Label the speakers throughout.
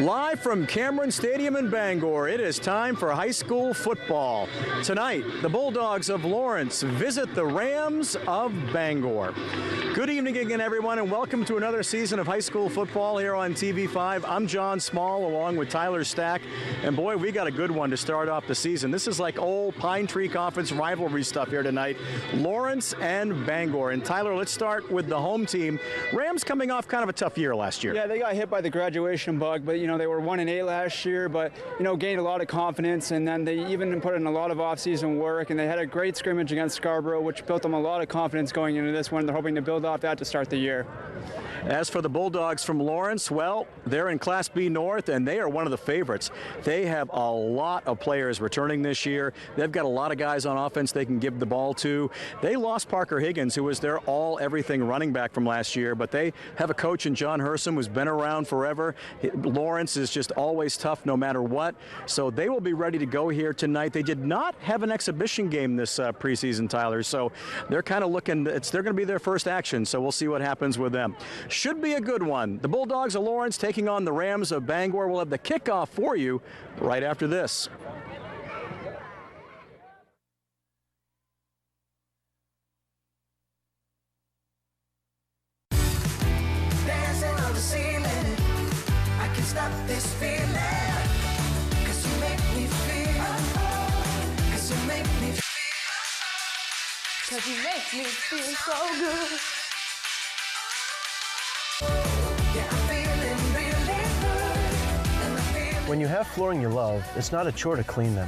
Speaker 1: Live from Cameron Stadium in Bangor, it is time for high school football. Tonight, the Bulldogs of Lawrence visit the Rams of Bangor. Good evening again, everyone, and welcome to another season of high school football here on TV5. I'm John Small, along with Tyler Stack, and boy, we got a good one to start off the season. This is like old Pine Tree Conference rivalry stuff here tonight. Lawrence and Bangor. And Tyler, let's start with the home team. Rams coming off kind of a tough year last year.
Speaker 2: Yeah, they got hit by the graduation bug, but they were 1-8 last year, but gained a lot of confidence, and then they even put in a lot of off-season work, and they had a great scrimmage against Scarborough, which built them a lot of confidence going into this one. They're hoping to build off that to start the year.
Speaker 1: As for the Bulldogs from Lawrence, well, they're in Class B North, and they are one of the favorites. They have a lot of players returning this year. They've got a lot of guys on offense they can give the ball to. They lost Parker Higgins, who was their all-everything running back from last year, but they have a coach in John Hersom who's been around forever. Lawrence is just always tough no matter what, so they will be ready to go here tonight. They did not have an exhibition game this preseason, Tyler, so they're kind of looking, they're going to be their first action, so we'll see what happens with them. Should be a good one. The Bulldogs of Lawrence taking on the Rams of Bangor. We'll have the kickoff for you right after this.
Speaker 3: Dancing on the ceiling, I can't stop this feeling, 'cause you make me feel, 'cause you make me feel,
Speaker 4: 'cause you make me feel so good.
Speaker 5: When you have flooring you love, it's not a chore to clean them.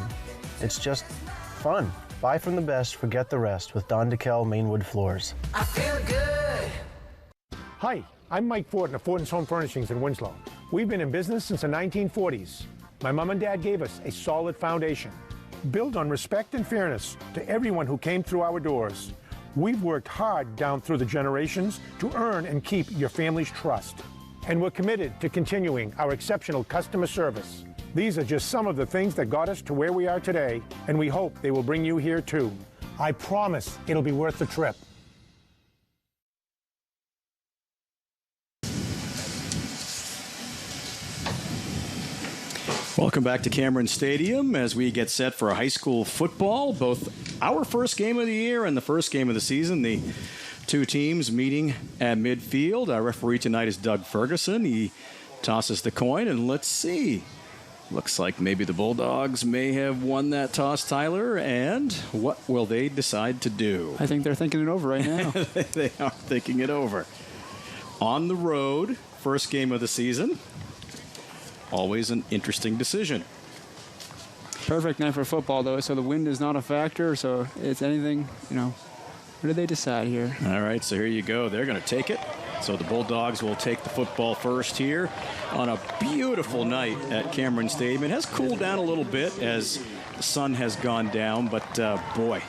Speaker 5: It's just fun. Buy from the best, forget the rest with Don DeKel Maine Wood Floors.
Speaker 3: I feel good.
Speaker 6: Hi, I'm Mike Ford of Ford's Home Furnishings in Winslow. We've been in business since the 1940s. My mom and dad gave us a solid foundation, built on respect and fairness to everyone who came through our doors. We've worked hard down through the generations to earn and keep your family's trust. And we're committed to continuing our exceptional customer service. These are just some of the things that got us to where we are today, and we hope they will bring you here too. I promise it'll be worth the trip.
Speaker 1: Welcome back to Cameron Stadium as we get set for high school football, both our first game of the year and the first game of the season. The two teams meeting at midfield. Our referee tonight is Doug Ferguson. He tosses the coin, and let's see. Looks like maybe the Bulldogs may have won that toss, Tyler, and what will they decide to do?
Speaker 2: I think they're thinking it over right now.
Speaker 1: They are thinking it over. On the road, first game of the season. Always an interesting decision.
Speaker 2: Perfect night for football, though, so the wind is not a factor, so it's anything, What do they decide here?
Speaker 1: All right, so here you go. They're going to take it. So the Bulldogs will take the football first here on a beautiful night at Cameron Stadium. It has cooled down a little bit as the sun has gone down, but boy,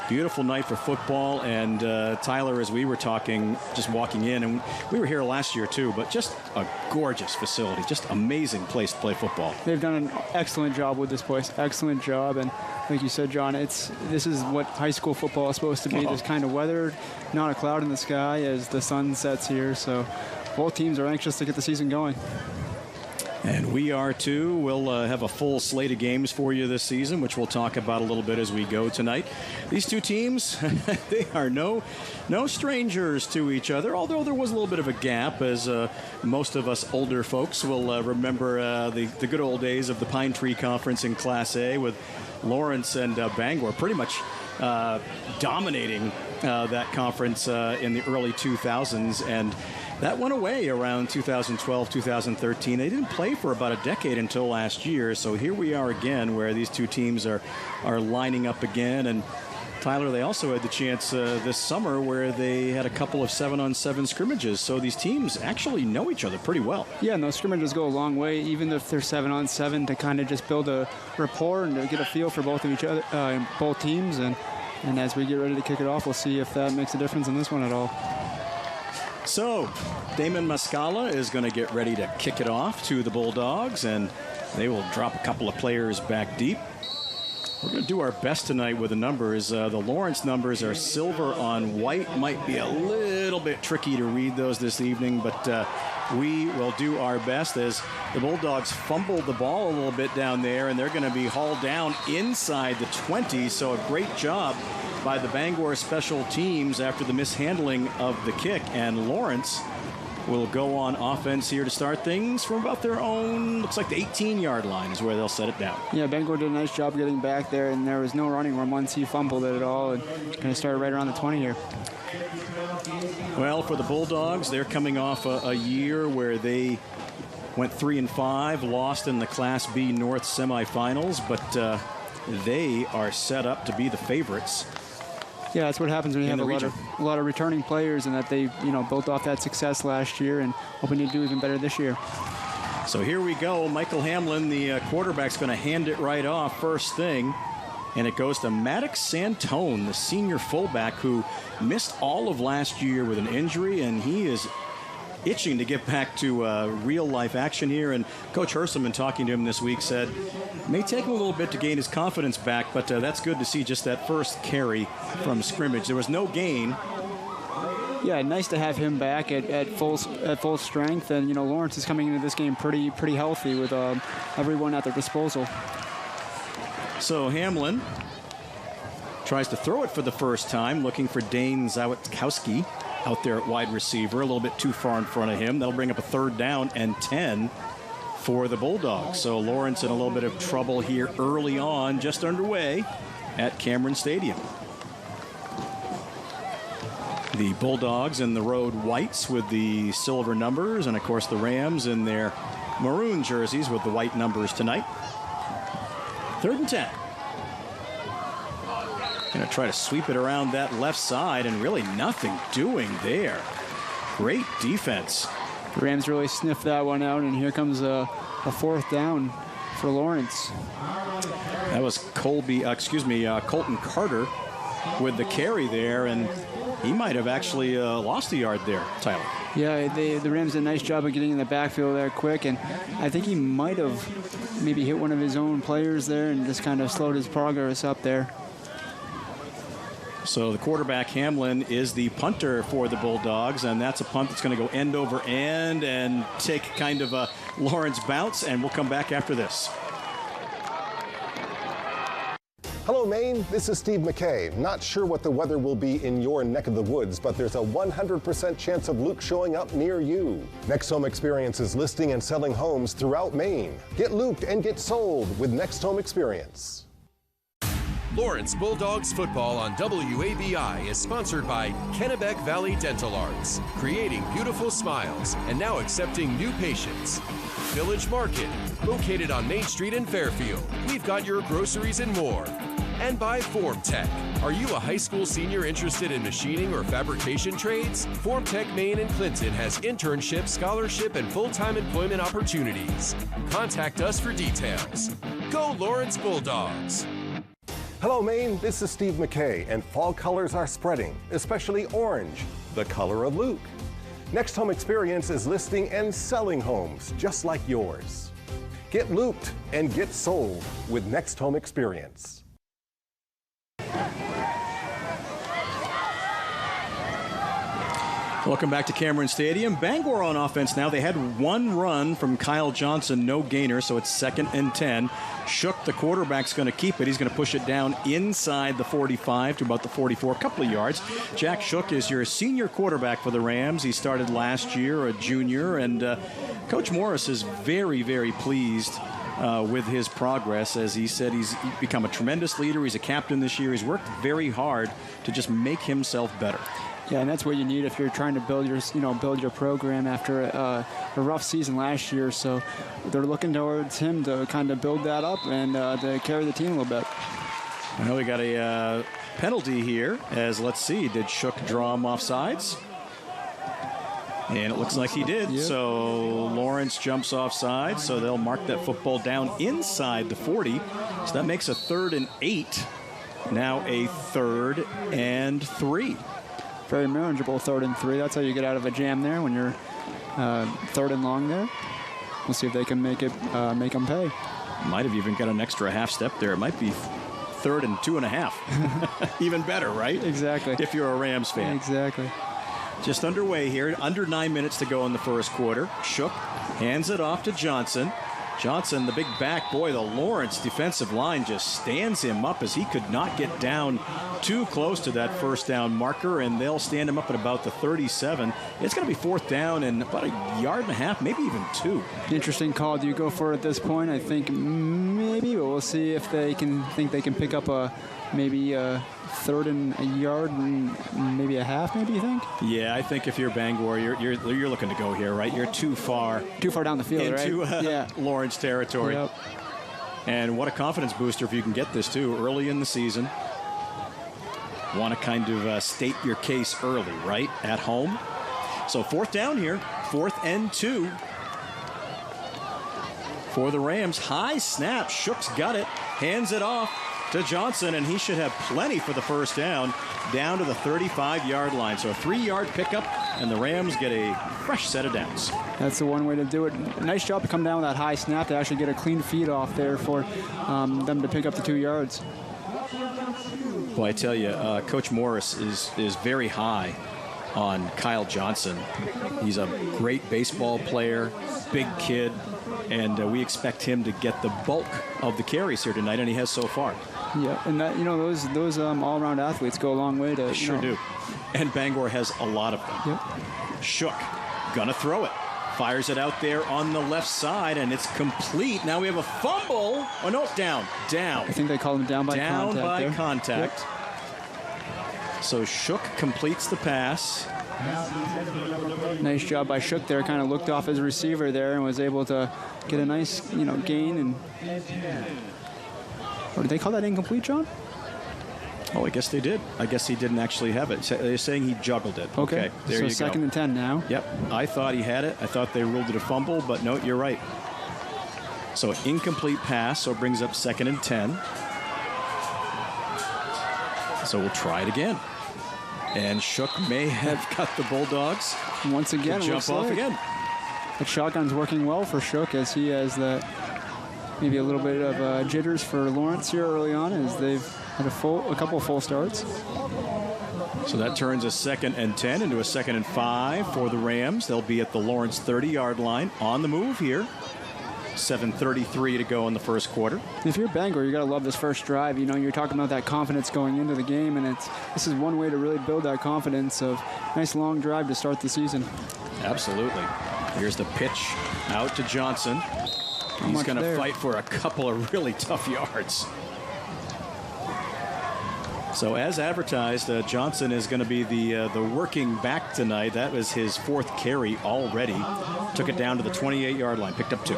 Speaker 1: beautiful night for football. And Tyler, as we were talking, just walking in, and we were here last year too, but just a gorgeous facility, just amazing place to play football.
Speaker 2: They've done an excellent job with this place, excellent job. And like you said, John, this is what high school football is supposed to be, this kind of weather, not a cloud in the sky as the sun sets here. So both teams are anxious to get the season going.
Speaker 1: And we are too. We'll have a full slate of games for you this season, which we'll talk about a little bit as we go tonight. These two teams, they are no strangers to each other, although there was a little bit of a gap, as most of us older folks will remember the good old days of the Pine Tree Conference in Class A with Lawrence and Bangor pretty much dominating that conference in the early 2000s, and that went away around 2012, 2013. They didn't play for about a decade until last year, so here we are again where these two teams are lining up again. And Tyler, they also had the chance this summer where they had a couple of 7-on-7 scrimmages, so these teams actually know each other pretty well.
Speaker 2: Yeah, and those scrimmages go a long way, even if they're 7-on-7, to kind of just build a rapport and to get a feel for both of each other, both teams. And as we get ready to kick it off, we'll see if that makes a difference in this one at all.
Speaker 1: So, Damon Mascala is going to get ready to kick it off to the Bulldogs, and they will drop a couple of players back deep. We're going to do our best tonight with the numbers. The Lawrence numbers are silver on white. Might be a little bit tricky to read those this evening, but we will do our best as the Bulldogs fumbled the ball a little bit down there, and they're going to be hauled down inside the 20. So a great job by the Bangor special teams after the mishandling of the kick. And Lawrence will go on offense here to start things from about their own, looks like the 18-yard line is where they'll set it down.
Speaker 2: Yeah, Bangor did a nice job getting back there, and there was no running room once he fumbled it at all, and kind of started right around the 20 here.
Speaker 1: Well, for the Bulldogs, they're coming off a year where they went 3-5, lost in the Class B North semifinals, but they are set up to be the favorites.
Speaker 2: Yeah, that's what happens when you have a lot of returning players, and that they built off that success last year and hoping to do even better this year.
Speaker 1: So here we go. Michael Hamlin, the quarterback's going to hand it right off first thing. And it goes to Maddox Santone, the senior fullback who missed all of last year with an injury, and he is itching to get back to real-life action here. And Coach Herselman, talking to him this week, said it may take him a little bit to gain his confidence back, but that's good to see just that first carry from scrimmage. There was no gain.
Speaker 2: Yeah, nice to have him back at full strength, and Lawrence is coming into this game pretty healthy with everyone at their disposal.
Speaker 1: So Hamlin tries to throw it for the first time, looking for Dane Zawitkowski out there at wide receiver, a little bit too far in front of him. That'll bring up a 3rd down and 10 for the Bulldogs. So Lawrence in a little bit of trouble here early on, just underway at Cameron Stadium. The Bulldogs in the road whites with the silver numbers, and of course the Rams in their maroon jerseys with the white numbers tonight. 3rd and 10. Going to try to sweep it around that left side, and really nothing doing there. Great defense.
Speaker 2: The Rams really sniffed that one out, and here comes a 4th down for Lawrence.
Speaker 1: That was Colton Carter with the carry there, and he might have actually lost a yard there, Tyler.
Speaker 2: Yeah, the Rams did a nice job of getting in the backfield there quick, and I think he might have maybe hit one of his own players there and just kind of slowed his progress up there.
Speaker 1: So the quarterback, Hamlin, is the punter for the Bulldogs, and that's a punt that's going to go end over end and take kind of a Lawrence bounce, and we'll come back after this.
Speaker 7: Hello, Maine. This is Steve McKay. Not sure what the weather will be in your neck of the woods, but there's a 100% chance of Luke showing up near you. Next Home Experience is listing and selling homes throughout Maine. Get looped and get sold with Next Home Experience.
Speaker 8: Lawrence Bulldogs football on WABI is sponsored by Kennebec Valley Dental Arts, creating beautiful smiles and now accepting new patients. Village Market, located on Main Street in Fairfield. We've got your groceries and more. And by FormTech. Are you a high school senior interested in machining or fabrication trades? FormTech Maine and Clinton has internship, scholarship, and full-time employment opportunities. Contact us for details. Go Lawrence Bulldogs!
Speaker 7: Hello, Maine. This is Steve McKay, and fall colors are spreading, especially orange, the color of Luke. Next Home Experience is listing and selling homes just like yours. Get looped and get sold with Next Home Experience.
Speaker 1: Welcome back to Cameron Stadium. Bangor on offense now. They had one run from Kyle Johnson, no gainer, so it's 2nd and 10. Shook, the quarterback's going to keep it. He's going to push it down inside the 45 to about the 44, a couple of yards. Jack Shook is your senior quarterback for the Rams. He started last year, a junior, and Coach Morris is very, very pleased with his progress. As he said, he's become a tremendous leader. He's a captain this year. He's worked very hard to just make himself better.
Speaker 2: Yeah, and that's what you need if you're trying to build your program after a rough season last year. So they're looking towards him to kind of build that up and to carry the team a little bit.
Speaker 1: I know we got a penalty here. As let's see, did Shook draw him off sides? And it looks like he did.
Speaker 2: Yeah.
Speaker 1: So Lawrence jumps off sides. So they'll mark that football down inside the 40. So that makes a 3rd and 8. Now a 3rd and 3.
Speaker 2: Very manageable 3rd and 3. That's how you get out of a jam there when you're 3rd and long there. We'll see if they can make them pay.
Speaker 1: Might have even got an extra half step there. It might be 3rd and 2.5. Even better, right?
Speaker 2: Exactly.
Speaker 1: If you're a Rams fan.
Speaker 2: Exactly.
Speaker 1: Just underway here. Under 9 minutes to go in the first quarter. Shook hands it off to Johnson. Johnson, the big back, boy, the Lawrence defensive line just stands him up as he could not get down too close to that first down marker, and they'll stand him up at about the 37. It's going to be 4th down and about 1.5 yards, maybe even 2.
Speaker 2: Interesting call. Do you go for it at this point? I think maybe, but we'll see if they can pick up maybe a 3rd and 1 yard and maybe 1/2, maybe, you think?
Speaker 1: Yeah, I think if you're Bangor, you're looking to go here, right? You're too far
Speaker 2: down the field,
Speaker 1: into,
Speaker 2: right?
Speaker 1: Lawrence territory.
Speaker 2: Yep.
Speaker 1: And what a confidence booster if you can get this, too, early in the season. Want to kind of state your case early, right? At home. So 4th down here, 4th and 2 for the Rams. High snap. Shook's got it. Hands it off to Johnson, and he should have plenty for the first down to the 35-yard line. So a 3-yard pickup, and the Rams get a fresh set of downs.
Speaker 2: That's the one way to do it. Nice job to come down with that high snap to actually get a clean feed off there for them to pick up the 2 yards.
Speaker 1: Well, I tell you, Coach Morris is very high on Kyle Johnson. He's a great baseball player, big kid, and we expect him to get the bulk of the carries here tonight, and he has so far.
Speaker 2: Yeah, and that, those all-around athletes go a long way to.
Speaker 1: Sure do. And Bangor has a lot of them.
Speaker 2: Yep.
Speaker 1: Shook, gonna throw it. Fires it out there on the left side, and it's complete. Now we have a fumble. Oh, no, down.
Speaker 2: I think they call him down by contact.
Speaker 1: Down by
Speaker 2: there.
Speaker 1: contact. Yep. So Shook completes the pass.
Speaker 2: Nice job by Shook there. Kind of looked off his receiver there and was able to get a nice, gain. And or did they call that incomplete, John?
Speaker 1: Oh, I guess they did. I guess he didn't actually have it. They're saying he juggled it. Okay, there you go.
Speaker 2: So 2nd and 10 now.
Speaker 1: Yep. I thought he had it. I thought they ruled it a fumble, but no, you're right. So incomplete pass, so it brings up 2nd and 10. So we'll try it again. And Shook may have got the Bulldogs
Speaker 2: once again.
Speaker 1: To jump off again.
Speaker 2: That shotgun's working well for Shook as he has that maybe a little bit of jitters for Lawrence here early on as they've had a couple full starts.
Speaker 1: So that turns a 2nd and 10 into a 2nd and 5 for the Rams. They'll be at the Lawrence 30-yard line on the move here. 7:33 to go in the first quarter.
Speaker 2: If you're Bangor, you got to love this first drive. You're talking about that confidence going into the game, and this is one way to really build that confidence of nice long drive to start the season.
Speaker 1: Absolutely. Here's the pitch out to Johnson. He's going to fight for a couple of really tough yards. So as advertised, Johnson is going to be the working back tonight. That was his 4th carry already. Took it down to the 28-yard line. Picked up 2.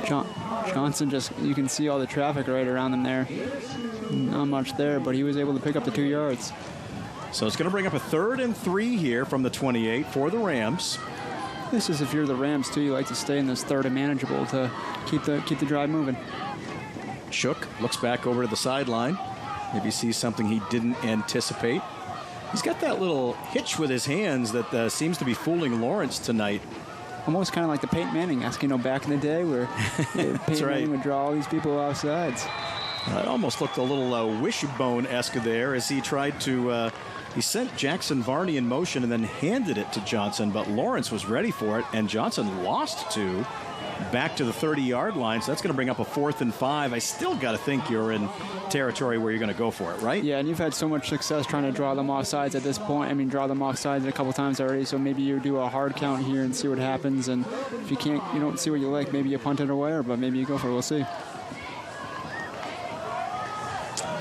Speaker 2: Johnson you can see all the traffic right around him there. Not much there, but he was able to pick up the 2 yards.
Speaker 1: So it's going to bring up a 3rd and 3 here from the 28 for the Rams.
Speaker 2: This is if you're the Rams, too. You like to stay in this 3rd and manageable to keep the drive moving.
Speaker 1: Shook looks back over to the sideline. Maybe sees something he didn't anticipate. He's got that little hitch with his hands that seems to be fooling Lawrence tonight.
Speaker 2: Almost kind of like the Peyton Manning-esque, back in the day where Peyton Manning would draw all these people off sides.
Speaker 1: It almost looked a little wishbone-esque there as he tried to... he sent Jackson Varney in motion and then handed it to Johnson, but Lawrence was ready for it, and Johnson lost 2 back to the 30-yard line, so that's going to bring up a 4th and 5. I still got to think you're in territory where you're going to go for it, right?
Speaker 2: Yeah, and you've had so much success trying to draw them off sides at this point. Draw them off sides a couple times already, so maybe you do a hard count here and see what happens, and if you don't see what you like, maybe you punt it away, but maybe you go for it. We'll see.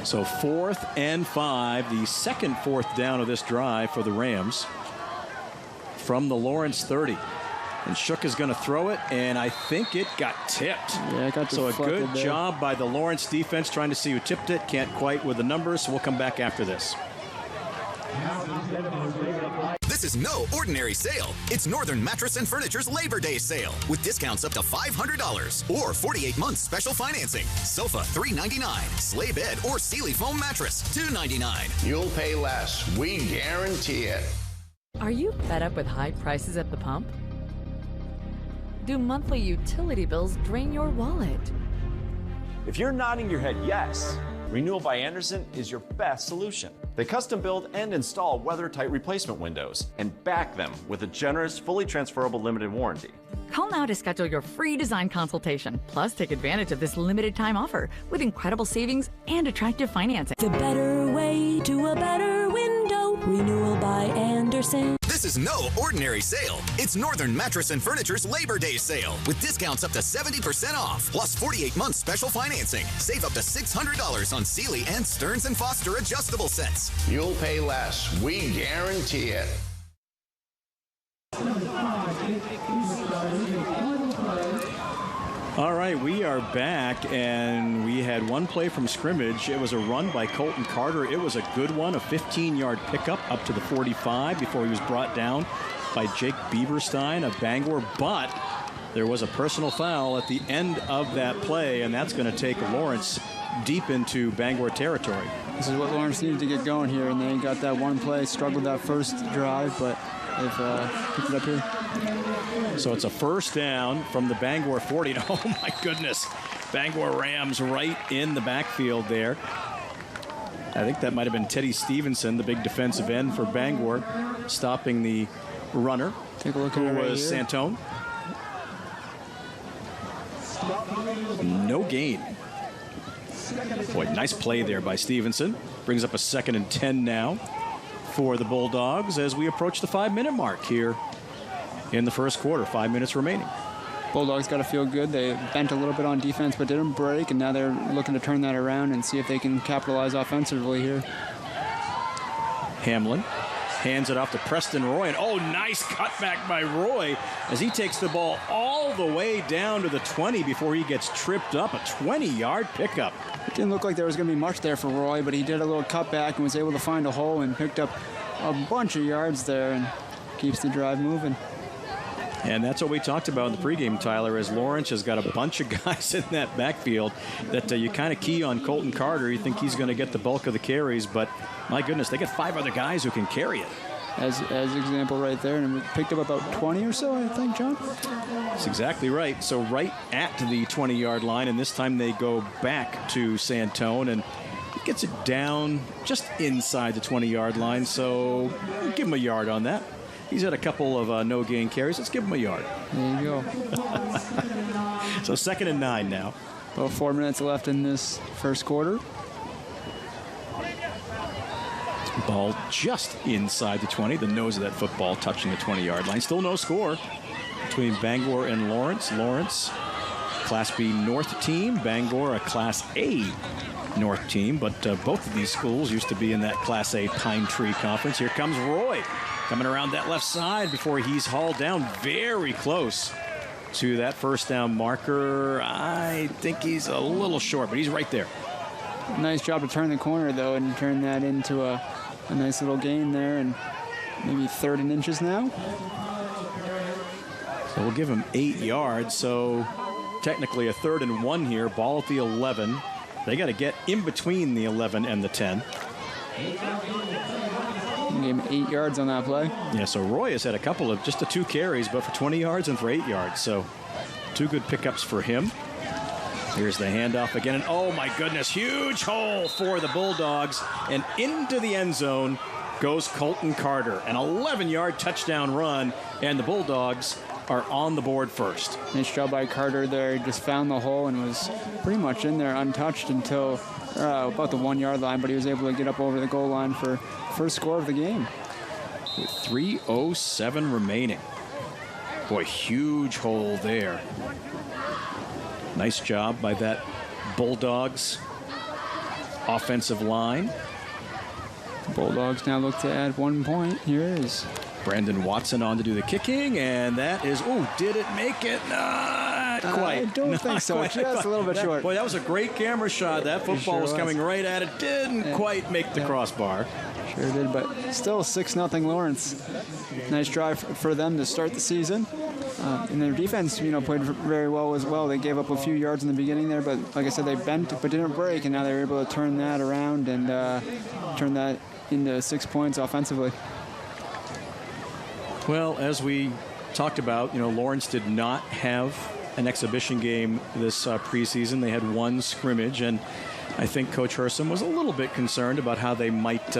Speaker 1: So 4th and 5, the second 4th down of this drive for the Rams from the Lawrence 30. And Shook is going to throw it, and I think it got tipped.
Speaker 2: Yeah, it got
Speaker 1: so a good
Speaker 2: there.
Speaker 1: job by the Lawrence defense trying to see who tipped it. Can't quite with the numbers, so we'll come back after this.
Speaker 9: This is no ordinary sale. It's Northern Mattress and Furniture's Labor Day sale with discounts up to $500 or 48 months special financing. Sofa $399, sleigh bed or Sealy foam mattress $299.
Speaker 10: You'll pay less. We guarantee it.
Speaker 11: Are you fed up with high prices at the pump? Do monthly utility bills drain your wallet?
Speaker 12: If you're nodding your head yes, Renewal by Andersen is your best solution. They custom build and install weather-tight replacement windows and back them with a generous, fully transferable limited warranty.
Speaker 11: Call now to schedule your free design consultation. Plus, take advantage of this limited time offer with incredible savings and attractive financing.
Speaker 13: The better way to a better window. Renewal by Andersen.
Speaker 9: This is no ordinary sale. It's Northern Mattress and Furniture's Labor Day sale with discounts up to 70% off, plus 48 months special financing. Save up to $600 on Sealy and Stearns & Foster adjustable sets.
Speaker 10: You'll pay less. We guarantee it.
Speaker 1: All right, we are back, and we had one play from scrimmage. It was a run by Colton Carter. It was a good one, a 15-yard pickup up to the 45 before he was brought down by Jake Bieberstein of Bangor. But there was a personal foul at the end of that play, and that's going to take Lawrence deep into Bangor territory.
Speaker 2: This is what Lawrence needed to get going here, and they got that one play, struggled that first drive, but they've picked it up here.
Speaker 1: So it's a first down from the Bangor 40. Oh, my goodness. Bangor Rams right in the backfield there. I think that might have been Teddy Stevenson, the big defensive end for Bangor, stopping the runner.
Speaker 2: Take a look
Speaker 1: who
Speaker 2: at it right
Speaker 1: was
Speaker 2: here.
Speaker 1: Santone. No gain. Boy, nice play there by Stevenson. Brings up a 2nd and 10 now for the Bulldogs as we approach the 5-minute mark here in the first quarter. 5 minutes remaining.
Speaker 2: Bulldogs got to feel good. They bent a little bit on defense but didn't break, and now they're looking to turn that around and see if they can capitalize offensively here.
Speaker 1: Hamlin hands it off to Preston Roy, and oh, nice cutback by Roy as he takes the ball all the way down to the 20 before he gets tripped up. A 20-yard pickup.
Speaker 2: It didn't look like there was going to be much there for Roy, but he did a little cutback and was able to find a hole and picked up a bunch of yards there and keeps the drive moving.
Speaker 1: And that's what we talked about in the pregame, Tyler, as Lawrence has got a bunch of guys in that backfield that you kind of key on Colton Carter. You think he's going to get the bulk of the carries, but my goodness, they got 5 other guys who can carry it.
Speaker 2: As example right there, and we picked up about 20 or so, I think, John?
Speaker 1: That's exactly right. So right at the 20-yard line, and this time they go back to Santone, and he gets it down just inside the 20-yard line, so give him a yard on that. He's had a couple of no-gain carries. Let's give him a yard.
Speaker 2: There you go.
Speaker 1: So 2nd and 9 now.
Speaker 2: About 4 minutes left in this first quarter.
Speaker 1: Ball just inside the 20. The nose of that football touching the 20-yard line. Still no score between Bangor and Lawrence. Lawrence, Class B North team. Bangor, a Class A North team. But both of these schools used to be in that Class A Pine Tree Conference. Here comes Roy coming around that left side before he's hauled down very close to that first down marker. I think he's a little short, but he's right there.
Speaker 2: Nice job to turn the corner, though, and turn that into a nice little gain there, and maybe 3rd and inches now.
Speaker 1: So we'll give him 8 yards, so technically a 3rd and 1 here. Ball at the 11. They got to get in between the 11 and the 10.
Speaker 2: Gave him 8 yards on that play.
Speaker 1: Yeah, so Roy has had a couple of just 2 carries, but for 20 yards and for 8 yards. So 2 good pickups for him. Here's the handoff again, and oh my goodness, huge hole for the Bulldogs, and into the end zone goes Colton Carter. An 11-yard touchdown run, and the Bulldogs are on the board first.
Speaker 2: Nice job by Carter there. He just found the hole and was pretty much in there untouched until about the 1-yard line, but he was able to get up over the goal line for first score of the game.
Speaker 1: With 3:07 remaining. Boy, huge hole there. Nice job by that Bulldogs offensive line.
Speaker 2: The Bulldogs now look to add 1 point. Here it is.
Speaker 1: Brandon Watson on to do the kicking, and that is, did it make it? Not quite.
Speaker 2: I don't think so.
Speaker 1: Quite.
Speaker 2: Just a little bit short.
Speaker 1: Boy, that was a great camera shot. That football was coming right at it. Didn't quite make the crossbar.
Speaker 2: Sure did, but still 6-0 Lawrence. Nice drive for them to start the season. And their defense, played very well as well. They gave up a few yards in the beginning there, but like I said, they bent but didn't break, and now they're able to turn that around and turn that into 6 points offensively.
Speaker 1: Well, as we talked about, Lawrence did not have an exhibition game this preseason. They had one scrimmage, and I think Coach Hersom was a little bit concerned about how they might,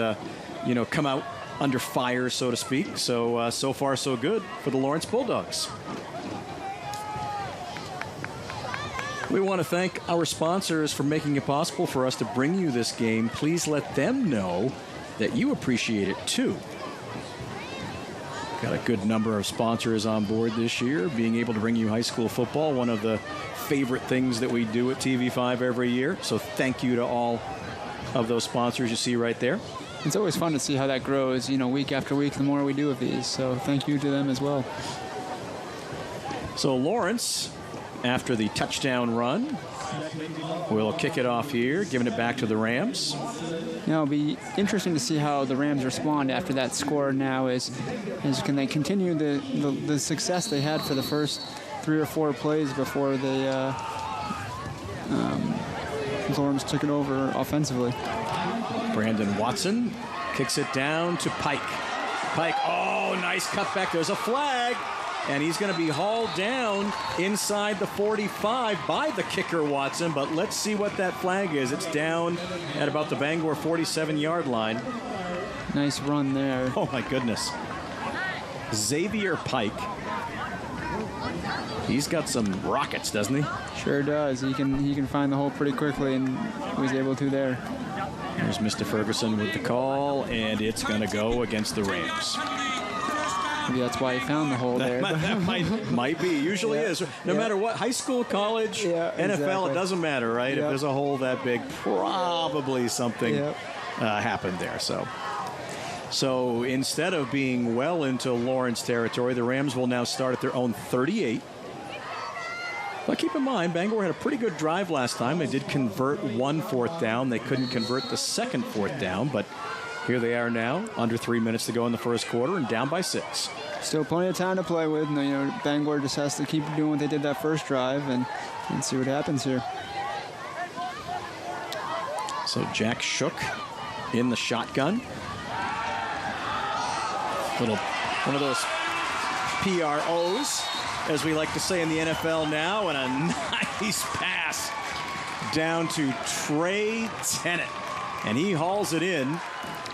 Speaker 1: come out under fire, so to speak. So, so far, so good for the Lawrence Bulldogs. We want to thank our sponsors for making it possible for us to bring you this game. Please let them know that you appreciate it, too. Got a good number of sponsors on board this year, being able to bring you high school football, one of the favorite things that we do at TV5 every year. So thank you to all of those sponsors you see right there.
Speaker 2: It's always fun to see how that grows, week after week, the more we do of these. So thank you to them as well.
Speaker 1: So Lawrence, after the touchdown run, we'll kick it off here, giving it back to the Rams.
Speaker 2: It'll be interesting to see how the Rams respond after that score now. Is can they continue the success they had for the first 3 or 4 plays before they Lawrence took it over offensively.
Speaker 1: Brandon Watson kicks it down to Pike. Pike, oh, nice cutback. There's a flag. And he's going to be hauled down inside the 45 by the kicker, Watson. But let's see what that flag is. It's down at about the Bangor 47-yard line.
Speaker 2: Nice run there.
Speaker 1: Oh, my goodness. Xavier Pike. He's got some rockets, doesn't he?
Speaker 2: Sure does. He can find the hole pretty quickly, and he was able to there.
Speaker 1: There's Mr. Ferguson with the call, and it's going to go against the Rams.
Speaker 2: Maybe that's why he found the hole there.
Speaker 1: That might be. Usually is. No matter what, high school, college, NFL,
Speaker 2: exactly.
Speaker 1: It doesn't matter, right? If there's a hole that big, probably something happened there. So instead of being well into Lawrence territory, the Rams will now start at their own 38. But keep in mind, Bangor had a pretty good drive last time. They did convert 1 4th down. They couldn't convert the second 4th down, but here they are now, under 3 minutes to go in the first quarter and down by 6.
Speaker 2: Still plenty of time to play with. Bangor just has to keep doing what they did that first drive and see what happens here.
Speaker 1: So Jack Shook in the shotgun. One of those PROs, as we like to say in the NFL now, and a nice pass down to Trey Tennant. And he hauls it in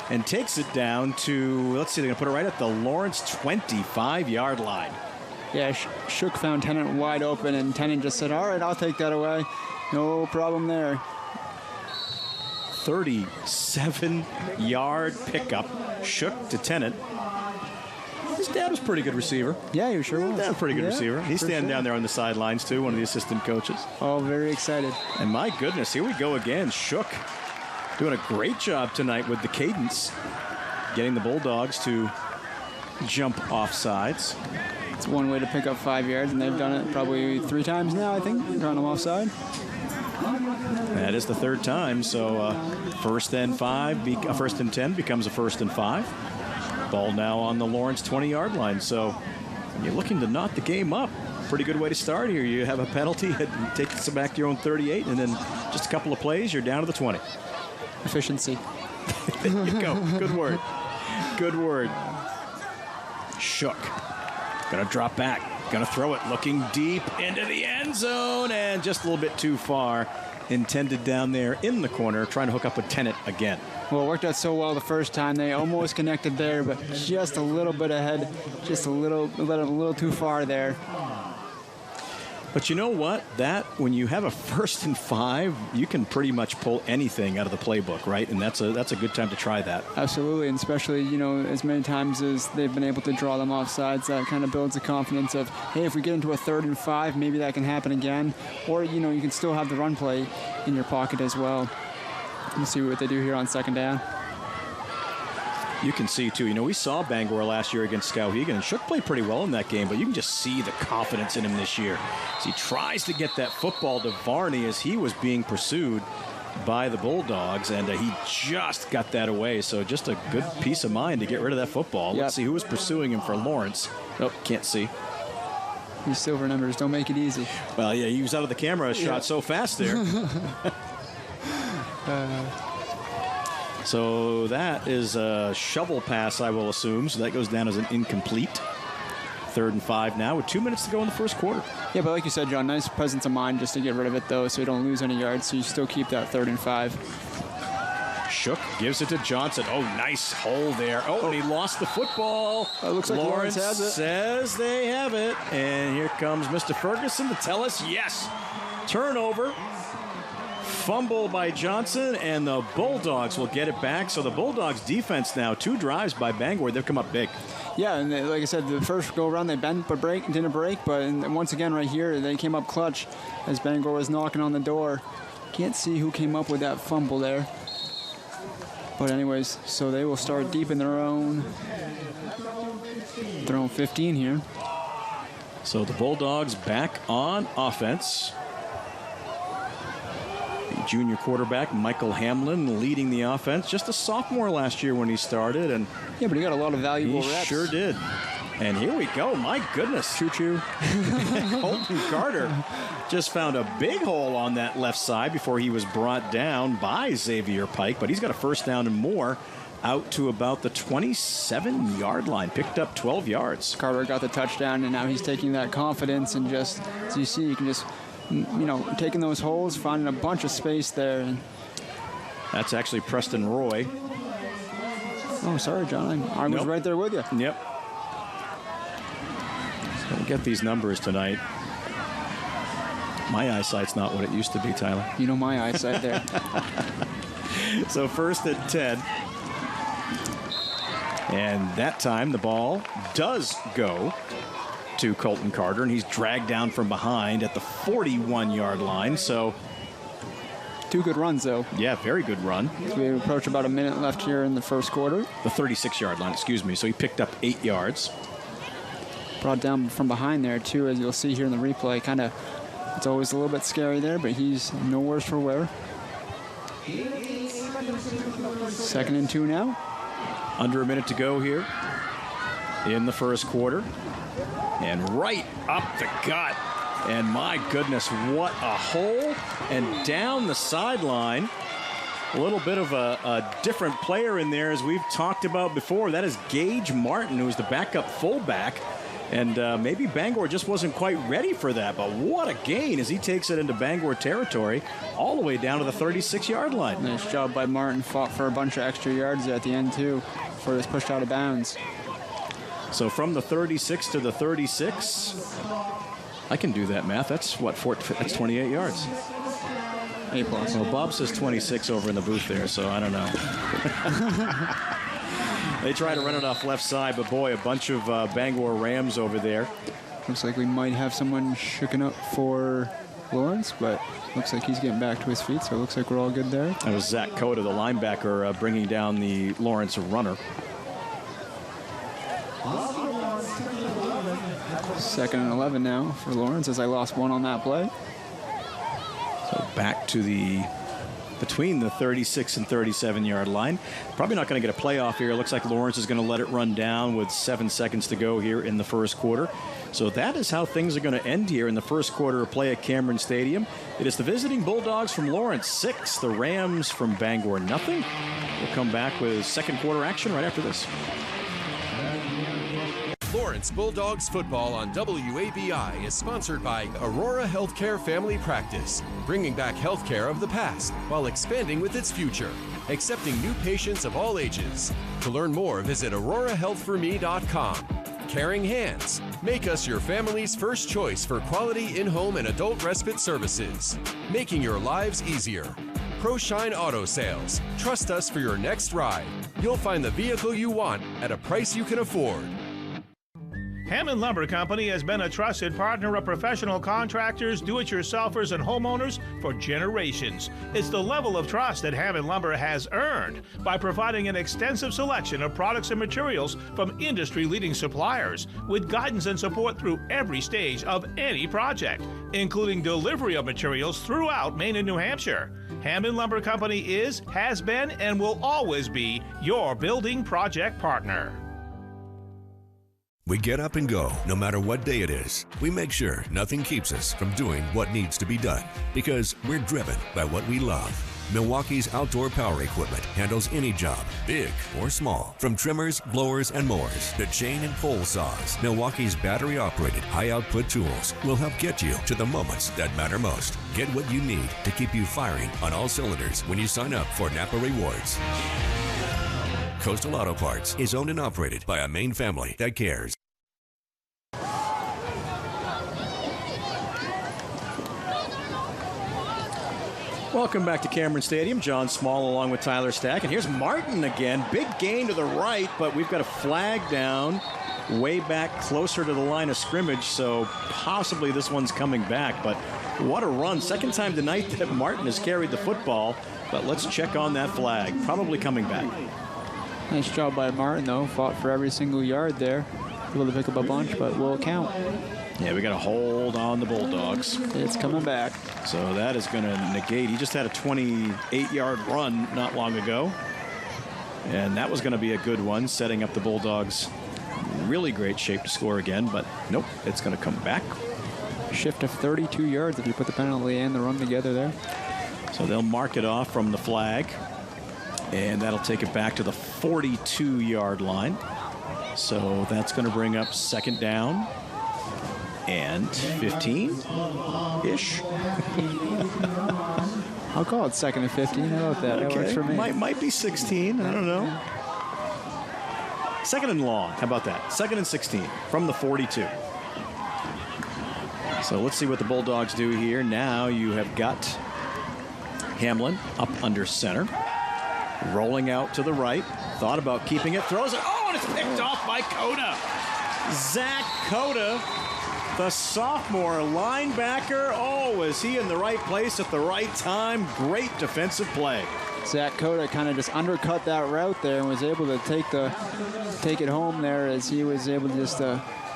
Speaker 1: and takes it down to, let's see, they're going to put it right at the Lawrence 25-yard line.
Speaker 2: Yeah, Shook found Tennant wide open, and Tennant just said, all right, I'll take that away. No problem there.
Speaker 1: 37-yard pickup. Shook to Tennant. His dad was a pretty good receiver.
Speaker 2: Yeah, he sure was.
Speaker 1: Dad was a pretty good receiver. He's standing down there on the sidelines, too, one of the assistant coaches.
Speaker 2: Oh, very excited.
Speaker 1: And my goodness, here we go again. Shook doing a great job tonight with the cadence, getting the Bulldogs to jump off sides.
Speaker 2: It's one way to pick up 5 yards, and they've done it probably 3 times now, I think, drawn them offside.
Speaker 1: That is the 3rd time, so first and 10 becomes a 1st and 5. Ball now on the Lawrence 20-yard line, so you're looking to knock the game up. Pretty good way to start here. You have a penalty, it takes it back to your own 38, and then just a couple of plays, you're down to the 20.
Speaker 2: Efficiency.
Speaker 1: There you go. Good word. Good word. Shook. Gonna drop back. Gonna throw it. Looking deep into the end zone. And just a little bit too far. Intended down there in the corner. Trying to hook up with Tennant again.
Speaker 2: Well, it worked out so well the first time. They almost connected there, but just a little bit ahead. Just a little too far there.
Speaker 1: But you know what? When you have a 1st and 5, you can pretty much pull anything out of the playbook, right? And that's a good time to try that.
Speaker 2: Absolutely, and especially, as many times as they've been able to draw them off sides, that kind of builds the confidence of, hey, if we get into a 3rd and 5, maybe that can happen again. Or, you can still have the run play in your pocket as well. We'll see what they do here on 2nd down.
Speaker 1: You can see, too, we saw Bangor last year against Skowhegan, and Shook played pretty well in that game, but you can just see the confidence in him this year. As he tries to get that football to Varney as he was being pursued by the Bulldogs, and he just got that away. So just a good peace of mind to get rid of that football. Let's see who was pursuing him for Lawrence. Oh, can't see.
Speaker 2: These silver numbers don't make it easy.
Speaker 1: Well, yeah, he was out of the camera shot so fast there. So that is a shovel pass, I will assume. So that goes down as an incomplete. 3rd and 5 now with 2 minutes to go in the first quarter.
Speaker 2: Yeah, but like you said, John, nice presence of mind just to get rid of it, though, so you don't lose any yards, so you still keep that 3rd and 5.
Speaker 1: Shook gives it to Johnson. Oh, nice hole there. Oh, and he lost the football.
Speaker 2: It looks like Lawrence has it.
Speaker 1: Says they have it. And here comes Mr. Ferguson to tell us, yes. Turnover. Fumble by Johnson, and the Bulldogs will get it back. So the Bulldogs defense now, 2 drives by Bangor. They've come up big.
Speaker 2: Yeah, and like I said, the first go-around they bent but didn't break. But once again right here, they came up clutch as Bangor was knocking on the door. Can't see who came up with that fumble there. But anyways, so they will start deep in their own 15 here.
Speaker 1: So the Bulldogs back on offense. Junior quarterback Michael Hamlin leading the offense. Just a sophomore last year when he started, and
Speaker 2: yeah, but he got a lot of valuable reps.
Speaker 1: Sure did. And here we go. My goodness,
Speaker 2: choo-choo.
Speaker 1: Colton Carter just found a big hole on that left side before he was brought down by Xavier Pike. But he's got a first down and more, out to about the 27-yard line. Picked up 12 yards.
Speaker 2: Carter got the touchdown, and now he's taking that confidence and just, as you see, you can just, taking those holes, finding a bunch of space there. And
Speaker 1: that's actually Preston Roy.
Speaker 2: Oh, sorry, John. I was right there with you.
Speaker 1: Yep. So we'll get these numbers tonight. My eyesight's not what it used to be, Tyler.
Speaker 2: You know my eyesight there.
Speaker 1: So 1st and 10. And that time the ball does go to Colton Carter, and he's dragged down from behind at the 41-yard line. So
Speaker 2: 2 good runs, though.
Speaker 1: Yeah, very good run.
Speaker 2: We approach about a minute left here in the first quarter.
Speaker 1: The 36-yard line, excuse me. So he picked up 8 yards.
Speaker 2: Brought down from behind there, too, as you'll see here in the replay. Kind of, it's always a little bit scary there, but he's no worse for wear. 2nd and 2 now.
Speaker 1: Under a minute to go here in the first quarter. And right up the gut. And my goodness, what a hole. And down the sideline. A little bit of a different player in there, as we've talked about before. That is Gage Martin, who's the backup fullback. And maybe Bangor just wasn't quite ready for that. But what a gain as he takes it into Bangor territory all the way down to the 36-yard line.
Speaker 2: Nice job by Martin. Fought for a bunch of extra yards at the end, too, before it was pushed out of bounds.
Speaker 1: So from the 36 to the 36, I can do that math. That's that's 28 yards.
Speaker 2: A+.
Speaker 1: Well, Bob says 26 over in the booth there, so I don't know. They try to run it off left side, but boy, a bunch of Bangor Rams over there.
Speaker 2: Looks like we might have someone shooken up for Lawrence, but looks like he's getting back to his feet, so it looks like we're all good there.
Speaker 1: That was Zach Cota, the linebacker, bringing down the Lawrence runner.
Speaker 2: 2nd and 11 now for Lawrence, as I lost 1 on that play.
Speaker 1: So back to between the 36 and 37-yard line. Probably not going to get a playoff here. It looks like Lawrence is going to let it run down with 7 seconds to go here in the first quarter. So that is how things are going to end here in the first quarter of play at Cameron Stadium. It is the visiting Bulldogs from Lawrence 6, the Rams from Bangor nothing. We'll come back with second quarter action right after this.
Speaker 8: Lawrence Bulldogs football on WABI is sponsored by Aurora Healthcare Family Practice, bringing back healthcare of the past while expanding with its future, accepting new patients of all ages. To learn more, visit aurorahealthforme.com. Caring Hands, make us your family's first choice for quality in-home and adult respite services, making your lives easier. ProShine Auto Sales, trust us for your next ride. You'll find the vehicle you want at a price you can afford.
Speaker 14: Hammond Lumber Company has been a trusted partner of professional contractors, do-it-yourselfers, and homeowners for generations. It's the level of trust that Hammond Lumber has earned by providing an extensive selection of products and materials from industry-leading suppliers, with guidance and support through every stage of any project, including delivery of materials throughout Maine and New Hampshire. Hammond Lumber Company is, has been, and will always be your building project partner.
Speaker 15: We get up and go, no matter what day it is. We make sure nothing keeps us from doing what needs to be done, because we're driven by what we love. Milwaukee's outdoor power equipment handles any job, big or small. From trimmers, blowers, and mowers to chain and pole saws, Milwaukee's battery-operated high-output tools will help get you to the moments that matter most. Get what you need to keep you firing on all cylinders when you sign up for Napa Rewards. Coastal Auto Parts is owned and operated by a Maine family that cares.
Speaker 1: Welcome back to Cameron Stadium. John Small along with Tyler Stack. And here's Martin again. Big gain to the right, but we've got a flag down way back closer to the line of scrimmage, so possibly this one's coming back. But what a run. Second time tonight that Martin has carried the football, but let's check on that flag. Probably coming back.
Speaker 2: Nice job by Martin, though. Fought for every single yard there. Able to pick up a bunch, but will count.
Speaker 1: Yeah, we got to hold on the Bulldogs.
Speaker 2: It's coming back.
Speaker 1: So that is going to negate. He just had a 28-yard run not long ago. And that was going to be a good one, setting up the Bulldogs. Really great shape to score again, but nope, it's going to come back.
Speaker 2: Shift of 32 yards if you put the penalty and the run together there.
Speaker 1: So they'll mark it off from the flag. And that'll take it back to the 42-yard line. So that's going to bring up second down. And 15-ish.
Speaker 2: I'll call it second and 15. How about that?
Speaker 1: Okay.
Speaker 2: That works for me.
Speaker 1: Might be 16. I don't know. Second and long. How about that? Second and 16 from the 42. So let's see what the Bulldogs do here. Now you have got Hamlin up under center. Rolling out to the right. Thought about keeping it. Throws it. Oh, and it's picked off by Coda. Zach Coda, the sophomore linebacker. Oh, is he in the right place at the right time? Great defensive play.
Speaker 2: Zach Coda kind of just undercut that route there and was able to take it home there as he was able to just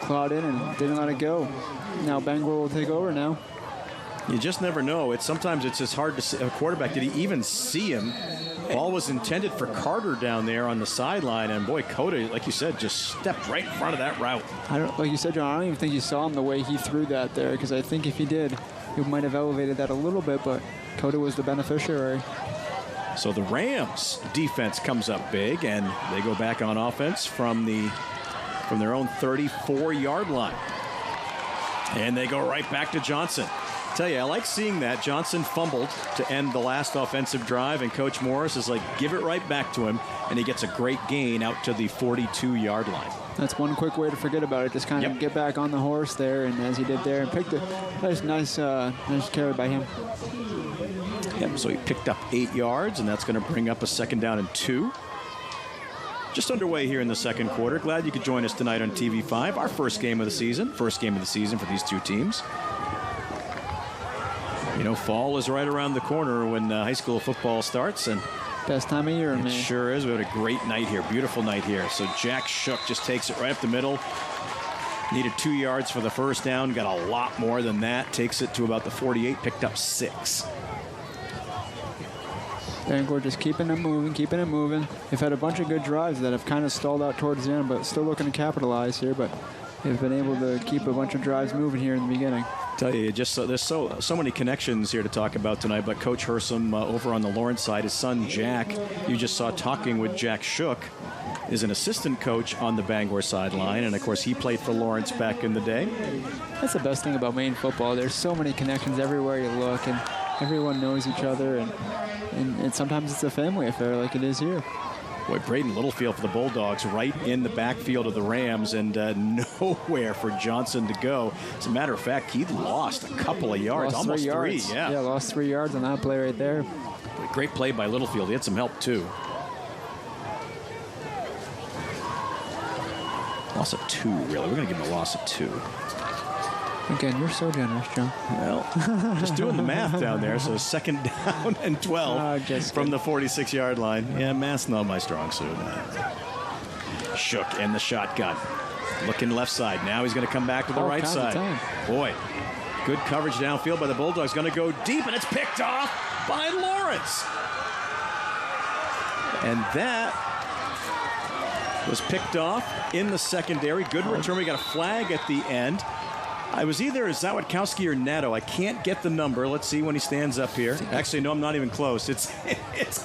Speaker 2: claw it in and didn't let it go. Now Bangor will take over now.
Speaker 1: You just never know. Sometimes it's just hard to see a quarterback. Did he even see him? Ball was intended for Carter down there on the sideline, and boy, Coda, like you said, just stepped right in front of that route.
Speaker 2: Like you said, John, I don't even think you saw him the way he threw that there, because I think if he did, he might have elevated that a little bit, but Coda was the beneficiary.
Speaker 1: So the Rams defense comes up big, and they go back on offense from their own 34-yard line. And they go right back to Johnson. Tell you, I like seeing that. Johnson fumbled to end the last offensive drive, and Coach Morris is like, give it right back to him, and he gets a great gain out to the 42-yard line.
Speaker 2: That's one quick way to forget about it. Just kind of get back on the horse there, and as he did there, and picked it. Nice carry by him.
Speaker 1: Yep, so he picked up 8 yards, and that's going to bring up a second down and 2. Just underway here in the second quarter. Glad you could join us tonight on TV5. Our first game of the season for these two teams. You know, fall is right around the corner when high school football starts, and
Speaker 2: best time of year, man.
Speaker 1: It sure is. We had a great night here, beautiful night here. So Jack Shook just takes it right up the middle. Needed 2 yards for the first down, got a lot more than that. Takes it to about the 48, picked up 6.
Speaker 2: Bangor just keeping it moving. They've had a bunch of good drives that have kind of stalled out towards the end, but still looking to capitalize here. But they've been able to keep a bunch of drives moving here in the beginning.
Speaker 1: Tell you, just there's so many connections here to talk about tonight. But Coach Hersom over on the Lawrence side, his son Jack, you just saw talking with Jack Shook, is an assistant coach on the Bangor sideline, and of course he played for Lawrence back in the day.
Speaker 2: That's the best thing about Maine football. There's so many connections everywhere you look, and everyone knows each other, and sometimes it's a family affair like it is here.
Speaker 1: Boy, Braden Littlefield for the Bulldogs right in the backfield of the Rams, and nowhere for Johnson to go. As a matter of fact, he lost a couple of yards, almost 3. Yeah,
Speaker 2: lost 3 yards on that play right there.
Speaker 1: Great play by Littlefield. He had some help, too. Loss of 2, really. We're going to give him a loss of 2.
Speaker 2: Again, you're so generous, John.
Speaker 1: Well, just doing the math down there. So second down and 12 from the 46-yard line. Yeah, math's not my strong suit. Shook in the shotgun. Looking left side. Now he's going to come back to the right side. Boy, good coverage downfield by the Bulldogs. Going to go deep, and it's picked off by Lawrence. And that was picked off in the secondary. Good return. We got a flag at the end. I was either Zawadkowski or Nato. I can't get the number. Let's see when he stands up here. Actually, no, I'm not even close. It's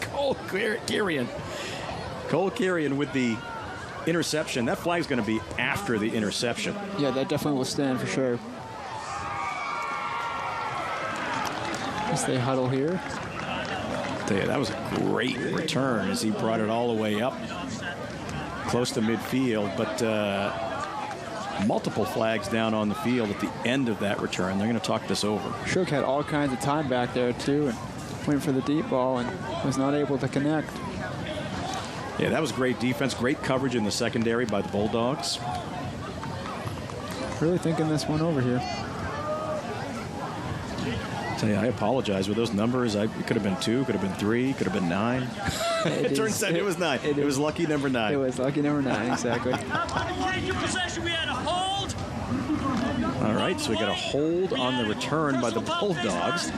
Speaker 1: Cole Kirian. Cole Kirian with the interception. That flag's going to be after the interception.
Speaker 2: Yeah, that definitely will stand for sure. As they huddle here.
Speaker 1: Tell you, that was a great return as he brought it all the way up close to midfield, but multiple flags down on the field at the end of that return. They're going to talk this over.
Speaker 2: Shook had all kinds of time back there too, and went for the deep ball and was not able to connect.
Speaker 1: Yeah, that was great defense, great coverage in the secondary by the Bulldogs.
Speaker 2: Really thinking this one over here.
Speaker 1: Tell you, I apologize with those numbers. It could have been 2, could have been 3, could have been 9. It turns out it was 9. It was lucky number 9.
Speaker 2: It was lucky number 9, exactly.
Speaker 1: All right, so we got a hold on the return by the Bulldogs.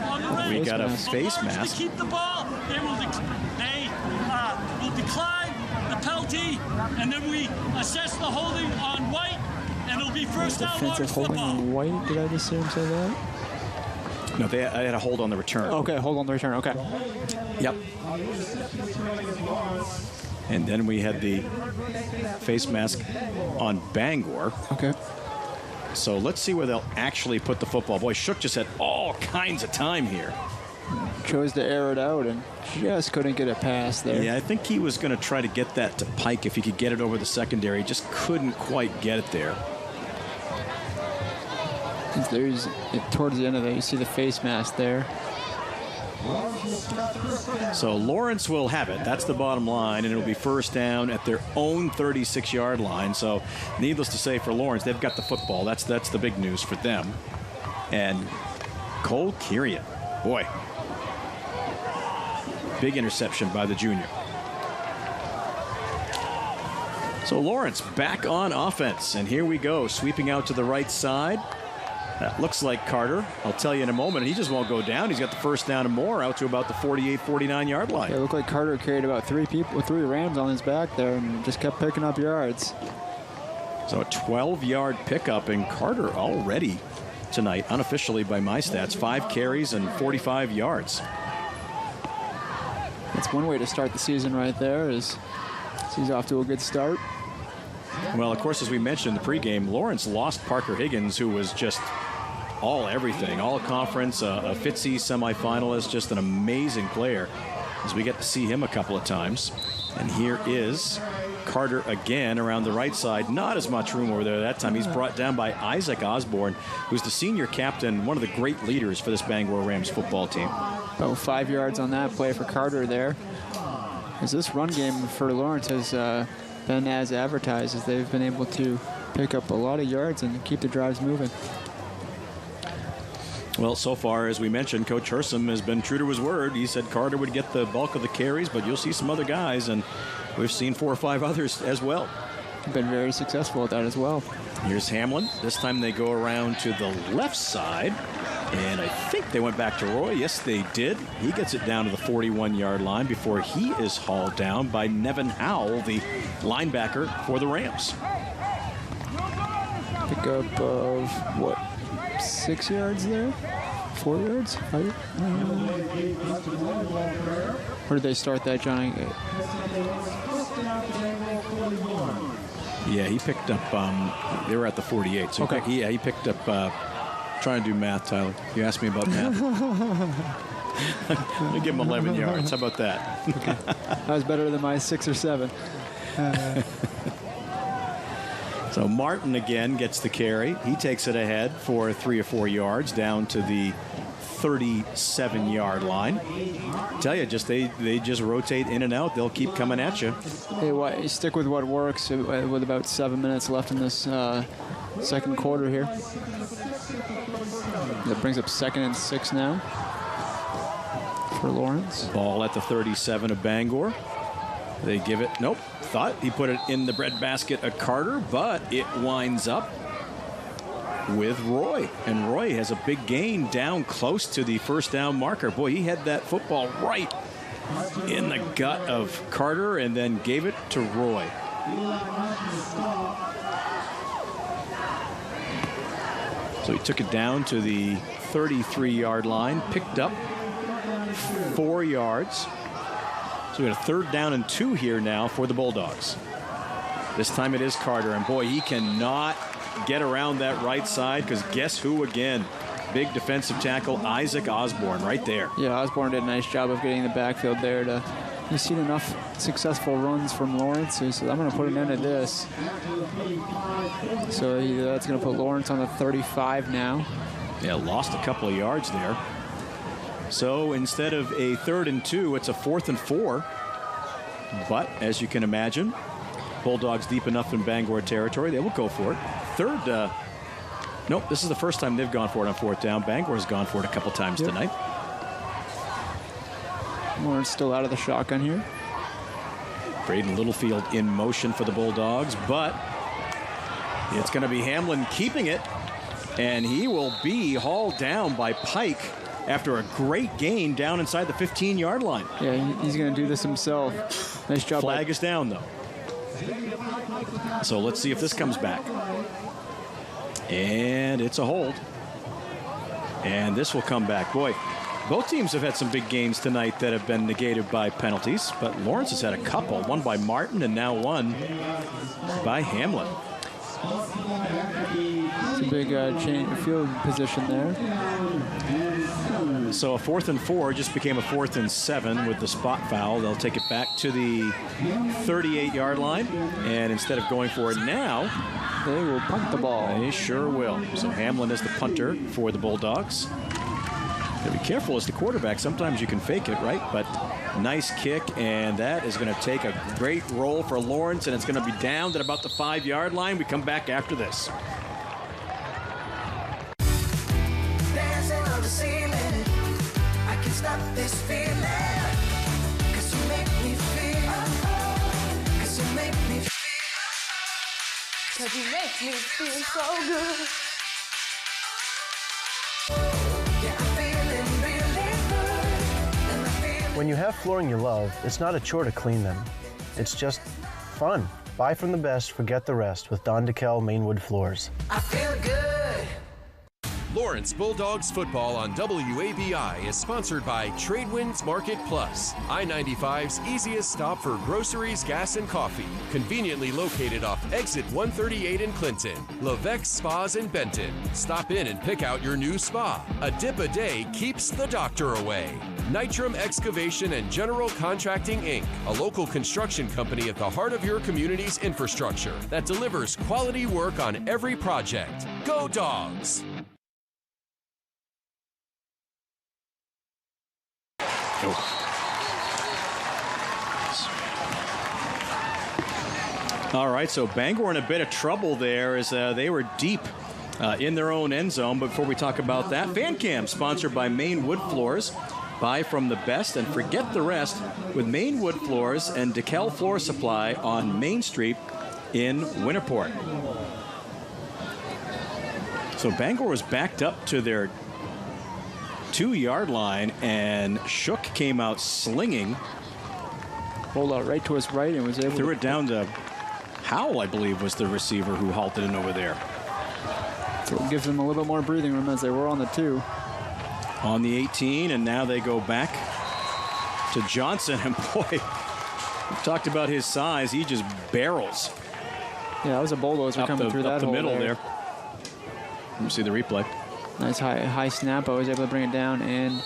Speaker 1: We got a face mask.
Speaker 16: Keep the ball. They will decline the penalty, and then we assess the holding on White, and it'll be first down.
Speaker 2: Defensive holding on White. Did I just hear him say that?
Speaker 1: No, I had a hold on the return.
Speaker 2: Okay, hold on the return. Okay.
Speaker 1: Yep. And then we had the face mask on Bangor.
Speaker 2: Okay.
Speaker 1: So let's see where they'll actually put the football. Boy, Shook just had all kinds of time here.
Speaker 2: Chose to air it out and just couldn't get it past there.
Speaker 1: Yeah, I think he was going to try to get that to Pike if he could get it over the secondary. Just couldn't quite get it there.
Speaker 2: There's towards the end of it, you see the face mask there.
Speaker 1: So Lawrence will have it. That's the bottom line, and it'll be first down at their own 36-yard line. So needless to say for Lawrence, they've got the football. That's the big news for them. And Cole Kirian, boy, big interception by the junior. So Lawrence back on offense, and here we go, sweeping out to the right side. That looks like Carter. I'll tell you in a moment. He just won't go down. He's got the first down and more out to about the 48, 49-yard line.
Speaker 2: Yeah, it looked like Carter carried about 3 Rams on his back there and just kept picking up yards.
Speaker 1: So a 12-yard pickup, and Carter already tonight, unofficially by my stats, 5 carries and 45 yards.
Speaker 2: That's one way to start the season right there, is he's off to a good start.
Speaker 1: Well, of course, as we mentioned in the pregame, Lawrence lost Parker Higgins, who was just everything, all conference, a Fitzy semifinalist, just an amazing player, as we get to see him a couple of times. And here is Carter again around the right side. Not as much room over there that time. He's brought down by Isaac Osborne, who's the senior captain, one of the great leaders for this Bangor Rams football team.
Speaker 2: About 5 yards on that play for Carter there. As this run game for Lawrence has been as advertised, as they've been able to pick up a lot of yards and keep the drives moving.
Speaker 1: Well, so far, as we mentioned, Coach Hersom has been true to his word. He said Carter would get the bulk of the carries, but you'll see some other guys, and we've seen 4 or 5 others as well.
Speaker 2: Been very successful at that as well.
Speaker 1: Here's Hamlin. This time they go around to the left side, and I think they went back to Roy. Yes, they did. He gets it down to the 41-yard line before he is hauled down by Nevin Howell, the linebacker for the Rams.
Speaker 2: Pickup of, 6 yards there? 4 yards? 5? Where did they start that, Johnny?
Speaker 1: Yeah, he picked up, they were at the 48. So
Speaker 2: okay.
Speaker 1: He picked up, trying to do math, Tyler. You asked me about math. Let me give him 11 yards. How about that?
Speaker 2: Okay. That was better than my 6 or 7.
Speaker 1: So Martin again gets the carry. He takes it ahead for 3 or 4 yards down to the 37-yard line. Tell you, they just rotate in and out. They'll keep coming at you.
Speaker 2: Hey, you stick with what works with about 7 minutes left in this second quarter here. That brings up 2nd and 6 now for Lawrence.
Speaker 1: Ball at the 37 of Bangor. They give it, nope, thought he put it in the breadbasket of Carter, but it winds up with Roy. And Roy has a big gain down close to the first down marker. Boy, he had that football right in the gut of Carter and then gave it to Roy. So he took it down to the 33-yard line, picked up 4 yards. So we got a 3rd down and 2 here now for the Bulldogs. This time it is Carter, and boy, he cannot get around that right side because guess who again? Big defensive tackle Isaac Osborne right there.
Speaker 2: Yeah, Osborne did a nice job of getting the backfield there. He's seen enough successful runs from Lawrence. He says, I'm going to put an end to this. So that's going to put Lawrence on the 35 now.
Speaker 1: Yeah, lost a couple of yards there. So instead of a 3rd and 2, it's a 4th and 4. But as you can imagine, Bulldogs deep enough in Bangor territory, they will go for it. Nope, this is the first time they've gone for it on 4th down. Bangor has gone for it a couple times tonight.
Speaker 2: Lawrence still out of the shotgun here.
Speaker 1: Braden Littlefield in motion for the Bulldogs, but it's going to be Hamlin keeping it, and he will be hauled down by Pike after a great gain down inside the 15-yard line.
Speaker 2: Yeah, he's going to do this himself. Nice job.
Speaker 1: Flag is down, though. So let's see if this comes back. And it's a hold. And this will come back. Boy, both teams have had some big gains tonight that have been negated by penalties, but Lawrence has had a couple, one by Martin and now one by Hamlin.
Speaker 2: It's a big change of field position there.
Speaker 1: So a 4th and 4 just became a 4th and 7 with the spot foul. They'll take it back to the 38-yard line, and instead of going for it now,
Speaker 2: they will punt the ball.
Speaker 1: They sure will. So Hamlin is the punter for the Bulldogs. Gotta be careful as the quarterback. Sometimes you can fake it, right? But nice kick, and that is going to take a great roll for Lawrence, and it's going to be down at about the 5-yard line. We come back after this.
Speaker 3: Dancing on the ceiling, I can't stop this feeling. 'Cause you make me feel, 'cause you make me feel.
Speaker 4: 'Cause you make me feel so good.
Speaker 5: When you have flooring you love, it's not a chore to clean them. It's just fun. Buy from the best, forget the rest with Don DeKel Maine Wood Floors.
Speaker 3: I feel good.
Speaker 8: Lawrence Bulldogs football on WABI is sponsored by Tradewinds Market Plus, I-95's easiest stop for groceries, gas, and coffee. Conveniently located off exit 138 in Clinton. Levex Spas in Benton. Stop in and pick out your new spa. A dip a day keeps the doctor away. Nitram Excavation and General Contracting, Inc., a local construction company at the heart of your community's infrastructure that delivers quality work on every project. Go Dogs!
Speaker 1: All right, so Bangor in a bit of trouble there as they were deep in their own end zone. But before we talk about that, Fan Cam, sponsored by Maine Wood Floors. Buy from the best and forget the rest with Maine Wood Floors and DeKel Floor Supply on Main Street in Winterport. So Bangor was backed up to their 2-yard line, and Shook came out slinging.
Speaker 2: Rolled out right to his right and was able
Speaker 1: threw it down to Howell, I believe, was the receiver who halted in over there.
Speaker 2: So it gives them a little bit more breathing room as they were on the 2.
Speaker 1: On the 18, and now they go back to Johnson. And boy, we talked about his size. He just barrels.
Speaker 2: Yeah, that was a bulldozer coming through that
Speaker 1: up the
Speaker 2: hole
Speaker 1: middle there. Let me see the replay.
Speaker 2: Nice high snap. I was able to bring it down and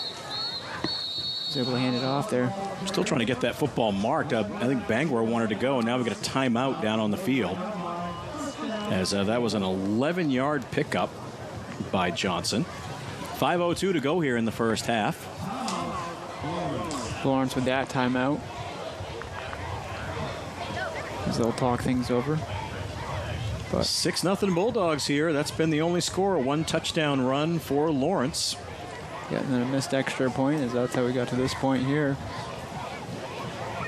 Speaker 2: was able to hand it off there.
Speaker 1: Still trying to get that football marked. I think Bangor wanted to go, and now we've got a timeout down on the field. As that was an 11-yard pickup by Johnson. 5:02 to go here in the first half.
Speaker 2: Lawrence with that timeout. As they'll talk things over.
Speaker 1: But 6-0 Bulldogs here. That's been the only score. 1 touchdown run for Lawrence.
Speaker 2: Yeah, and then a missed extra point, as that's how we got to this point here.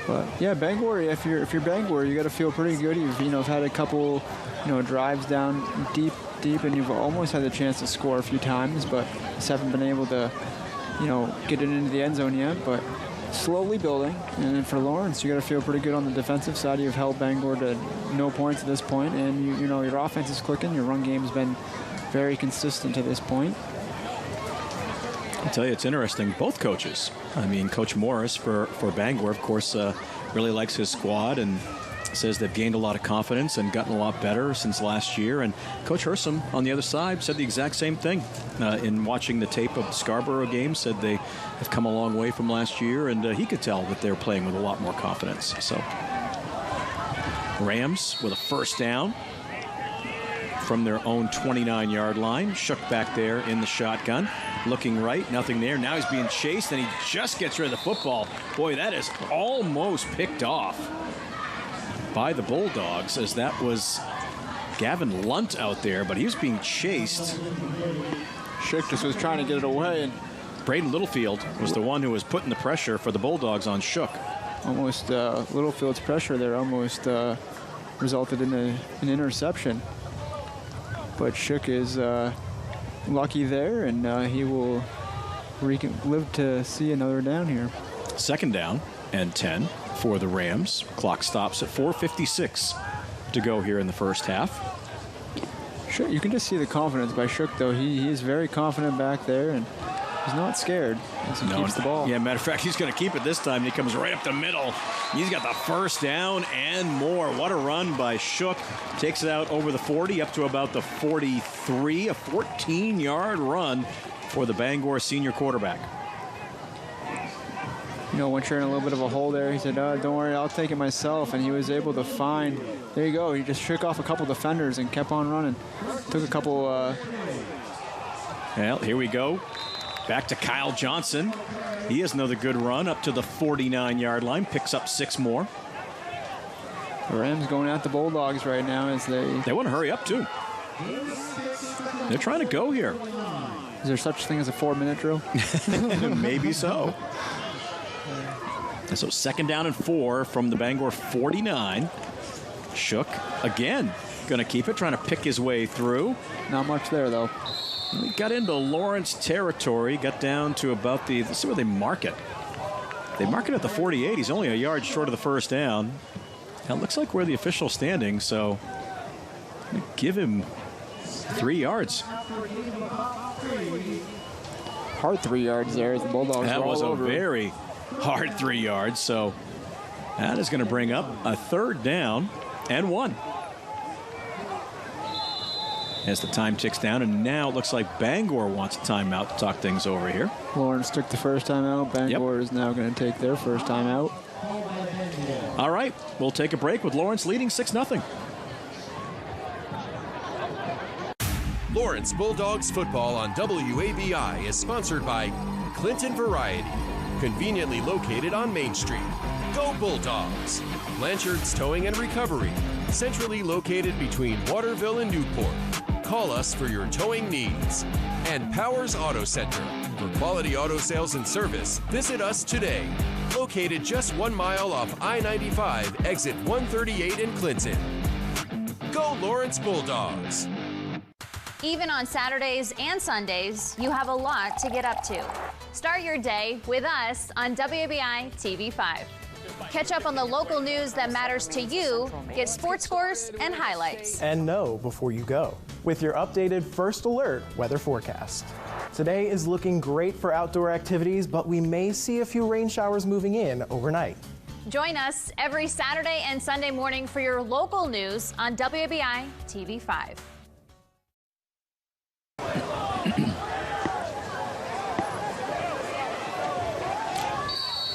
Speaker 2: But yeah, Bangor. If you're Bangor, you got to feel pretty good. You've had a couple, drives down deep, and you've almost had the chance to score a few times, but just haven't been able to, get it into the end zone yet. But slowly building. And then for Lawrence, you got to feel pretty good on the defensive side. You've held Bangor to no points at this point, and your offense is clicking. Your run game's been very consistent to this point.
Speaker 1: I'll tell you, it's interesting. Both coaches. I mean, Coach Morris for Bangor, of course, really likes his squad and says they've gained a lot of confidence and gotten a lot better since last year. And Coach Hersom, on the other side, said the exact same thing. In watching the tape of the Scarborough game, said they have come a long way from last year, and he could tell that they're playing with a lot more confidence. So, Rams with a first down from their own 29-yard line. Shook back there in the shotgun. Looking right, nothing there. Now he's being chased, and he just gets rid of the football. Boy, that is almost picked off by the Bulldogs, as that was Gavin Lunt out there, but he was being chased.
Speaker 2: Shook just was trying to get it away. And
Speaker 1: Braden Littlefield was the one who was putting the pressure for the Bulldogs on Shook.
Speaker 2: Almost Littlefield's pressure there almost resulted in an interception. But Shook is lucky there, and he will live to see another down here.
Speaker 1: Second down and 10 for the Rams. Clock stops at 4:56 to go here in the first half.
Speaker 2: Shook, you can just see the confidence by Shook, though. He is very confident back there, and he's not scared as he keeps the ball.
Speaker 1: Yeah, matter of fact, he's going to keep it this time. He comes right up the middle. He's got the first down and more. What a run by Shook. Takes it out over the 40, up to about the 43. A 14-yard run for the Bangor senior quarterback.
Speaker 2: You know, once you're in a little bit of a hole there, he said, "Oh, don't worry, I'll take it myself." And he was able to find, there you go, he just shook off a couple defenders and kept on running. Took a couple.
Speaker 1: Well, here we go. Back to Kyle Johnson. He has another good run up to the 49-yard line. Picks up 6 more.
Speaker 2: The Rams going at the Bulldogs right now as they
Speaker 1: want to hurry up, too. They're trying to go here.
Speaker 2: Is there such thing as a 4-minute drill?
Speaker 1: Maybe so. So second down and 4 from the Bangor 49. Shook again. Going to keep it, trying to pick his way through.
Speaker 2: Not much there, though.
Speaker 1: He got into Lawrence territory, got down to about the, let's see where they mark it. They mark it at the 48. He's only a yard short of the first down. Now it looks like we're the official standing, so give him 3 yards.
Speaker 2: Hard 3 yards there. The Bulldogs
Speaker 1: that
Speaker 2: were
Speaker 1: was
Speaker 2: all
Speaker 1: a
Speaker 2: over.
Speaker 1: Very hard 3 yards, so that is going to bring up a third down and 1. As the time ticks down, and now it looks like Bangor wants a timeout to talk things over here.
Speaker 2: Lawrence took the first time out. Bangor is now going to take their first time out.
Speaker 1: All right, we'll take a break with Lawrence leading 6-0.
Speaker 8: Lawrence Bulldogs football on WABI is sponsored by Clinton Variety, conveniently located on Main Street. Go Bulldogs! Blanchard's Towing and Recovery, centrally located between Waterville and Newport. Call us for your towing needs. And Powers Auto Center. For quality auto sales and service, visit us today. Located just 1 mile off I-95, exit 138 in Clinton. Go Lawrence Bulldogs!
Speaker 17: Even on Saturdays and Sundays, you have a lot to get up to. Start your day with us on WABI TV5. Catch up on the local news that matters to you, get sports scores and highlights.
Speaker 18: And know before you go with your updated First Alert weather forecast. Today is looking great for outdoor activities, but we may see a few rain showers moving in overnight.
Speaker 17: Join us every Saturday and Sunday morning for your local news on WABI TV5.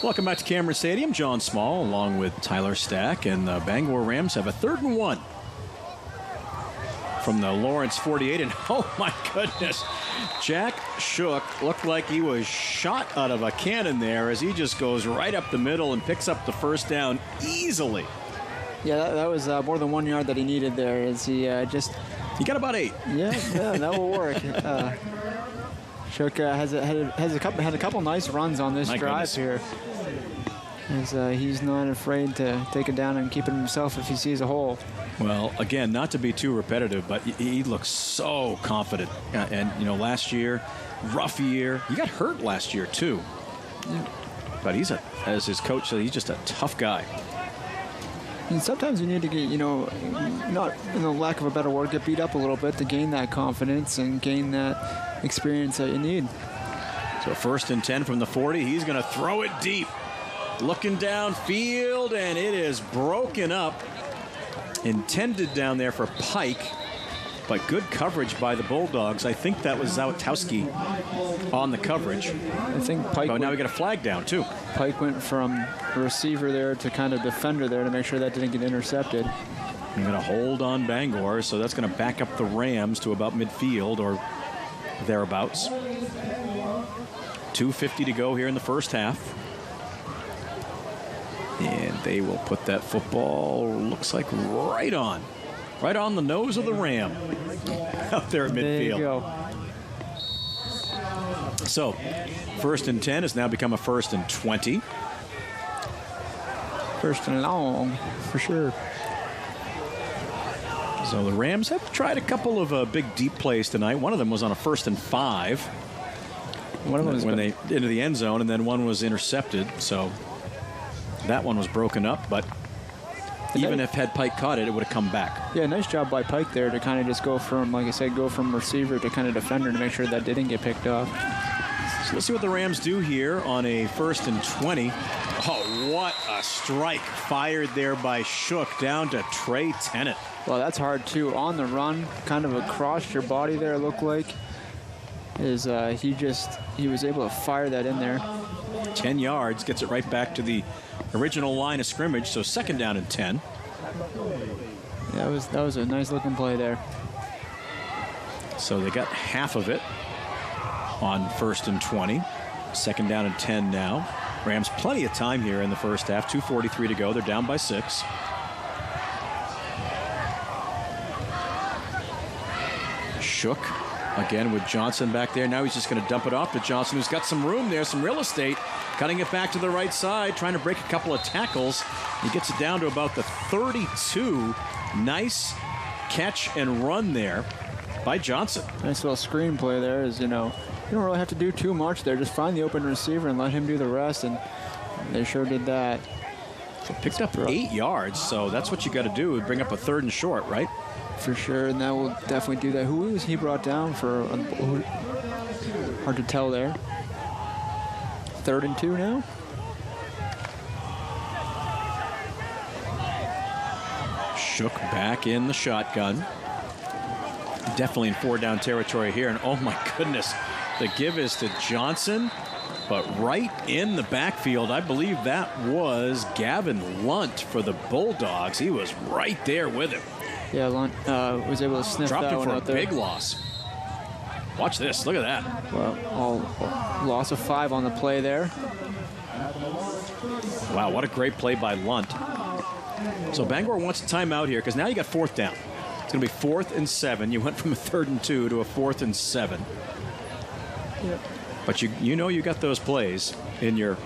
Speaker 1: Welcome back to Cameron Stadium. John Small along with Tyler Stack, and the Bangor Rams have a 3rd and 1 from the Lawrence 48. And oh my goodness, Jack Shook looked like he was shot out of a cannon there as he just goes right up the middle and picks up the first down easily.
Speaker 2: Yeah, that was more than 1 yard that he needed there as he
Speaker 1: He got about 8.
Speaker 2: Yeah, that will work. Shook had a couple nice runs on this drive here. As he's not afraid to take it down and keep it himself if he sees a hole.
Speaker 1: Well, again, not to be too repetitive, but he looks so confident. And, you know, last year, rough year. He got hurt last year, too.
Speaker 2: Yeah.
Speaker 1: But as his coach said, he's just a tough guy.
Speaker 2: And sometimes you need to get, not in the lack of a better word, get beat up a little bit to gain that confidence and gain that experience that you need.
Speaker 1: So 1st and 10 from the 40. He's going to throw it deep. Looking downfield, and it is broken up. Intended down there for Pike, but good coverage by the Bulldogs. I think that was Zawitowski on the coverage.
Speaker 2: I think Pike.
Speaker 1: Oh, now we got a flag down, too.
Speaker 2: Pike went from receiver there to kind of defender there to make sure that didn't get intercepted.
Speaker 1: You're going to hold on Bangor, so that's going to back up the Rams to about midfield or thereabouts. 2:50 to go here in the first half. And they will put that football, looks like right on the nose of the Ram out there at midfield.
Speaker 2: There you go.
Speaker 1: So 1st and 10 has now become a 1st and 20.
Speaker 2: 1st and long, for sure.
Speaker 1: So the Rams have tried a couple of big deep plays tonight. One of them was on a 1st and 5. One of them was when they into the end zone, and then one was intercepted. So that one was broken up, but even if had Pike caught it, it would have come back.
Speaker 2: Yeah, nice job by Pike there to kind of just go from, like I said, go from receiver to kind of defender to make sure that didn't get picked off.
Speaker 1: So let's see what the Rams do here on a 1st and 20. Oh, what a strike fired there by Shook down to Trey Tennant.
Speaker 2: Well, that's hard too. On the run, kind of across your body there, it looked like. He was able to fire that in there.
Speaker 1: 10 yards, gets it right back to the original line of scrimmage, so 2nd down and 10.
Speaker 2: That was a nice looking play there.
Speaker 1: So they got half of it on 1st and 20. 2nd down and 10 now. Rams plenty of time here in the first half. 2:43 to go. They're down by 6. Shook again with Johnson back there. Now he's just going to dump it off to Johnson, who's got some room there, some real estate. Cutting it back to the right side, trying to break a couple of tackles. He gets it down to about the 32. Nice catch and run there by Johnson.
Speaker 2: Nice little screen play there. You don't really have to do too much there. Just find the open receiver and let him do the rest, and they sure did that.
Speaker 1: So picked up 8 yards, so that's what you got to do. Bring up a 3rd and short, right?
Speaker 2: For sure, and that will definitely do that. Who was he brought down for? Hard to tell there. 3rd and 2 now.
Speaker 1: Shook back in the shotgun. Definitely in 4-down territory here, and oh my goodness, the give is to Johnson, but right in the backfield. I believe that was Gavin Lunt for the Bulldogs. He was right there with him.
Speaker 2: Yeah, Lunt was able to sniff
Speaker 1: Dropped
Speaker 2: that
Speaker 1: him
Speaker 2: one
Speaker 1: for
Speaker 2: out
Speaker 1: a
Speaker 2: there.
Speaker 1: big loss. Watch this. Look at that.
Speaker 2: Well, loss of 5 on the play there.
Speaker 1: Wow, what a great play by Lunt. So Bangor wants a timeout here because now you got 4th down. It's going to be 4th and 7. You went from a 3rd and 2 to a 4th and 7.
Speaker 2: Yep.
Speaker 1: But you got those plays in your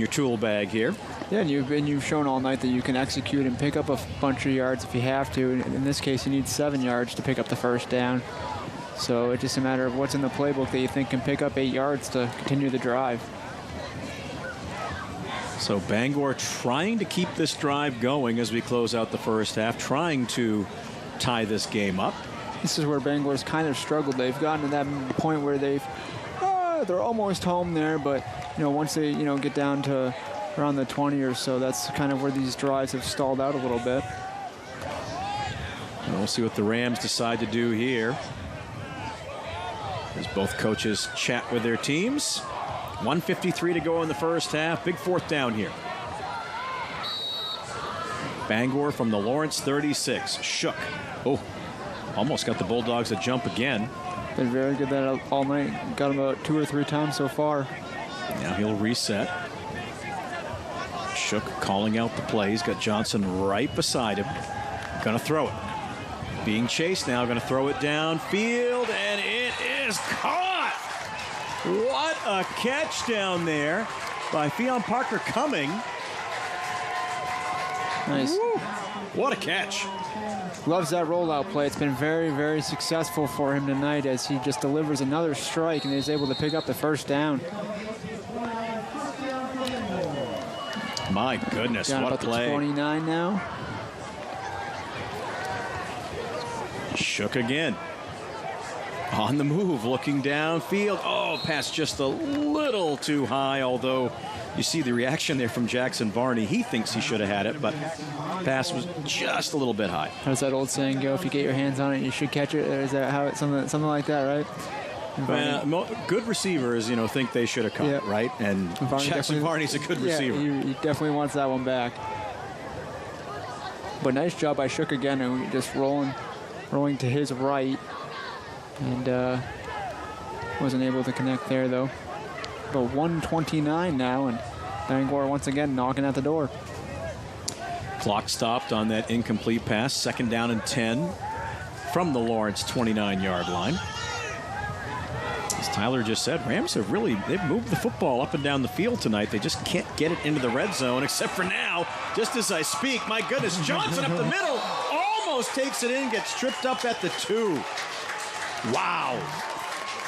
Speaker 1: tool bag here.
Speaker 2: Yeah, and you've shown all night that you can execute and pick up a bunch of yards if you have to. In this case, you need 7 yards to pick up the 1st down. So it's just a matter of what's in the playbook that you think can pick up 8 yards to continue the drive.
Speaker 1: So Bangor trying to keep this drive going as we close out the first half, trying to tie this game up.
Speaker 2: This is where Bangor's kind of struggled. They've gotten to that point where they're almost home there, but once they get down to around the 20 or so, that's kind of where these drives have stalled out a little bit.
Speaker 1: And we'll see what the Rams decide to do here as both coaches chat with their teams. 1:53 to go in the first half. Big 4th down here. Bangor from the Lawrence 36. Shook. Oh, almost got the Bulldogs a jump again.
Speaker 2: Been very good that all night. Got him about 2 or 3 times so far.
Speaker 1: Now he'll reset. Shook calling out the play. He's got Johnson right beside him. Gonna throw it. Being chased now. Gonna throw it downfield, and it is caught. What a catch down there by Fionn Parker Cumming.
Speaker 2: Nice.
Speaker 1: Woo. What a catch.
Speaker 2: Loves that rollout play. It's been very, very successful for him tonight as he just delivers another strike and is able to pick up the 1st down.
Speaker 1: My goodness,
Speaker 2: Down
Speaker 1: what a
Speaker 2: about
Speaker 1: play.
Speaker 2: The 29 now.
Speaker 1: Shook again. On the move, looking downfield. Oh, pass just a little too high, although you see the reaction there from Jackson Varney. He thinks he should have had it, but pass was just a little bit high.
Speaker 2: How does that old saying go? If you get your hands on it, you should catch it. Or is that how it, something like that, right?
Speaker 1: Good receivers, think they should have caught it, right? And Jackson Varney's a good receiver.
Speaker 2: He definitely wants that one back. But nice job by Shook again, and just rolling to his right. And wasn't able to connect there, though. But 1:29 now, and Bangor once again knocking at the door.
Speaker 1: Clock stopped on that incomplete pass. 2nd down and 10 from the Lawrence 29-yard line. As Tyler just said, Rams have they've moved the football up and down the field tonight. They just can't get it into the red zone, except for now, just as I speak. My goodness, Johnson up the middle, almost takes it in, gets tripped up at the 2. Wow.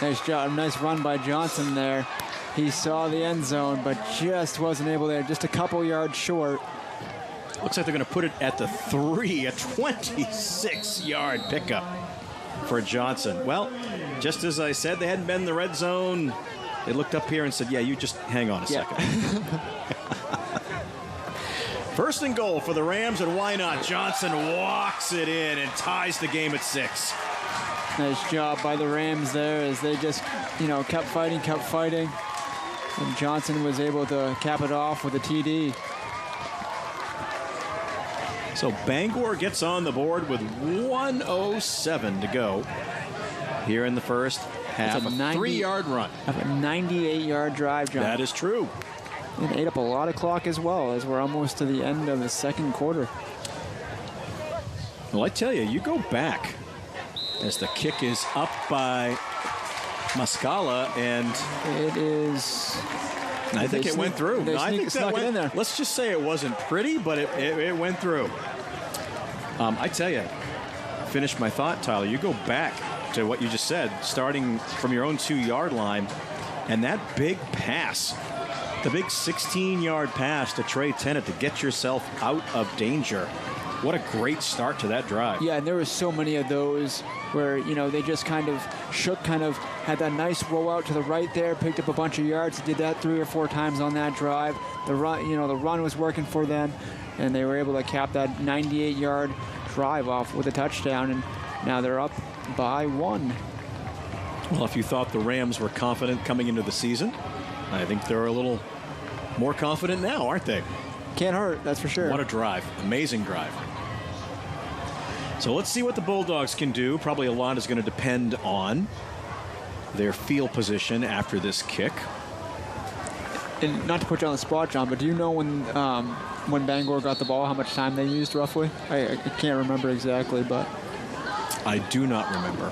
Speaker 2: Nice job, nice run by Johnson there. He saw the end zone, but just wasn't able there, just a couple yards short.
Speaker 1: Looks like they're going to put it at the 3, a 26-yard pickup for Johnson. Well, just as I said, they hadn't been in the red zone. They looked up here and said, yeah, you just hang on a second. 1st and goal for the Rams, and why not? Johnson walks it in and ties the game at 6.
Speaker 2: Nice job by the Rams there as they just, kept fighting. And Johnson was able to cap it off with a TD.
Speaker 1: So Bangor gets on the board with 1:07 to go here in the first half. A 3-yard run.
Speaker 2: A 98-yard drive, John.
Speaker 1: That is true.
Speaker 2: It ate up a lot of clock as well, as we're almost to the end of the second quarter.
Speaker 1: Well, I tell you, you go back as the kick is up by Muscala, and
Speaker 2: it is.
Speaker 1: I think it went through.
Speaker 2: I think that went in there.
Speaker 1: Let's just say it wasn't pretty, but it went through. I tell you, finish my thought, Tyler. You go back to what you just said, starting from your own 2-yard line, and that big pass, the big 16-yard pass to Trey Tennant to get yourself out of danger. What a great start to that drive.
Speaker 2: Yeah, and there were so many of those where, they just Shook had that nice rollout to the right there, picked up a bunch of yards. He did that 3 or 4 times on that drive. The run was working for them, and they were able to cap that 98-yard drive off with a touchdown, and now they're up by 1.
Speaker 1: Well, if you thought the Rams were confident coming into the season, I think they're a little more confident now, aren't they?
Speaker 2: Can't hurt, that's for sure.
Speaker 1: What a drive. Amazing drive. So let's see what the Bulldogs can do. Probably a lot is going to depend on their field position after this kick.
Speaker 2: And not to put you on the spot, John, but do you know when Bangor got the ball, how much time they used roughly? I can't remember exactly, but
Speaker 1: I do not remember.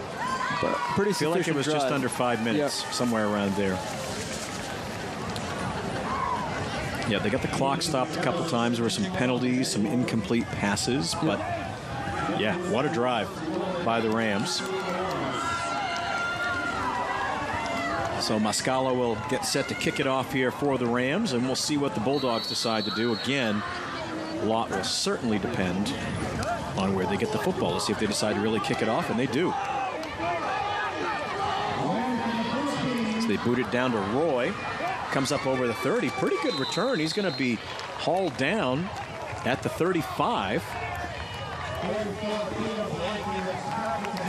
Speaker 2: But pretty
Speaker 1: I feel like it was
Speaker 2: drive.
Speaker 1: Just under 5 minutes, somewhere around there. Yeah, they got the clock stopped a couple times. There were some penalties, some incomplete passes, but yeah, what a drive by the Rams. So Muscala will get set to kick it off here for the Rams, and we'll see what the Bulldogs decide to do. Again, a lot will certainly depend on where they get the football to see if they decide to really kick it off, and they do. So they boot it down to Roy. Comes up over the 30. Pretty good return. He's going to be hauled down at the 35.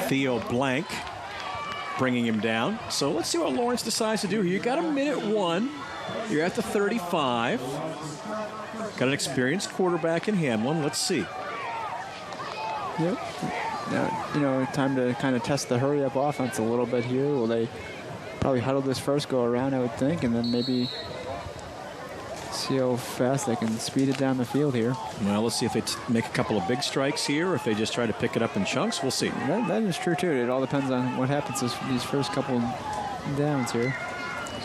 Speaker 1: Theo Blank bringing him down. So let's see what Lawrence decides to do here. You got a minute 1. You're at the 35. Got an experienced quarterback in Hamlin. Let's see.
Speaker 2: Yep. Now, time to kind of test the hurry-up offense a little bit here. Will they probably huddle this first go around, I would think, and then maybe see how fast they can speed it down the field here.
Speaker 1: Well, let's see if they make a couple of big strikes here, or if they just try to pick it up in chunks. We'll see.
Speaker 2: That is true, too. It all depends on what happens these first couple downs here.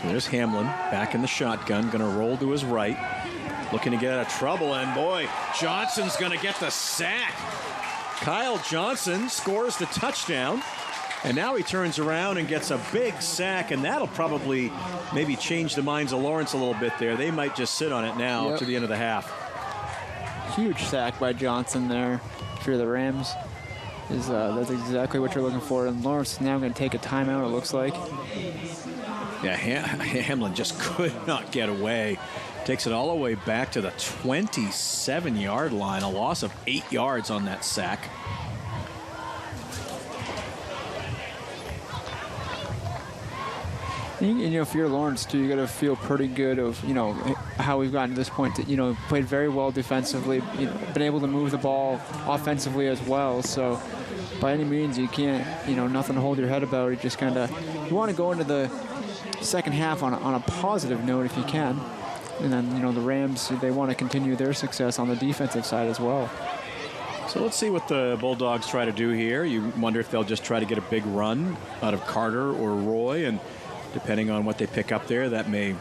Speaker 1: So there's Hamlin back in the shotgun, going to roll to his right, looking to get out of trouble, and boy, Johnson's going to get the sack. Kyle Johnson scores the touchdown. And now he turns around and gets a big sack, and that'll probably maybe change the minds of Lawrence a little bit there. They might just sit on it now to the end of the half.
Speaker 2: Huge sack by Johnson there for the Rams. that's exactly what you're looking for. And Lawrence is now going to take a timeout, it looks like.
Speaker 1: Yeah, Hamlin just could not get away. Takes it all the way back to the 27-yard line. A loss of 8 yards on that sack.
Speaker 2: If you're Lawrence, too, you got to feel pretty good of, how we've gotten to this point. Played very well defensively, been able to move the ball offensively as well. So by any means, you can't, nothing to hold your head about. You just kind of, you want to go into the second half on a positive note if you can. And then, the Rams, they want to continue their success on the defensive side as well.
Speaker 1: So let's see what the Bulldogs try to do here. You wonder if they'll just try to get a big run out of Carter or Roy, and depending on what they pick up there, that may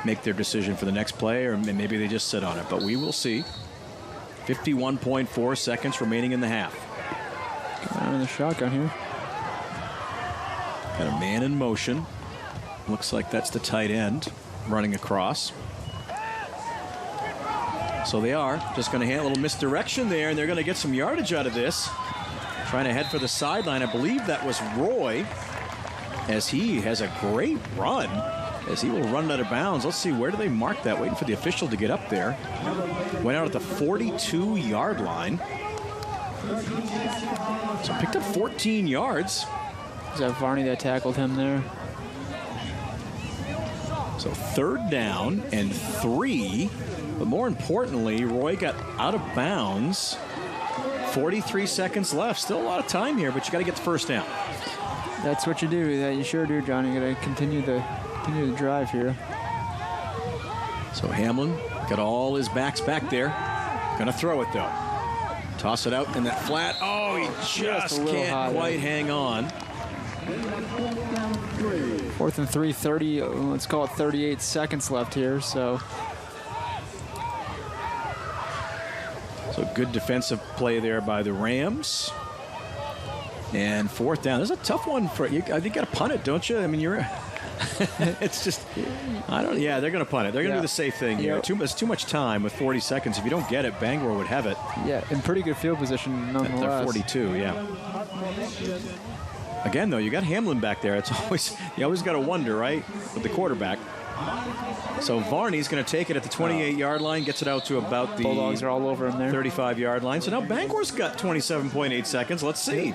Speaker 1: make their decision for the next play, or maybe they just sit on it. But we will see. 51.4 seconds remaining in the half.
Speaker 2: In the shotgun here.
Speaker 1: Got a man in motion. Looks like that's the tight end running across. So they are just going to hand a little misdirection there, and they're going to get some yardage out of this. Trying to head for the sideline. I believe that was Roy, as he has a great run, as he will run out of bounds. Let's see, where do they mark that? Waiting for the official to get up there. Went out at the 42-yard line. So picked up 14 yards.
Speaker 2: Is that Varney that tackled him there?
Speaker 1: So 3rd down and 3. But more importantly, Roy got out of bounds. 43 seconds left. Still a lot of time here, but you got to get the first down.
Speaker 2: That's what you do. That you sure do, Johnny. You got to continue the drive here.
Speaker 1: So Hamlin got all his backs back there. Going to throw it though. Toss it out in that flat. Oh, he just can't quite hang on.
Speaker 2: 4th and 3, 30. Let's call it 38 seconds left here. So
Speaker 1: good defensive play there by the Rams. And 4th down. This is a tough one for you. I think you got to punt it, don't you? I mean, you're. It's just, I don't. Yeah, they're going to punt it. They're going to do the safe thing here. It's too much time with 40 seconds. If you don't get it, Bangor would have it.
Speaker 2: Yeah, in pretty good field position nonetheless.
Speaker 1: They're 42. Yeah. Again, though, you got Hamlin back there. It's always you always got to wonder, right, with the quarterback. So Varney's going to take it at the 28-yard line, gets it out to about the
Speaker 2: Bulldogs are all over him there.
Speaker 1: 35-yard line. So now Bangor's got 27.8 seconds. Let's see.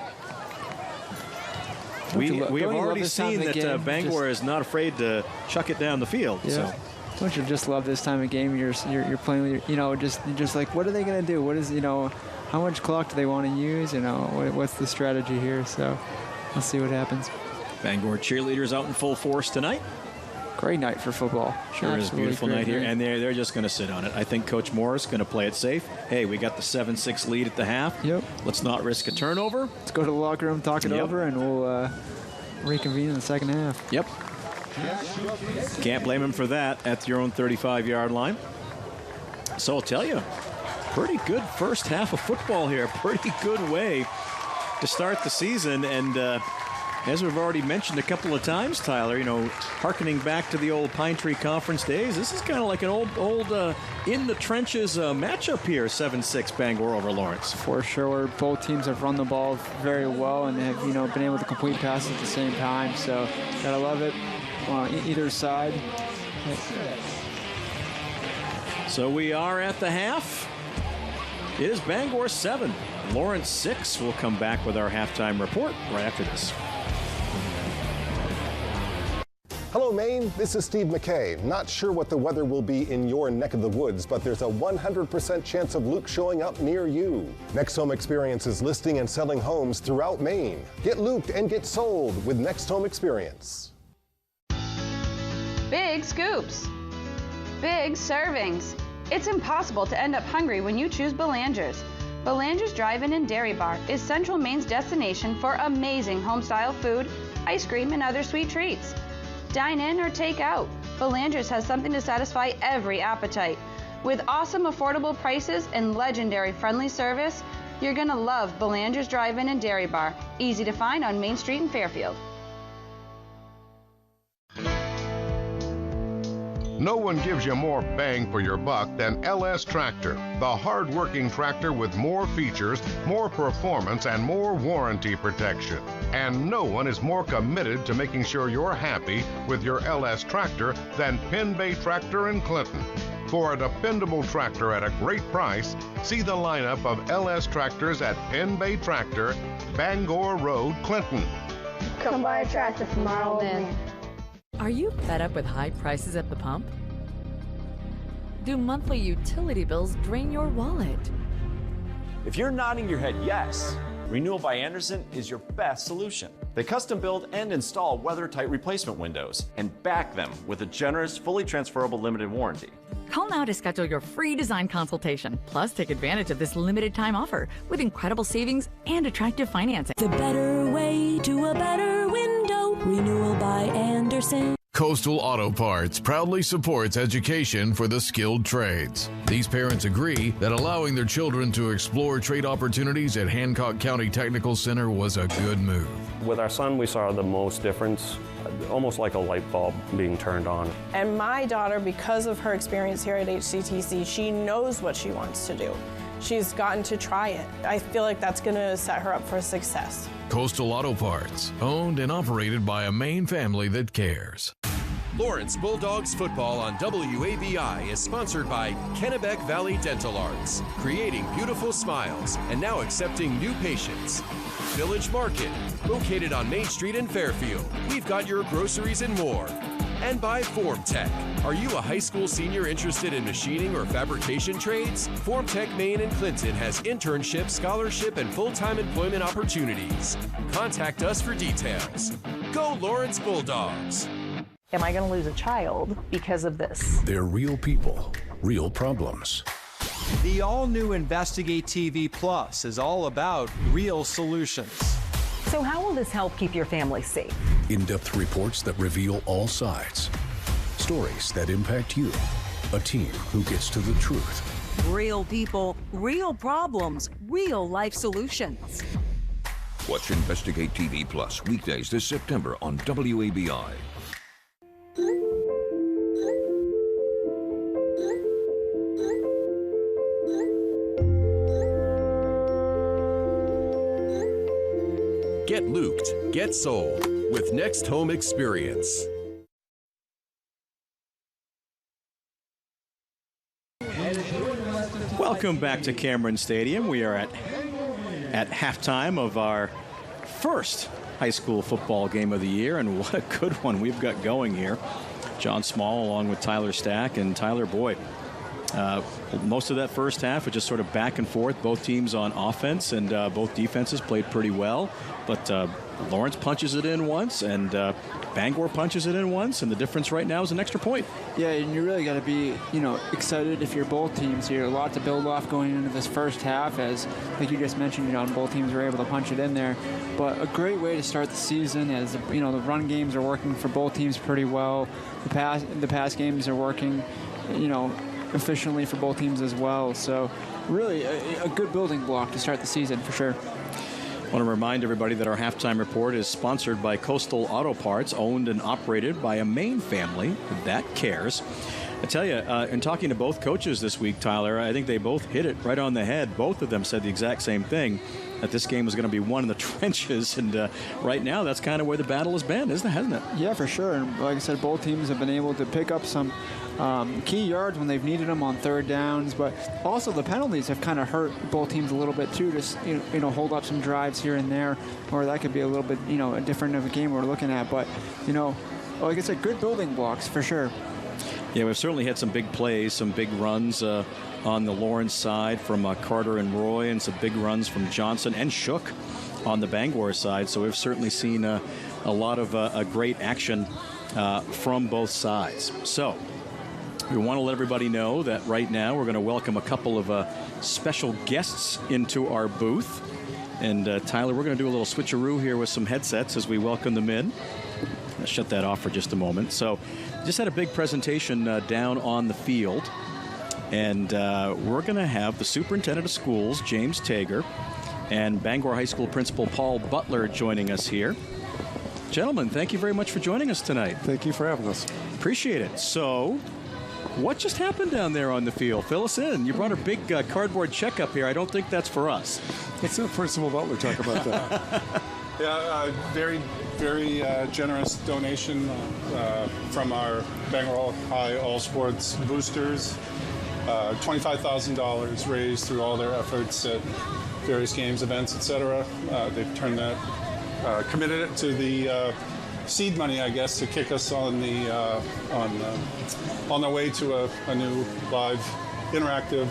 Speaker 1: We have already seen that Bangor is not afraid to chuck it down the field.
Speaker 2: Yeah.
Speaker 1: So.
Speaker 2: Don't you just love this time of game? You're playing with you're just like, what are they going to do? What is how much clock do they want to use? What's the strategy here? So let's see what happens.
Speaker 1: Bangor cheerleaders out in full force tonight.
Speaker 2: Great night for football.
Speaker 1: Sure is a beautiful night here, and they're just going to sit on it. I think Coach Morris going to play it safe. Hey, we got the 7-6 lead at the half.
Speaker 2: Yep.
Speaker 1: Let's not risk a turnover.
Speaker 2: Let's go to the locker room, talk it over, and we'll reconvene in the second half.
Speaker 1: Yep. Can't blame him for that at your own 35-yard line. So I'll tell you, pretty good first half of football here. Pretty good way to start the season, and as we've already mentioned a couple of times, Tyler, hearkening back to the old Pine Tree Conference days, this is kind of like an old in the trenches matchup here, 7-6 Bangor over Lawrence.
Speaker 2: For sure. Both teams have run the ball very well and have, been able to complete passes at the same time. So, gotta love it on either side.
Speaker 1: So we are at the half. It is Bangor 7, Lawrence 6. We'll come back with our halftime report right after this.
Speaker 7: Hello, Maine. This is Steve McKay. Not sure what the weather will be in your neck of the woods, but there's a 100% chance of Luke showing up near you. Next Home Experience is listing and selling homes throughout Maine. Get Luked and get sold with Next Home Experience.
Speaker 19: Big scoops. Big servings. It's impossible to end up hungry when you choose Belanger's. Belanger's Drive-In and Dairy Bar is Central Maine's destination for amazing home-style food, ice cream, and other sweet treats. Dine in or take out, Belanger's has something to satisfy every appetite. With awesome affordable prices and legendary friendly service, you're gonna love Belanger's Drive-In and Dairy Bar, easy to find on Main Street in Fairfield.
Speaker 20: No one gives you more bang for your buck than LS Tractor, the hard-working tractor with more features, more performance, and more warranty protection. And no one is more committed to making sure you're happy with your LS Tractor than Penn Bay Tractor in Clinton. For a dependable tractor at a great price, see the lineup of LS Tractors at Penn Bay Tractor, Bangor Road, Clinton.
Speaker 4: Come buy a tractor from our old man.
Speaker 11: Are you fed up with high prices at the pump? Do monthly utility bills drain your wallet?
Speaker 12: If you're nodding your head yes, Renewal by Andersen is your best solution. They custom build and install weather-tight replacement windows and back them with a generous, fully transferable limited warranty.
Speaker 11: Call now to schedule your free design consultation. Plus, take advantage of this limited time offer with incredible savings and attractive financing.
Speaker 13: The better way to a better window. Renewal by Andersen.
Speaker 21: Coastal Auto Parts proudly supports education for the skilled trades. These parents agree that allowing their children to explore trade opportunities at Hancock County Technical Center was a good move.
Speaker 22: With our son, we saw the most difference, almost like a light bulb being turned on.
Speaker 23: And my daughter, because of her experience here at HCTC, she knows what she wants to do. She's gotten to try it. I feel like that's going to set her up for success.
Speaker 21: Coastal Auto Parts, owned and operated by a Maine family that cares.
Speaker 8: Lawrence Bulldogs football on WABI is sponsored by Kennebec Valley Dental Arts, creating beautiful smiles and now accepting new patients. Village Market, located on Main Street in Fairfield. We've got your groceries and more. And by FormTech. Are you a high school senior interested in machining or fabrication trades? FormTech Maine and Clinton has internship, scholarship, and full-time employment opportunities. Contact us for details. Go Lawrence Bulldogs!
Speaker 24: Am I going to lose a child because of this?
Speaker 25: They're real people, real problems.
Speaker 26: The all-new Investigate TV Plus is all about real solutions.
Speaker 24: So how will this help keep your family safe?
Speaker 25: In-depth reports that reveal all sides. Stories that impact you. A team who gets to the truth.
Speaker 27: Real people, real problems, real life solutions.
Speaker 28: Watch Investigate TV Plus weekdays this September on WABI.
Speaker 8: Get looped, get sold with Next Home Experience.
Speaker 1: Welcome back to Cameron Stadium. We are at halftime of our first high school football game of the year, and what a good one we've got going here. John Small along with Tyler Stack, and Tyler, boy, most of that first half was just sort of back and forth, both teams on offense, and both defenses played pretty well. But Lawrence punches it in once, and Bangor punches it in once, and the difference right now is an extra point.
Speaker 2: Yeah, and you really got to be, excited if you're both teams here. A lot to build off going into this first half, as, like you just mentioned, John, both teams were able to punch it in there. But a great way to start the season, as the run games are working for both teams pretty well. The pass games are working, efficiently for both teams as well. So really a good building block to start the season for sure.
Speaker 1: I want to remind everybody that our halftime report is sponsored by Coastal Auto Parts, owned and operated by a Maine family that cares. I tell you, in talking to both coaches this week, Tyler, I think they both hit it right on the head. Both of them said the exact same thing, that this game was going to be won in the trenches. And right now, that's kind of where the battle has been, hasn't it?
Speaker 2: Yeah, for sure. And like I said, both teams have been able to pick up some key yards when they've needed them on third downs, but also the penalties have kind of hurt both teams a little bit too. Just hold up some drives here and there, or that could be a little bit a different of a game we're looking at. But like I said, good building blocks for sure.
Speaker 1: Yeah, we've certainly had some big plays, some big runs on the Lawrence side from Carter and Roy, and some big runs from Johnson and Shook on the Bangor side. So we've certainly seen a lot of great action from both sides. So we want to let everybody know that right now we're going to welcome a couple of special guests into our booth. And Tyler, we're going to do a little switcheroo here with some headsets as we welcome them in. I'll shut that off for just a moment. So just had a big presentation down on the field. And we're going to have the superintendent of schools, James Tager, and Bangor High School principal Paul Butler joining us here. Gentlemen, thank you very much for joining us tonight.
Speaker 29: Thank you for having us.
Speaker 1: Appreciate it. So What just happened down there on the field? Fill us in. You brought a big cardboard check up here. I don't think that's for us.
Speaker 3: Let's have Principal Butler talk about that.
Speaker 5: Yeah, very, very generous donation from our Bangor High All Sports boosters. $25,000 raised through all their efforts at various games, events, etc. They've turned that, committed it to the seed money, I guess, to kick us on the on the way to a new live interactive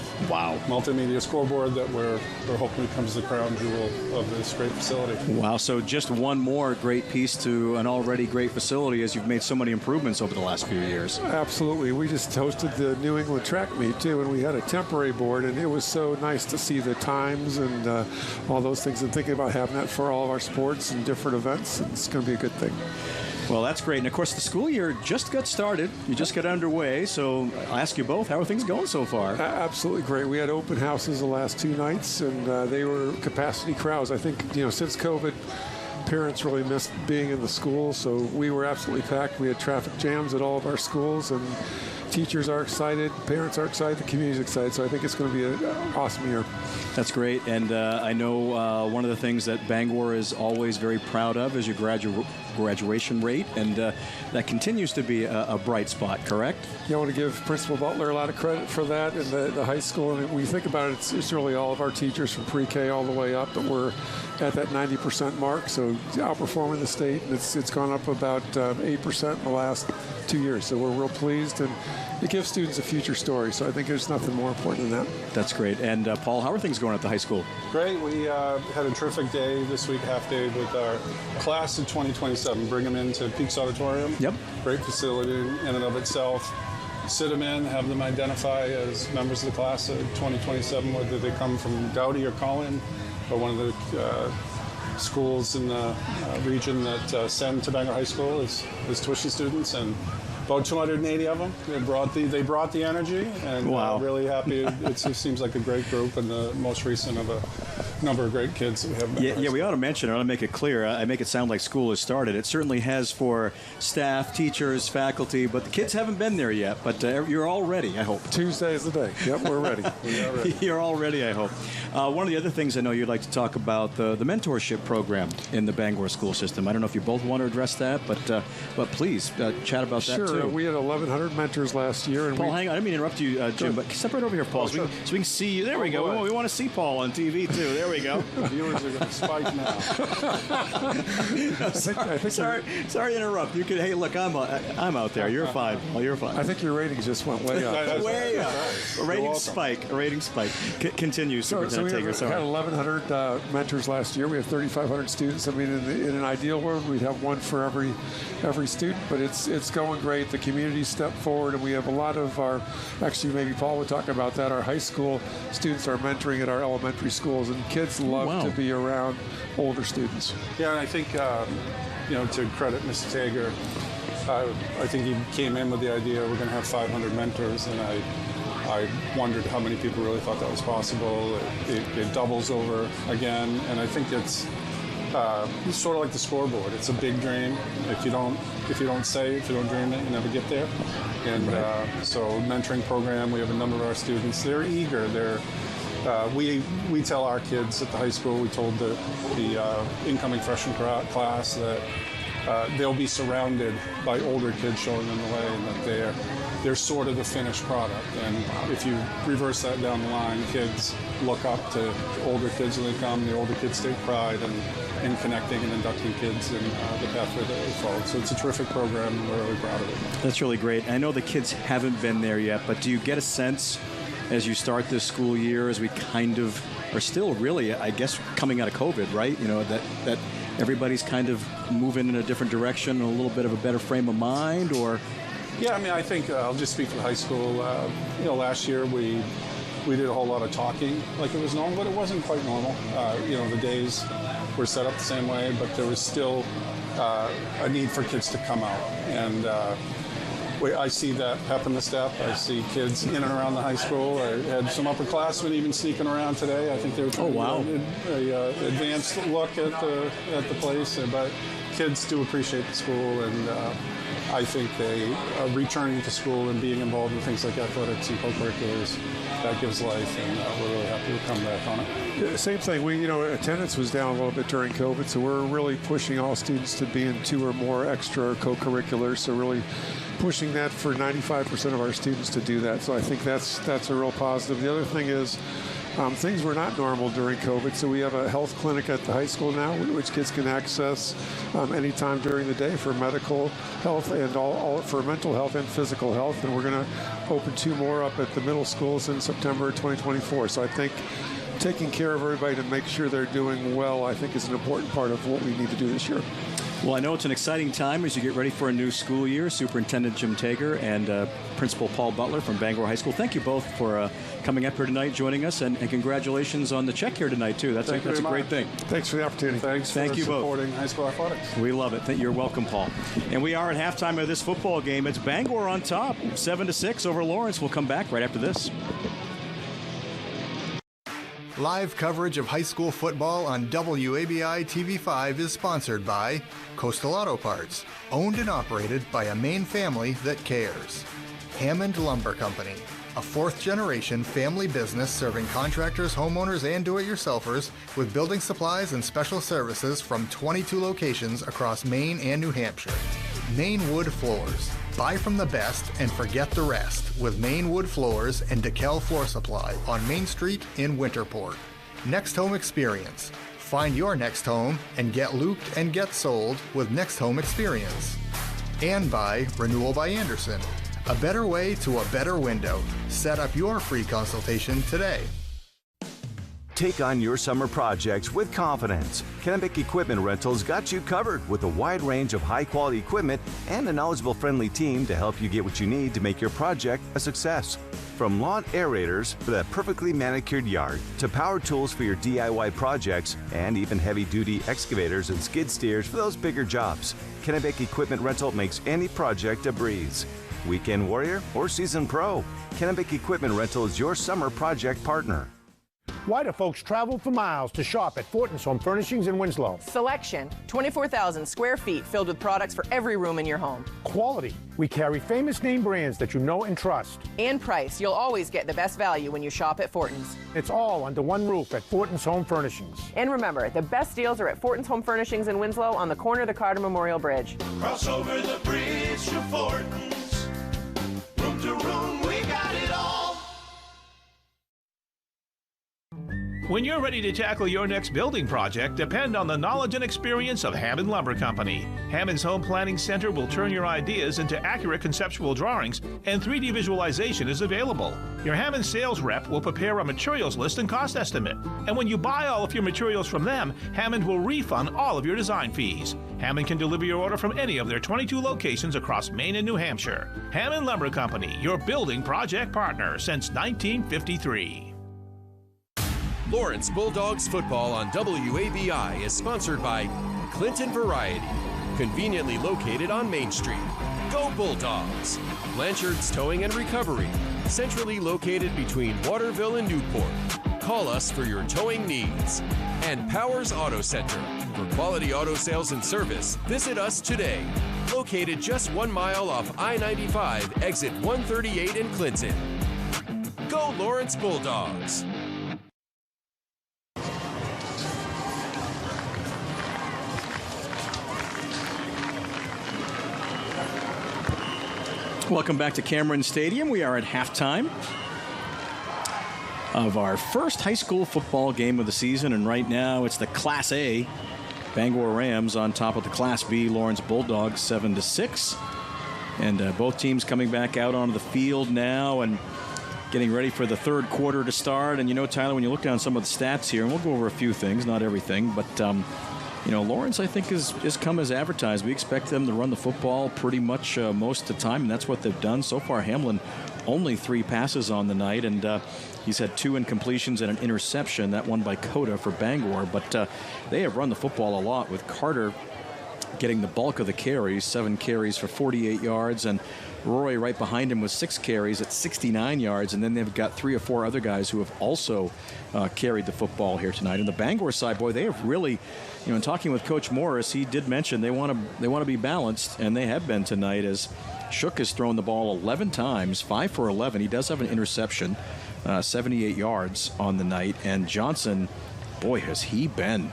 Speaker 5: multimedia scoreboard that we're hoping becomes the crown jewel of this great facility.
Speaker 1: Wow, so just one more great piece to an already great facility as you've made so many improvements over the last few years.
Speaker 3: Absolutely. We just hosted the New England track meet, too, and we had a temporary board, and it was so nice to see the times and all those things, and thinking about having that for all of our sports and different events. It's going to be a good thing.
Speaker 1: Well, that's great. And, of course, the school year just got started. You just got underway. So I'll ask you both, how are things going so far?
Speaker 3: Absolutely great. We had open houses the last 2 nights, and they were capacity crowds. I think, since COVID, parents really missed being in the school, so we were absolutely packed. We had traffic jams at all of our schools, and teachers are excited, parents are excited, the community is excited, so I think it's going to be an awesome year.
Speaker 1: That's great, and I know one of the things that Bangor is always very proud of is your graduation rate, and that continues to be a bright spot, correct?
Speaker 3: Yeah, I want to give Principal Butler a lot of credit for that, and the high school. And when you think about it, it's really all of our teachers from pre-K all the way up that we're at that 90% mark, so outperforming the state. It's gone up about 8% in the last 2 years, so we're real pleased, and it gives students a future story, so I think there's nothing more important than that.
Speaker 1: That's great. And Paul, how are things going at the high school?
Speaker 5: Great. We had a terrific day this week, half day, with our class of 2027. Bring them into Peaks Auditorium.
Speaker 1: Yep.
Speaker 5: Great facility in and of itself. Sit them in, have them identify as members of the class of 2027, whether they come from Gowdy or Collin, or one of the schools in the region that send to Bangor High School as tuition students, and about 280 of them. They brought the energy, and really happy. It seems like a great group, and the most recent of a number of great kids that we have.
Speaker 1: Yeah, we ought to mention it. I want to make it clear. I make it sound like school has started. It certainly has for staff, teachers, faculty, but the kids haven't been there yet. But you're all ready, I hope.
Speaker 3: Tuesday is the day. Yep, we're ready.
Speaker 5: We are ready.
Speaker 1: You're all ready, I hope. One of the other things I know you'd like to talk about, the mentorship program in the Bangor school system. I don't know if you both want to address that, but please chat about that too.
Speaker 3: Sure. We had 1,100 mentors last year. And
Speaker 1: Paul, hang on. I didn't mean to interrupt you, Jim, but step right over here, Paul, so we can see you. There we go. We want to see Paul on TV, too. There we go.
Speaker 5: The viewers are going to spike now.
Speaker 1: Sorry to interrupt. You could. Hey, look, I'm out there. You're fine. Well, you're fine.
Speaker 3: I think your ratings just went way up.
Speaker 1: Way up. A rating spike. Continue, Superintendent Tager.
Speaker 3: We had 1,100 mentors last year. We have 3,500 students. I mean, in an ideal world, we'd have one for every student, but it's going great. The community stepped forward, and we have a lot of our, actually maybe Paul would talk about that, our high school students are mentoring at our elementary schools, and kids love to be around older students.
Speaker 5: Yeah, and I think, to credit Mr. Tager, I think he came in with the idea we're going to have 500 mentors, and I wondered how many people really thought that was possible. It doubles over again, and I think it's sort of like the scoreboard. It's a big dream. If you don't dream it, you never get there. And so mentoring program, we have a number of our students. They're eager. We tell our kids at the high school, we told the incoming freshman class that they'll be surrounded by older kids showing them the way, and that they're sort of the finished product. And if you reverse that down the line, kids look up to older kids when they come. The older kids take pride in connecting and inducting kids in the pathway that they followed. So it's a terrific program, and we're really proud of it.
Speaker 1: That's really great. I know the kids haven't been there yet, but do you get a sense as you start this school year, as we kind of are still really, I guess, coming out of COVID, right? That everybody's kind of moving in a different direction, a little bit of a better frame of mind, or?
Speaker 5: Yeah, I mean, I think I'll just speak for the high school. Last year we did a whole lot of talking like it was normal, but it wasn't quite normal. The days were set up the same way, but there was still a need for kids to come out. And I see that happen the step. I see kids in and around the high school. I had some upperclassmen even sneaking around today. I think they were trying to get an advanced look at the place. But kids do appreciate the school, and I think they returning to school and being involved in things like athletics and co-curriculars, that gives life, and we're really happy to come back on it.
Speaker 3: Yeah, same thing. Attendance was down a little bit during COVID, so we're really pushing all students to be in 2 or more extra co-curriculars. So really pushing that for 95% of our students to do that. So I think that's a real positive. The other thing is things were not normal during COVID, so we have a health clinic at the high school now, which kids can access anytime during the day for medical health and all for mental health and physical health. And we're going to open 2 more up at the middle schools in September 2024. So I think taking care of everybody to make sure they're doing well, I think, is an important part of what we need to do this year.
Speaker 1: Well, I know it's an exciting time as you get ready for a new school year. Superintendent Jim Tager and Principal Paul Butler from Bangor High School. Thank you both for coming up here tonight, joining us, and congratulations on the check here tonight, too. That's a great thing.
Speaker 3: Thanks for the opportunity.
Speaker 5: Thank you
Speaker 1: supporting
Speaker 5: both. High school athletics.
Speaker 1: We love it. You're welcome, Paul. And we are at halftime of this football game. It's Bangor on top, 7-6 over Lawrence. We'll come back right after this.
Speaker 6: Live coverage of high school football on WABI TV5 is sponsored by Coastal Auto Parts, owned and operated by a Maine family that cares. Hammond Lumber Company, a 4th-generation family business serving contractors, homeowners, and do-it-yourselfers with building supplies and special services from 22 locations across Maine and New Hampshire. Maine Wood Floors. Buy from the best and forget the rest with Maine Wood Floors and DeKalb Floor Supply on Main Street in Winterport. Next Home Experience. Find your next home and get looped and get sold with Next Home Experience. And by Renewal by Andersen. A better way to a better window. Set up your free consultation today.
Speaker 12: Take on your summer projects with confidence. Kennebec Equipment Rentals got you covered with a wide range of high-quality equipment and a knowledgeable, friendly team to help you get what you need to make your project a success. From lawn aerators for that perfectly manicured yard to power tools for your DIY projects and even heavy-duty excavators and skid steers for those bigger jobs, Kennebec Equipment Rental makes any project a breeze. Weekend warrior or seasoned pro, Kennebec Equipment Rental is your summer project partner.
Speaker 9: Why do folks travel for miles to shop at Fortin's Home Furnishings in Winslow?
Speaker 10: Selection, 24,000 square feet filled with products for every room in your home.
Speaker 9: Quality, we carry famous name brands that you know and trust.
Speaker 10: And price, you'll always get the best value when you shop at Fortin's.
Speaker 9: It's all under one roof at Fortin's Home Furnishings.
Speaker 10: And remember, the best deals are at Fortin's Home Furnishings in Winslow on the corner of the Carter Memorial Bridge.
Speaker 14: Cross over the bridge to Fortin's. Room to room, we got it all.
Speaker 15: When you're ready to tackle your next building project, depend on the knowledge and experience of Hammond Lumber Company. Hammond's Home Planning Center will turn your ideas into accurate conceptual drawings, and 3D visualization is available. Your Hammond sales rep will prepare a materials list and cost estimate. And when you buy all of your materials from them, Hammond will refund all of your design fees. Hammond can deliver your order from any of their 22 locations across Maine and New Hampshire. Hammond Lumber Company, your building project partner since 1953.
Speaker 8: Lawrence Bulldogs football on WABI is sponsored by Clinton Variety, conveniently located on Main Street. Go Bulldogs! Blanchard's Towing and Recovery, centrally located between Waterville and Newport. Call us for your towing needs. And Powers Auto Center. For quality auto sales and service, visit us today. Located just 1 mile off I-95, exit 138 in Clinton. Go Lawrence Bulldogs!
Speaker 1: Welcome back to Cameron Stadium. We are at halftime of our first high school football game of the season, and right now it's the Class A Bangor Rams on top of the Class B Lawrence Bulldogs 7-6. And both teams coming back out onto the field now and getting ready for the third quarter to start. And you know, Tyler, when you look down some of the stats here, and we'll go over a few things, not everything, but you know, Lawrence, I think, is come as advertised. We expect them to run the football pretty much most of the time, and that's what they've done. So far, Hamlin only 3 passes on the night, and he's had 2 incompletions and an interception, that one by Coda for Bangor. But they have run the football a lot, with Carter getting the bulk of the carries, 7 carries for 48 yards, and Roy right behind him with 6 carries at 69 yards, and then they've got 3 or 4 other guys who have also carried the football here tonight. And the Bangor side, boy, they have really, in talking with Coach Morris, he did mention they want to be balanced, and they have been tonight, as Shook has thrown the ball 11 times, 5 for 11. He does have an interception, 78 yards on the night, and Johnson, boy, has he been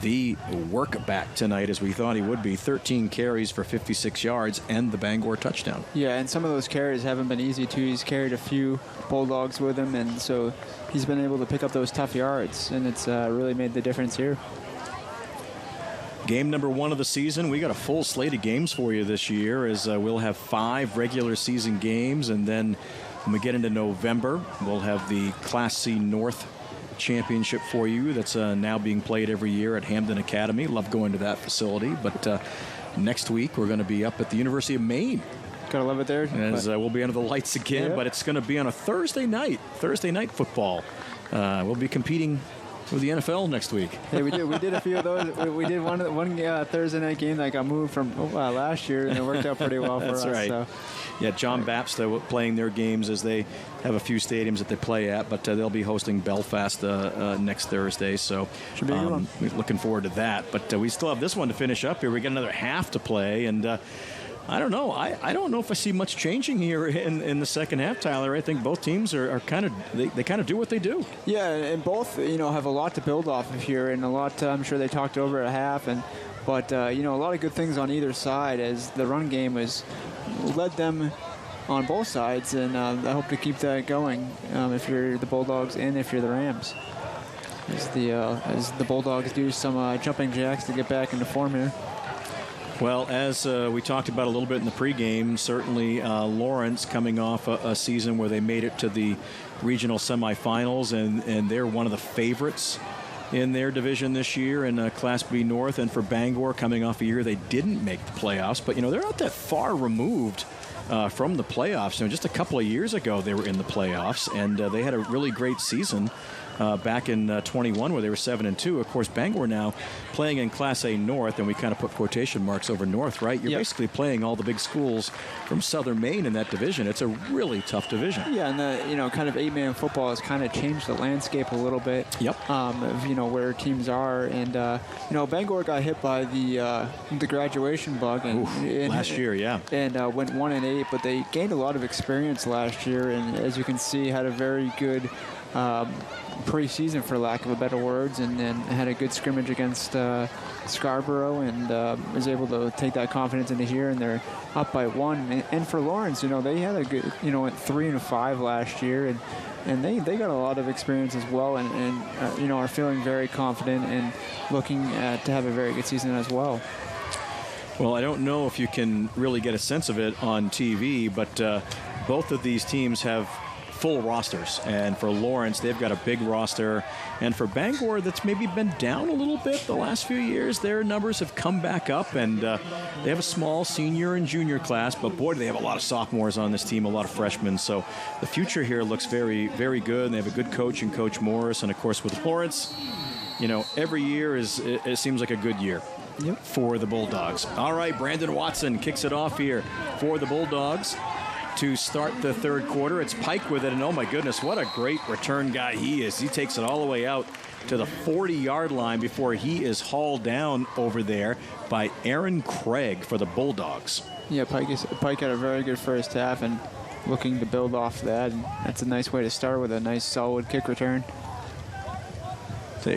Speaker 1: the work back tonight, as we thought he would be. 13 carries for 56 yards and the Bangor touchdown.
Speaker 2: Yeah, and some of those carries haven't been easy, too. He's carried a few Bulldogs with him, and so he's been able to pick up those tough yards, and it's really made the difference here.
Speaker 1: Game number 1 of the season. We got a full slate of games for you this year, as we'll have 5 regular season games, and then when we get into November, we'll have the Class C North Championship for you that's now being played every year at Hamden Academy. Love going to that facility. But next week we're going to be up at the University of Maine.
Speaker 2: Gotta love it there.
Speaker 1: As we'll be under the lights again,
Speaker 2: yeah.
Speaker 1: But it's going to be on a Thursday night football. We'll be competing with the NFL next week.
Speaker 2: Yeah, we did a few of those. We did one Thursday night game that got moved from last year, and it worked out pretty well for us.
Speaker 1: That's right.
Speaker 2: So.
Speaker 1: Yeah, John Baptist playing their games, as they have a few stadiums that they play at, but they'll be hosting Belfast next Thursday. So
Speaker 2: should be a good one.
Speaker 1: We're looking forward to that. But we still have this one to finish up here. We got another half to play, and I don't know. I don't know if I see much changing here in the second half, Tyler. I think both teams are kind of they kind of do what they do.
Speaker 2: Yeah, and both have a lot to build off of here, and a lot I'm sure they talked over at half, but a lot of good things on either side, as the run game has led them on both sides, and I hope to keep that going if you're the Bulldogs and if you're the Rams. As the Bulldogs do some jumping jacks to get back into form here.
Speaker 1: Well, as we talked about a little bit in the pregame, certainly Lawrence coming off a season where they made it to the regional semifinals, and they're one of the favorites in their division this year in Class B North. And for Bangor, coming off a year they didn't make the playoffs, but they're not that far removed from the playoffs. Just a couple of years ago they were in the playoffs, and they had a really great season back in 21, where they were 7-2. Of course, Bangor now playing in Class A North, and we kind of put quotation marks over North, right? You're basically playing all the big schools from southern Maine in that division. It's a really tough division.
Speaker 2: Yeah, and the kind of 8-man football has kind of changed the landscape a little bit.
Speaker 1: Yep.
Speaker 2: Of where teams are, and Bangor got hit by the graduation bug and
Speaker 1: last year, yeah,
Speaker 2: and went 1-8, but they gained a lot of experience last year, and as you can see, had a very good preseason, for lack of a better words, and then had a good scrimmage against Scarborough, and was able to take that confidence into here, and they're up by 1. And for Lawrence, they had a good, went 3-5 last year, and they got a lot of experience as well, and are feeling very confident and looking to have a very good season as well.
Speaker 1: Well, I don't know if you can really get a sense of it on TV, but both of these teams have full rosters, and for Lawrence they've got a big roster, and for Bangor that's maybe been down a little bit the last few years, their numbers have come back up, and they have a small senior and junior class, but boy, do they have a lot of sophomores on this team, a lot of freshmen, so the future here looks very, very good, and they have a good coach in Coach Morris, and of course with Lawrence, every year it seems like a good year.
Speaker 2: Yep.
Speaker 1: For the Bulldogs. All right, Brandon Watson kicks it off here for the Bulldogs to start the third quarter. It's Pike with it, and oh my goodness, what a great return guy he is. He takes it all the way out to the 40-yard line before he is hauled down over there by Aaron Craig for the Bulldogs.
Speaker 2: Yeah, Pike had a very good first half, and looking to build off that, and that's a nice way to start with a nice solid kick return.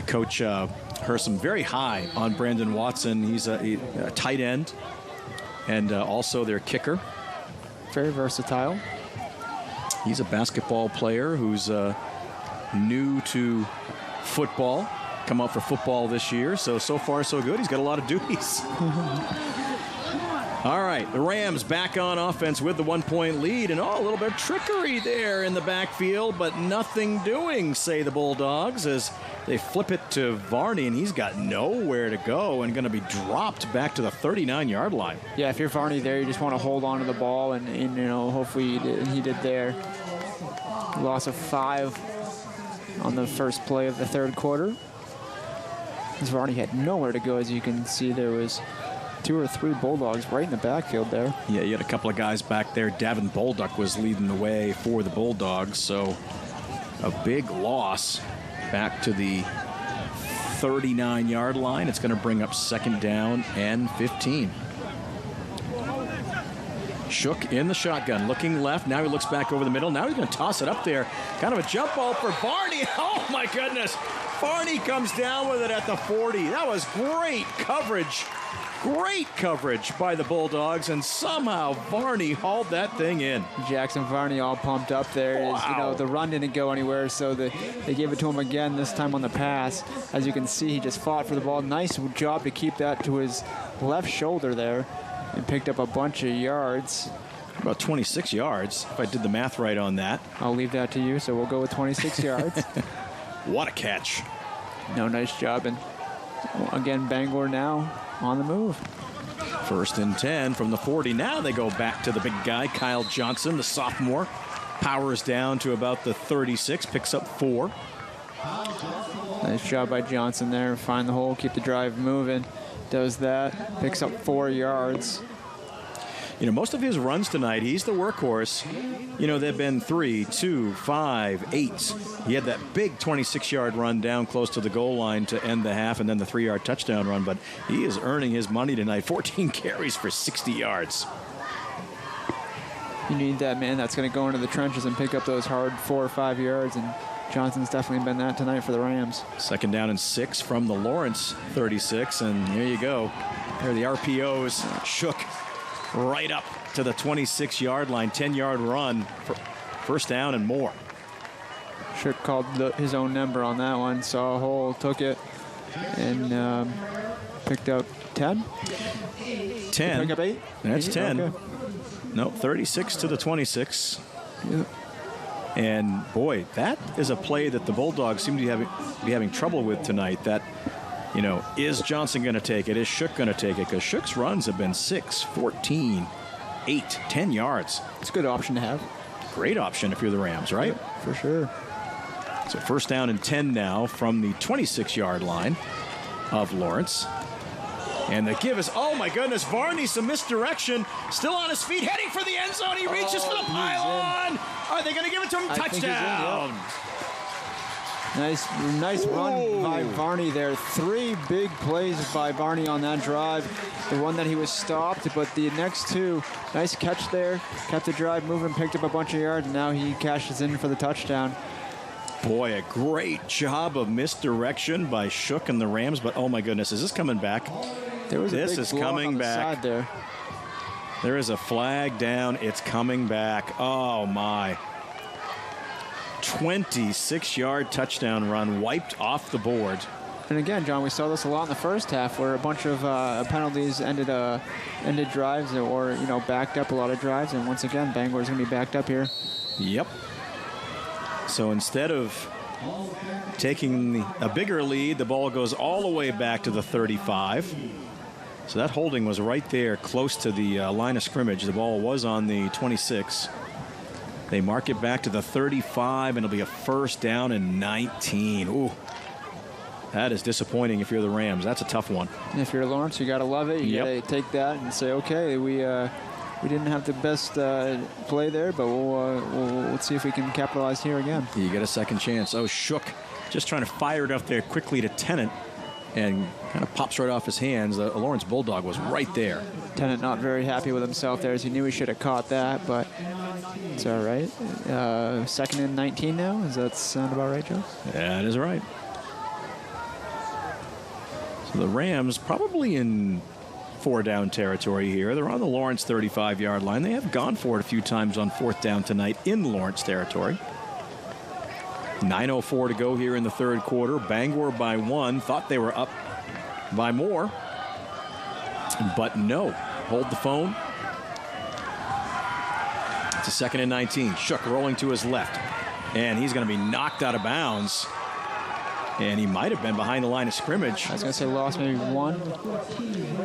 Speaker 1: Coach Hersom very high on Brandon Watson. He's a tight end and also their kicker.
Speaker 2: Very versatile.
Speaker 1: He's a basketball player who's new to football, come out for football this year. So far, so good. He's got a lot of duties. All right, the Rams back on offense with the 1-point lead, and a little bit of trickery there in the backfield, but nothing doing, say the Bulldogs, as they flip it to Varney, and he's got nowhere to go and going to be dropped back to the 39-yard line.
Speaker 2: Yeah, if you're Varney there, you just want to hold on to the ball, and hopefully he did there. Loss of 5 on the first play of the third quarter. As Varney had nowhere to go, as you can see, there was 2 or 3 Bulldogs right in the backfield there.
Speaker 1: Yeah, you had a couple of guys back there. Davin Bolduc was leading the way for the Bulldogs, so a big loss back to the 39-yard line. It's going to bring up 2nd down and 15. Shook in the shotgun, looking left. Now he looks back over the middle. Now he's going to toss it up there. Kind of a jump ball for Barney. Oh, my goodness. Barney comes down with it at the 40. That was great coverage. Great coverage by the Bulldogs, and somehow Varney hauled that thing in.
Speaker 2: Jackson Varney all pumped up there.
Speaker 1: Wow.
Speaker 2: The run didn't go anywhere, so they gave it to him again, this time on the pass. As you can see, he just fought for the ball. Nice job to keep that to his left shoulder there and picked up a bunch of yards.
Speaker 1: About 26 yards, if I did the math right on that.
Speaker 2: I'll leave that to you, so we'll go with 26 yards.
Speaker 1: What a catch.
Speaker 2: No, nice job. And again, Bangor now on the move.
Speaker 1: 1st and 10 from the 40. Now they go back to the big guy, Kyle Johnson, the sophomore. Powers down to about the 36, picks up 4.
Speaker 2: Nice job by Johnson there. Find the hole, keep the drive moving. Does that, picks up 4 yards.
Speaker 1: You know, most of his runs tonight, he's the workhorse. You know, they've been 3, 2, 5, 8. He had that big 26-yard run down close to the goal line to end the half, and then the 3-yard touchdown run. But he is earning his money tonight. 14 carries for 60 yards.
Speaker 2: You need that man that's going to go into the trenches and pick up those hard 4 or 5 yards, and Johnson's definitely been that tonight for the Rams.
Speaker 1: 2nd down and 6 from the Lawrence 36, and here you go. There are the RPOs. Shook right up to the 26-yard line, 10-yard run for 1st down and more.
Speaker 2: Shook called his own number on that one, saw a hole, took it, and picked up 10?
Speaker 1: 10.
Speaker 2: Pick up 8?
Speaker 1: That's
Speaker 2: 8?
Speaker 1: 10.
Speaker 2: Okay.
Speaker 1: No, 36 to the 26.
Speaker 2: Yep.
Speaker 1: And, boy, that is a play that the Bulldogs seem to be having trouble with tonight. That, you know, is Johnson going to take it? Is Shook going to take it? Because Shook's runs have been 6, 14, 8, 10 yards.
Speaker 2: It's a good option to have.
Speaker 1: Great option if you're the Rams, right?
Speaker 2: Yep, for sure.
Speaker 1: So 1st down and 10 now from the 26-yard line of Lawrence. And the give is, oh my goodness, Varney, some misdirection. Still on his feet, heading for the end zone. He reaches for the pylon. Are they going to give it to him? Touchdown.
Speaker 2: Nice run by Varney there. 3 big plays by Varney on that drive. The one that he was stopped, but the next 2, nice catch there. Kept the drive moving, picked up a bunch of yards, and now he cashes in for the touchdown.
Speaker 1: Boy, a great job of misdirection by Shook and the Rams, but oh my goodness, is this coming back?
Speaker 2: This is coming back. There.
Speaker 1: There is a flag down. It's coming back. Oh my. 26-yard touchdown run wiped off the board.
Speaker 2: And again, John, we saw this a lot in the first half, where a bunch of penalties ended drives, or backed up a lot of drives. And once again, Bangor's going to be backed up here.
Speaker 1: Yep. So instead of taking a bigger lead, the ball goes all the way back to the 35. So that holding was right there, close to the line of scrimmage. The ball was on the 26. They mark it back to the 35, and it'll be a 1st down and 19. Ooh, that is disappointing if you're the Rams. That's a tough one.
Speaker 2: And if you're Lawrence, you got to love it. You got to take that and say, okay, we didn't have the best play there, but we'll see if we can capitalize here again.
Speaker 1: You get a second chance. Oh, Shook just trying to fire it up there quickly to Tennant, and kind of pops right off his hands. The Lawrence Bulldog was right there.
Speaker 2: Tennant not very happy with himself there, as he knew he should have caught that, but it's all right. 2nd and 19 now. Does that sound about right, Joe?
Speaker 1: That is right. So the Rams probably in 4-down territory here. They're on the Lawrence 35-yard line. They have gone for it a few times on 4th down tonight in Lawrence territory. 9:04 to go here in the 3rd quarter. Bangor by 1. Thought they were up by more, but no. Hold the phone. It's a 2nd and 19. Shook rolling to his left, and he's going to be knocked out of bounds. And he might have been behind the line of scrimmage.
Speaker 2: I was going to say lost maybe 1.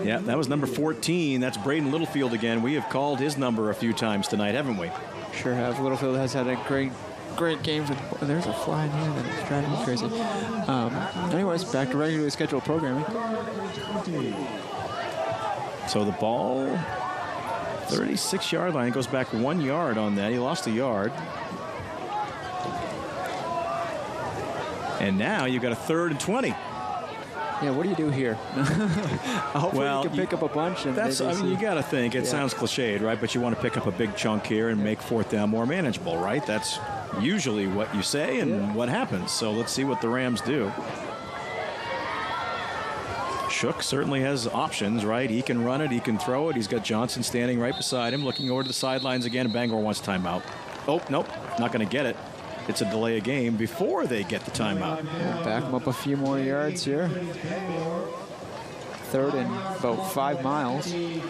Speaker 1: Yeah, that was number 14. That's Braden Littlefield again. We have called his number a few times tonight, haven't we?
Speaker 2: Sure have. Littlefield has had a great game. There's a fly in here that is driving me crazy. Anyways, back to regularly scheduled programming.
Speaker 1: So the ball, 36-yard line, goes back 1 yard on that. He lost a yard. And now you've got a 3rd and 20.
Speaker 4: Yeah, what do you do here? Hopefully you can pick up a bunch. And
Speaker 1: you got to think. It sounds cliched, right? But you want to pick up a big chunk here and make 4th down more manageable, right? That's usually what you say and what happens. So let's see what the Rams do. Shook certainly has options, right? He can run it. He can throw it. He's got Johnson standing right beside him, looking over to the sidelines again. Bangor wants timeout. Oh, nope, not going to get it. It's a delay of game before they get the timeout.
Speaker 4: Back them up a few more yards here. 3rd and about 5 miles.
Speaker 1: Well,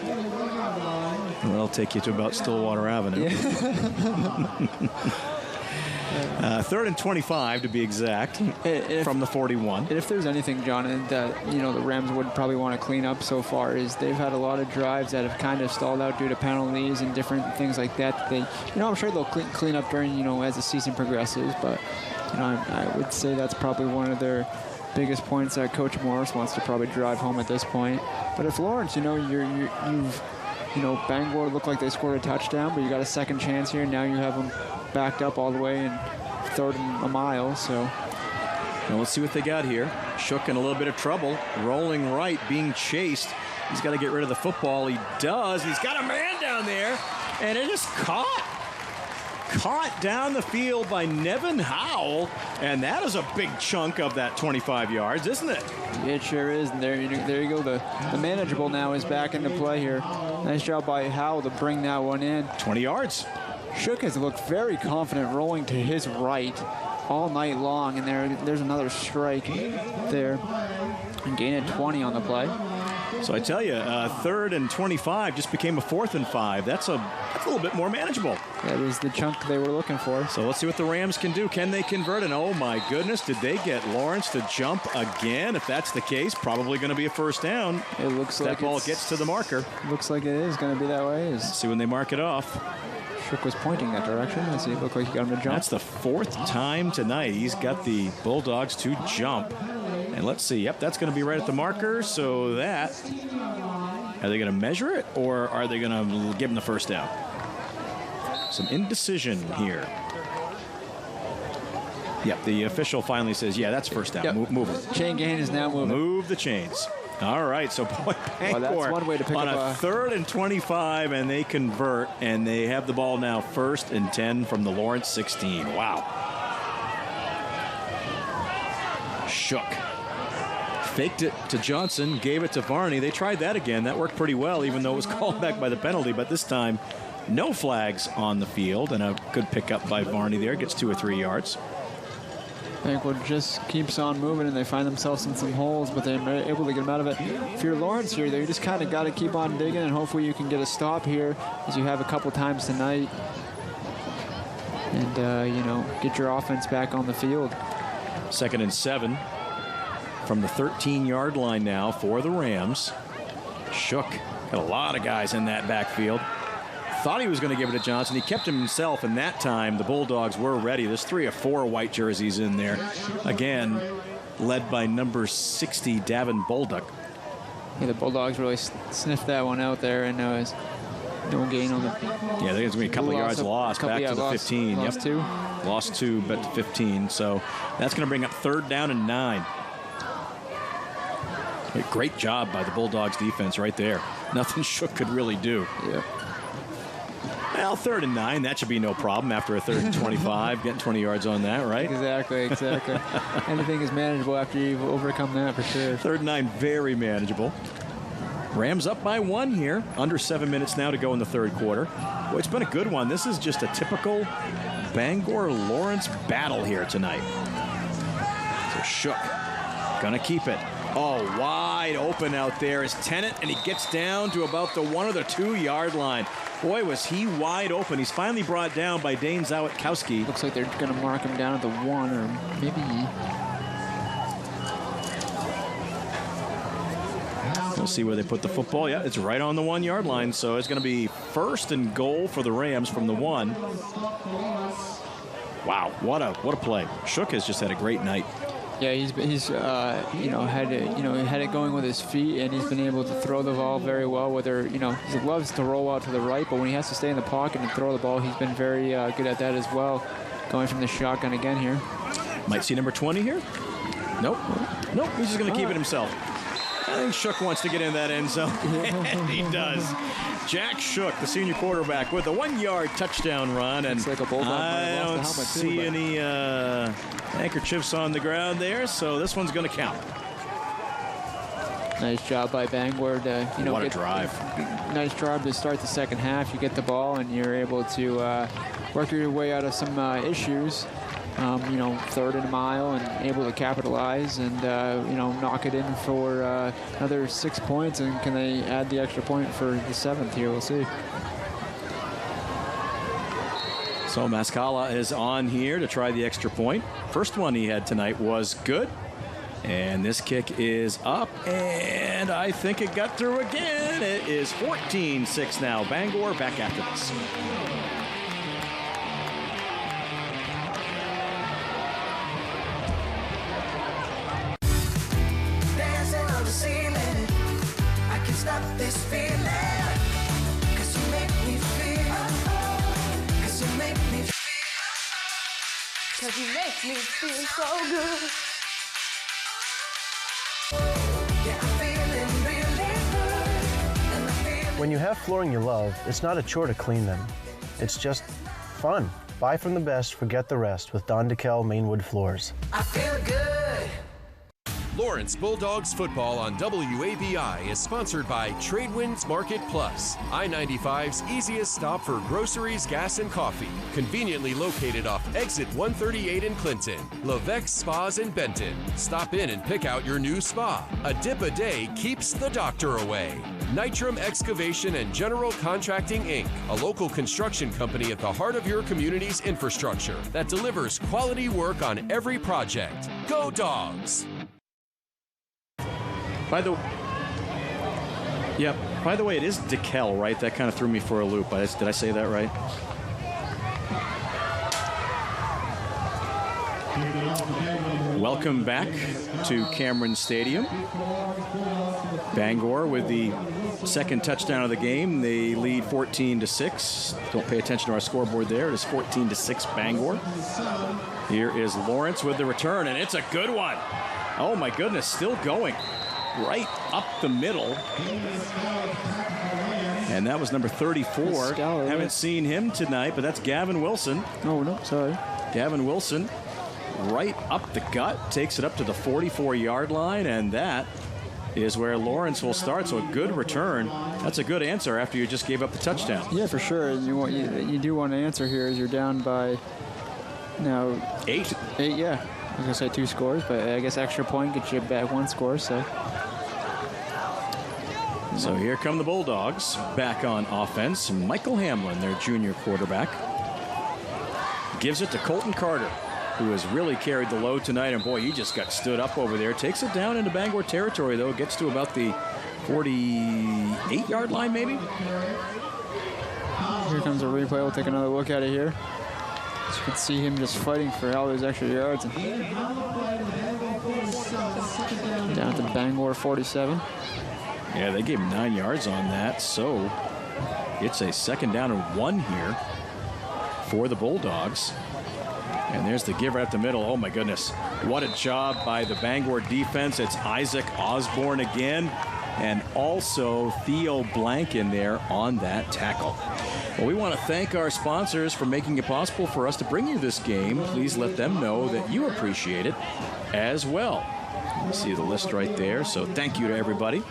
Speaker 1: that'll take you to about Stillwater Avenue. Yeah. 3rd and 25 to be exact, from the 41.
Speaker 4: And if there's anything, John, that the Rams would probably want to clean up so far is they've had a lot of drives that have kind of stalled out due to penalties and different things like that. They, I'm sure they'll clean up during as the season progresses. But I would say that's probably one of their biggest points that Coach Morris wants to probably drive home at this point. But if Lawrence, you've Bangor looked like they scored a touchdown, but you got a second chance here. Now you have them backed up all the way and 3rd and a mile. So
Speaker 1: now let's see what they got here. Shook in a little bit of trouble, rolling right, being chased. He's got to get rid of the football. He does. He's got a man down there, and it is caught down the field by Nevin Howell, and that is a big chunk of that 25 yards, isn't it?
Speaker 4: It sure is. And there you go. The manageable now is back into play here. Nice job by Howell to bring that one in.
Speaker 1: 20 yards.
Speaker 4: Shook has looked very confident rolling to his right all night long, and there's another strike there. And gain at 20 on the play.
Speaker 1: So I tell you, 3rd and 25 just became a 4th and 5. That's a little bit more manageable.
Speaker 4: That is the chunk they were looking for.
Speaker 1: So let's see what the Rams can do. Can they convert? And oh my goodness, did they get Lawrence to jump again? If that's the case, probably going to be a 1st down.
Speaker 4: It looks like
Speaker 1: that ball gets to the marker.
Speaker 4: Looks like it is going to be that way.
Speaker 1: Let's see when they mark it off.
Speaker 4: Shook was pointing that direction. Let's see, it looked like he got him to jump.
Speaker 1: That's the 4th time tonight he's got the Bulldogs to jump. And let's see. Yep, that's going to be right at the marker. So that, are they going to measure it or are they going to give him the 1st down? Some indecision here. Yep, the official finally says, yeah, that's 1st down.
Speaker 4: Yep.
Speaker 1: Move it.
Speaker 4: Chain gain is now moving.
Speaker 1: Move the chains. All right, so Bangor
Speaker 4: that's one way to pick
Speaker 1: on
Speaker 4: up
Speaker 1: a 3rd and 25, and they convert, and they have the ball now 1st and 10 from the Lawrence 16. Wow. Shook. Faked it to Johnson, gave it to Varney. They tried that again. That worked pretty well, even though it was called back by the penalty, but this time no flags on the field, and a good pickup by Varney there. Gets 2 or 3 yards.
Speaker 4: Bangor just keeps on moving, and they find themselves in some holes, but they're able to get them out of it. If you're Lawrence here, you just kind of got to keep on digging, and hopefully you can get a stop here, as you have a couple times tonight, and get your offense back on the field.
Speaker 1: 2nd and 7 from the 13-yard line now for the Rams. Shook. Got a lot of guys in that backfield. Thought he was going to give it to Johnson. He kept him himself, and that time the Bulldogs were ready. There's 3 or 4 white jerseys in there. Again, led by number 60, Davin Bolduc.
Speaker 4: Yeah, the Bulldogs really sniffed that one out there, and no gain on the...
Speaker 1: Yeah, there's going to be a couple of yards lost back to the 15.
Speaker 4: Lost 2.
Speaker 1: Lost 2, but to 15. So that's going to bring up 3rd down and 9. Great job by the Bulldogs defense right there. Nothing Shook could really do.
Speaker 4: Yeah.
Speaker 1: Well, 3rd and 9, that should be no problem after a 3rd and 25. Getting 20 yards on that, right?
Speaker 4: Exactly. Anything is manageable after you've overcome that, for sure.
Speaker 1: 3rd and 9, very manageable. Rams up by 1 here. Under 7 minutes now to go in the 3rd quarter. Well, it's been a good one. This is just a typical Bangor-Lawrence battle here tonight. So Shook gonna keep it. Oh, wide open out there is Tennant, and he gets down to about the 1 or the 2 yard line. Boy, was he wide open. He's finally brought down by Dane Zawitkowski.
Speaker 4: Looks like they're going to mark him down at the 1, or maybe...
Speaker 1: We'll see where they put the football. Yeah, it's right on the 1 yard line, so it's going to be 1st and goal for the Rams from the 1. Wow, what a play. Shook has just had a great night.
Speaker 4: Yeah, he's had it going with his feet, and he's been able to throw the ball very well. Whether he loves to roll out to the right, but when he has to stay in the pocket and throw the ball, he's been very good at that as well. Going from the shotgun again here.
Speaker 1: Might see number 20 here. Nope. He's just going to keep it himself. I think Shook wants to get in that end zone. And he does. Jack Shook, the senior quarterback, with a 1-yard touchdown run. And
Speaker 4: like a bulldog.
Speaker 1: I don't see any handkerchiefs on the ground there, so this one's going to count.
Speaker 4: Nice job by Bangor to,
Speaker 1: what a drive.
Speaker 4: Nice job to start the second half. You get the ball, and you're able to work your way out of some issues. Third and a mile, and able to capitalize and, knock it in for another 6 points. And can they add the extra point for the 7th here? We'll see.
Speaker 1: So Mascala is on here to try the extra point. First one he had tonight was good. And this kick is up, and I think it got through again. It is 14-6 now. Bangor back after this.
Speaker 14: This feeling, 'cause you make me feel, 'cause you make me feel, 'cause you make me feel so good. Yeah, I'm feeling really good.
Speaker 7: When you have flooring you love, it's not a chore to clean them. It's just fun. Buy from the best, forget the rest with Don DeKel Maine Wood Floors.
Speaker 14: I feel good.
Speaker 8: Lawrence Bulldogs football on WABI is sponsored by Tradewinds Market Plus, I-95's easiest stop for groceries, gas, and coffee. Conveniently located off exit 138 in Clinton. Levex Spas in Benton. Stop in and pick out your new spa. A dip a day keeps the doctor away. Nitram Excavation and General Contracting, Inc., a local construction company at the heart of your community's infrastructure that delivers quality work on every project. Go Dogs!
Speaker 1: By the way, it is DeKel, right? That kind of threw me for a loop. Did I say that right? Welcome back to Cameron Stadium. Bangor with the second touchdown of the game. They lead 14-6. Don't pay attention to our scoreboard there. It is 14-6 Bangor. Here is Lawrence with the return, and it's a good one. Oh my goodness, still going. Right up the middle. And that was number 34. Haven't seen him tonight, but that's Gavin Wilson.
Speaker 4: Oh, no, sorry.
Speaker 1: Gavin Wilson right up the gut, takes it up to the 44-yard line, and that is where Lawrence will start. So a good return. That's a good answer after you just gave up the touchdown.
Speaker 4: Yeah, for sure. You do want to answer here as you're down by now
Speaker 1: 8.
Speaker 4: 8, yeah. I was going to say 2 scores, but I guess extra point gets you back 1 score, so.
Speaker 1: So here come the Bulldogs back on offense. Michael Hamlin, their junior quarterback, gives it to Colton Carter, who has really carried the load tonight. And boy, he just got stood up over there. Takes it down into Bangor territory, though. Gets to about the 48-yard line, maybe.
Speaker 4: Here comes a replay. We'll take another look at it here. So you can see him just fighting for all those extra yards. And down to Bangor 47.
Speaker 1: Yeah, they gave him 9 yards on that, so it's a 2nd down and 1 here for the Bulldogs. And there's the give right up the middle. Oh, my goodness. What a job by the Bangor defense. It's Isaac Osborne again, and also Theo Blank in there on that tackle. Well, we want to thank our sponsors for making it possible for us to bring you this game. Please let them know that you appreciate it as well. You see the list right there, so thank you to everybody.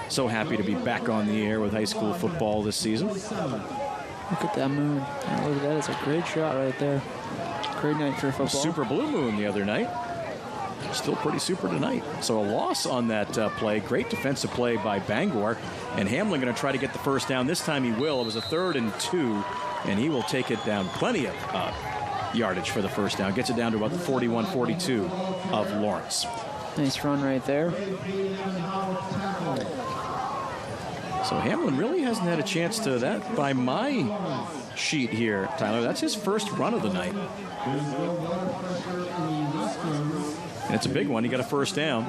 Speaker 1: So happy to be back on the air with high school football this season.
Speaker 4: Look at that moon. Oh, look at that. It's a great shot right there. Great night for football.
Speaker 1: Super blue moon the other night. Still pretty super tonight. So a loss on that play. Great defensive play by Bangor. And Hamlin going to try to get the first down. This time he will. It was a 3rd and 2. And he will take it down. Plenty of yardage for the first down. Gets it down to about the 41-42 of Lawrence.
Speaker 4: Nice run right there.
Speaker 1: So Hamlin really hasn't had a chance to that by my sheet here, Tyler. That's his first run of the night. And it's a big one. He got a first down.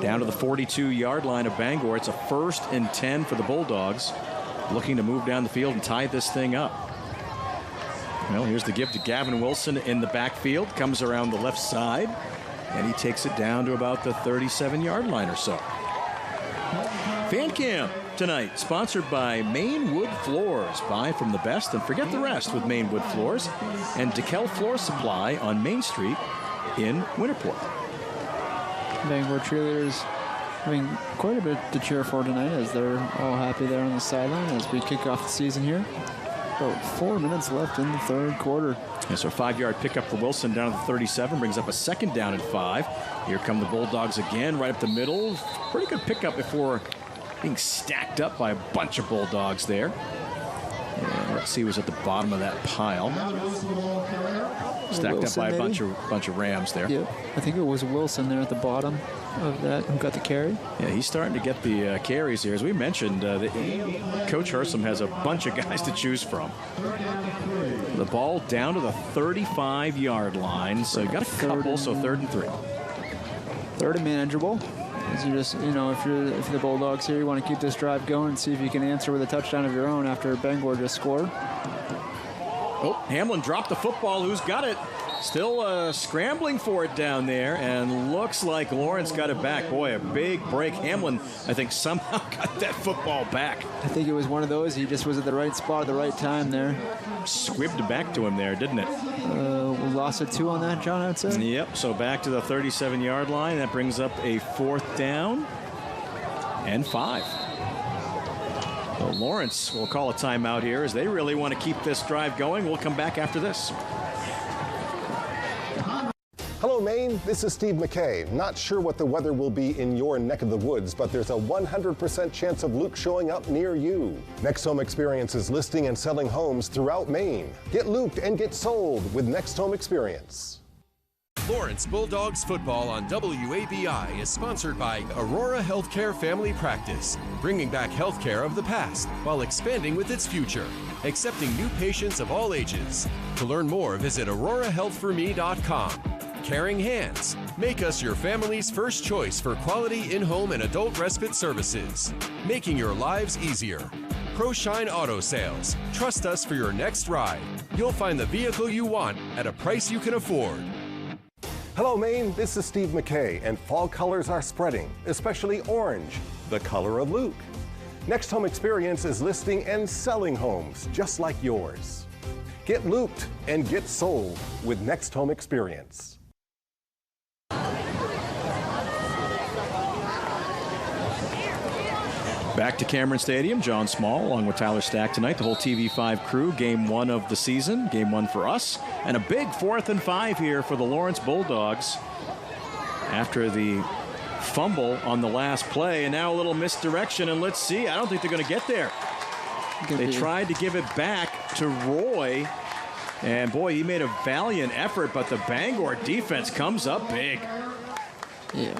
Speaker 1: Down to the 42-yard line of Bangor. It's a 1st and 10 for the Bulldogs. Looking to move down the field and tie this thing up. Well, here's the give to Gavin Wilson in the backfield. Comes around the left side. And he takes it down to about the 37-yard line or so. Fan Cam tonight, sponsored by Maine Wood Floors. Buy from the best and forget the rest with Maine Wood Floors and DeKalb Floor Supply on Main Street in Winterport.
Speaker 4: Bangor cheerleaders having quite a bit to cheer for tonight as they're all happy there on the sideline as we kick off the season here. About 4 minutes left in the third quarter.
Speaker 1: Yeah, so a 5-yard pickup for Wilson down to the 37, brings up a 2nd down and 5. Here come the Bulldogs again, right up the middle. Pretty good pickup before being stacked up by a bunch of Bulldogs there. And let's see who's at the bottom of that pile. Stacked
Speaker 4: Wilson,
Speaker 1: up by a
Speaker 4: maybe?
Speaker 1: bunch of Rams there.
Speaker 4: Yep, I think it was Wilson there at the bottom of that who got the carry.
Speaker 1: Yeah, he's starting to get the carries here. As we mentioned, Coach Hersom has a bunch of guys to choose from. The ball down to the 35-yard line, so you got a couple, so 3rd and 3.
Speaker 4: 3rd and manageable. As you just, if you're the Bulldogs here, you want to keep this drive going and see if you can answer with a touchdown of your own after Bangor just scored.
Speaker 1: Oh, Hamlin dropped the football. Who's got it? Still scrambling for it down there, and looks like Lawrence got it back. Boy, a big break. Hamlin, I think, somehow got that football back.
Speaker 4: I think it was one of those. He just was at the right spot at the right time there.
Speaker 1: Squibbed back to him there, didn't it?
Speaker 4: We lost a 2 on that, John, I'd say.
Speaker 1: Yep, so back to the 37-yard line. That brings up a 4th down and 5. So Lawrence will call a timeout here as they really want to keep this drive going. We'll come back after this.
Speaker 11: Hello, Maine. This is Steve McKay. Not sure what the weather will be in your neck of the woods, but there's a 100% chance of Luke showing up near you. Next Home Experience is listing and selling homes throughout Maine. Get looped and get sold with Next Home Experience.
Speaker 8: Lawrence Bulldogs football on WABI is sponsored by Aurora Healthcare Family Practice, bringing back healthcare of the past while expanding with its future, accepting new patients of all ages. To learn more, visit aurorahealthforme.com. Caring Hands. Make us your family's first choice for quality in-home and adult respite services. Making your lives easier. ProShine Auto Sales. Trust us for your next ride. You'll find the vehicle you want at a price you can afford.
Speaker 11: Hello, Maine. This is Steve McKay, and fall colors are spreading, especially orange, the color of Luke. Next Home Experience is listing and selling homes just like yours. Get looped and get sold with Next Home Experience.
Speaker 1: Back to Cameron Stadium. John Small along with Tyler Stack tonight. The whole TV5 crew. Game 1 of the season. Game 1 for us. And a big 4th and 5 here for the Lawrence Bulldogs. After the fumble on the last play. And now a little misdirection. And let's see. I don't think they're going to get there. They tried to give it back to Roy. And boy, he made a valiant effort. But the Bangor defense comes up big.
Speaker 4: Yeah,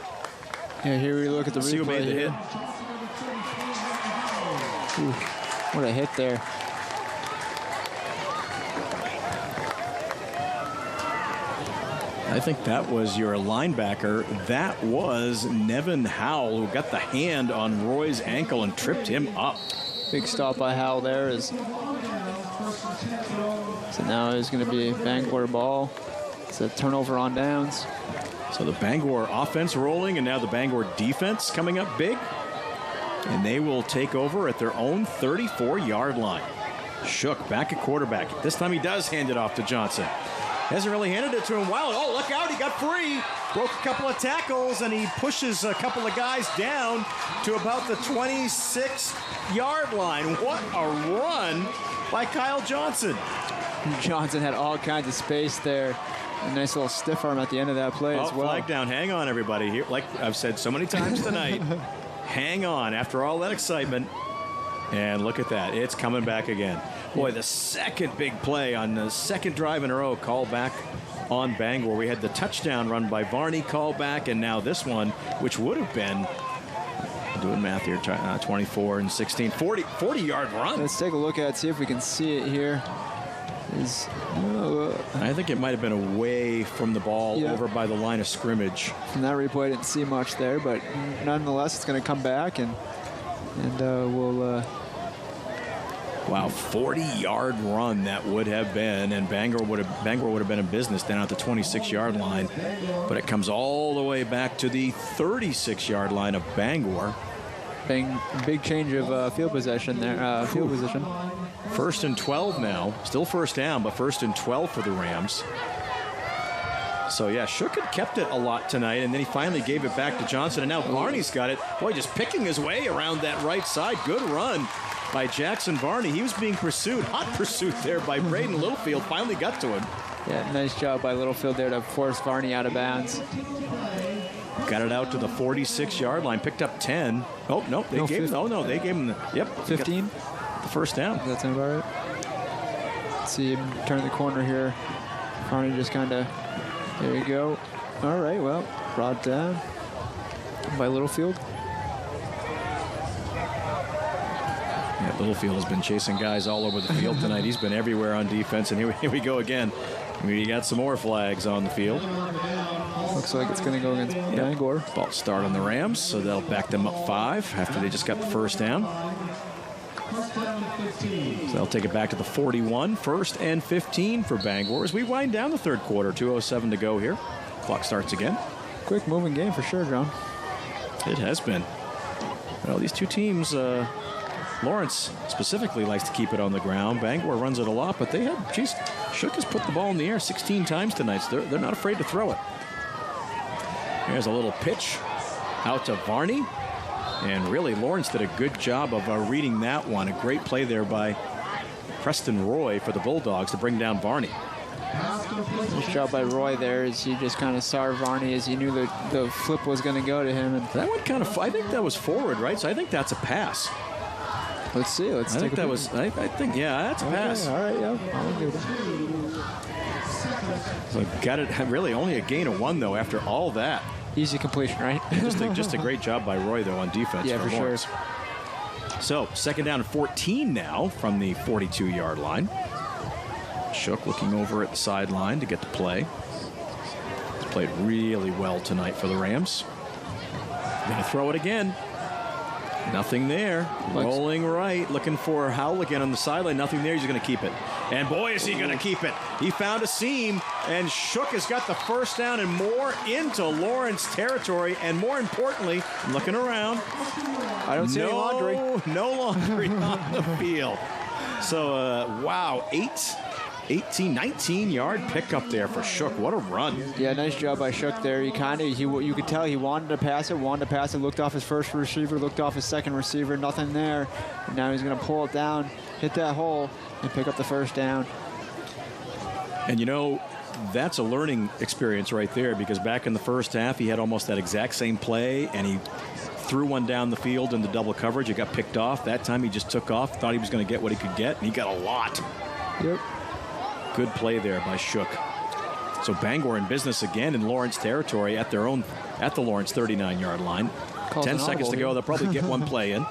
Speaker 4: here we look at the replay.
Speaker 1: See who made the hit.
Speaker 4: Ooh, what a hit there.
Speaker 1: I think that was your linebacker. That was Nevin Howell, who got the hand on Roy's ankle and tripped him up.
Speaker 4: Big stop by Howell there. So now it's going to be a Bangor ball. It's a turnover on downs.
Speaker 1: So the Bangor offense rolling, and now the Bangor defense coming up big. And they will take over at their own 34-yard line. Shook back at quarterback. This time he does hand it off to Johnson. Hasn't really handed it to him well. Oh, look out, he got free. Broke a couple of tackles, and he pushes a couple of guys down to about the 26-yard line. What a run by Kyle Johnson.
Speaker 4: Johnson had all kinds of space there. A nice little stiff arm at the end of that play as well.
Speaker 1: Flag down. Hang on, everybody. Here, like I've said so many times tonight, hang on after all that excitement. And look at that. It's coming back again. Boy, the second big play on the second drive in a row called back on Bangor. We had the touchdown run by Varney called back, and now this one, which would have been, doing math here, 24 and 16, 40-yard run.
Speaker 4: Let's take a look at it, see if we can see it here. is.
Speaker 1: I think it might have been away from the ball, over by the line of scrimmage.
Speaker 4: From that replay, I didn't see much there, but nonetheless, it's going to come back, and we'll.
Speaker 1: Wow, 40-yard run that would have been, and Bangor would have been in business down at the 26-yard line, but it comes all the way back to the 36-yard line of Bangor.
Speaker 4: Big change of field possession there. Field position.
Speaker 1: 1st and 12 now. Still first down, but 1st and 12 for the Rams. So, yeah, Shook had kept it a lot tonight, and then he finally gave it back to Johnson, and now Varney's got it. Boy, just picking his way around that right side. Good run by Jackson Varney. He was being pursued, hot pursuit there by Braden Littlefield. Finally got to him.
Speaker 4: Yeah, nice job by Littlefield there to force Varney out of bounds.
Speaker 1: Got it out to the 46-yard line. Picked up 10. Oh, no, they gave him the
Speaker 4: 15.
Speaker 1: The first down.
Speaker 4: Does that sound about right? Let's see him turn the corner here. Varney just kind of, there you go. All right, well, brought down by Littlefield.
Speaker 1: Yeah, Littlefield has been chasing guys all over the field tonight. He's been everywhere on defense, and here we go again. We got some more flags on the field.
Speaker 4: Looks like it's going to go against Bangor.
Speaker 1: Ball start on the Rams, so they'll back them up 5 after they just got the first down. So they'll take it back to the 41. 1st and 15 for Bangor as we wind down the third quarter. 2:07 to go here. Clock starts again.
Speaker 4: Quick moving game for sure, John.
Speaker 1: It has been. Well, these two teams, Lawrence specifically likes to keep it on the ground. Bangor runs it a lot, but Shook has put the ball in the air 16 times tonight, so they're not afraid to throw it. There's a little pitch out to Varney. And really, Lawrence did a good job of reading that one. A great play there by Preston Roy for the Bulldogs to bring down Varney.
Speaker 4: Nice job by Roy there as he just kind of saw Varney as he knew the flip was going to go to him. And
Speaker 1: that went kind of, I think that was forward, right? So I think that's a pass.
Speaker 4: Let's see. I think
Speaker 1: that's a pass.
Speaker 4: All right, yeah. I'll give it.
Speaker 1: So got it, really only a gain of 1, though, after all that.
Speaker 4: Easy completion, right?
Speaker 1: just a great job by Roy, though, on defense.
Speaker 4: Yeah, for sure.
Speaker 1: So, 2nd down and 14 now from the 42-yard line. Shook looking over at the sideline to get the play. He's played really well tonight for the Rams. Going to throw it again. Nothing there. Rolling right, looking for Howell again on the sideline. Nothing there. He's going to keep it. And boy, is he going to keep it. He found a seam, and Shook has got the first down and more into Lawrence territory. And more importantly, I'm looking around.
Speaker 4: I don't see any laundry.
Speaker 1: No laundry on the field. So, wow, 19-yard pickup there for Shook. What a run.
Speaker 4: Yeah, nice job by Shook there. You could tell he wanted to pass it, looked off his first receiver, looked off his second receiver, nothing there. And now he's going to pull it down, hit that hole, and pick up the first down.
Speaker 1: And that's a learning experience right there, because back in the first half, he had almost that exact same play, and he threw one down the field in the double coverage. It got picked off. That time he just took off, thought he was going to get what he could get, and he got a lot.
Speaker 4: Yep.
Speaker 1: Good play there by Shook. So Bangor in business again in Lawrence territory at the Lawrence 39-yard line. 10 seconds to go. They'll probably get one play in.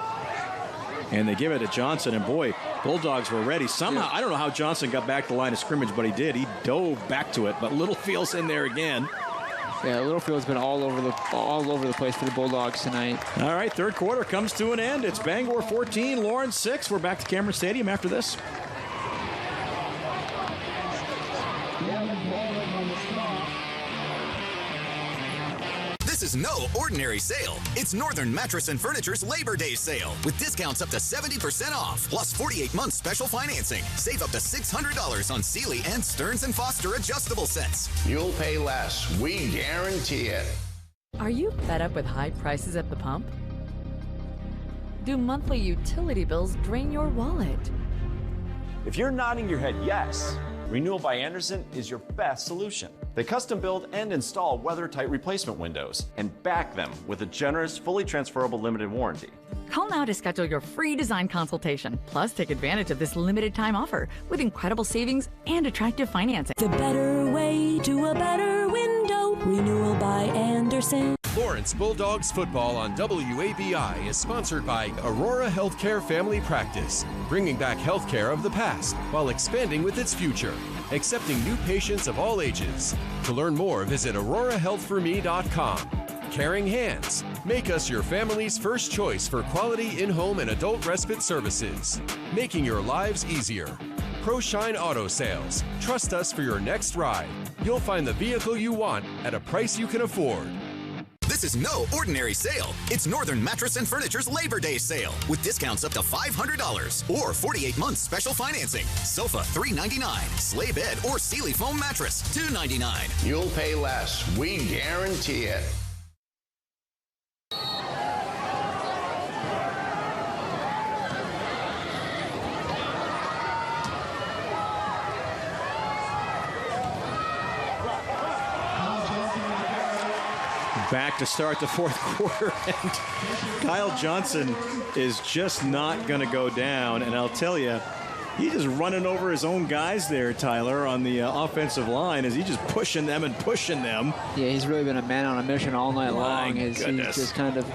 Speaker 1: And they give it to Johnson, and boy, Bulldogs were ready. Somehow, I don't know how Johnson got back to the line of scrimmage, but he did. He dove back to it, but Littlefield's in there again.
Speaker 4: Yeah, Littlefield's been all over the place for the Bulldogs tonight.
Speaker 1: All right, third quarter comes to an end. It's Bangor 14, Lawrence 6. We're back to Cameron Stadium after this.
Speaker 13: This is no ordinary sale. It's Northern Mattress and Furniture's Labor Day sale with discounts up to 70% off, plus 48 months special financing. Save up to $600 on Sealy and Stearns & Foster adjustable sets.
Speaker 16: You'll pay less. We guarantee it.
Speaker 17: Are you fed up with high prices at the pump? Do monthly utility bills drain your wallet?
Speaker 12: If you're nodding your head yes, Renewal by Andersen is your best solution. They custom build and install weather-tight replacement windows and back them with a generous, fully transferable limited warranty.
Speaker 17: Call now to schedule your free design consultation. Plus, take advantage of this limited time offer with incredible savings and attractive financing.
Speaker 18: The better way to a better window. Renewal by Andersen.
Speaker 8: Lawrence Bulldogs football on WABI is sponsored by Aurora Healthcare Family Practice, bringing back healthcare of the past while expanding with its future, accepting new patients of all ages. To learn more, visit aurorahealthforme.com. Caring Hands. Make us your family's first choice for quality in-home and adult respite services. Making your lives easier. ProShine Auto Sales. Trust us for your next ride. You'll find the vehicle you want at a price you can afford.
Speaker 13: This is no ordinary sale. It's Northern Mattress and Furniture's Labor Day sale with discounts up to $500 or 48 months special financing. Sofa $399, sleigh bed or Sealy foam mattress $299.
Speaker 16: You'll pay less. We guarantee it.
Speaker 1: Back to start the fourth quarter, and Kyle Johnson is just not going to go down. And I'll tell you, he's just running over his own guys there, Tyler, on the offensive line. Is he just pushing them and pushing them?
Speaker 4: Yeah, he's really been a man on a mission all night long. He's just kind of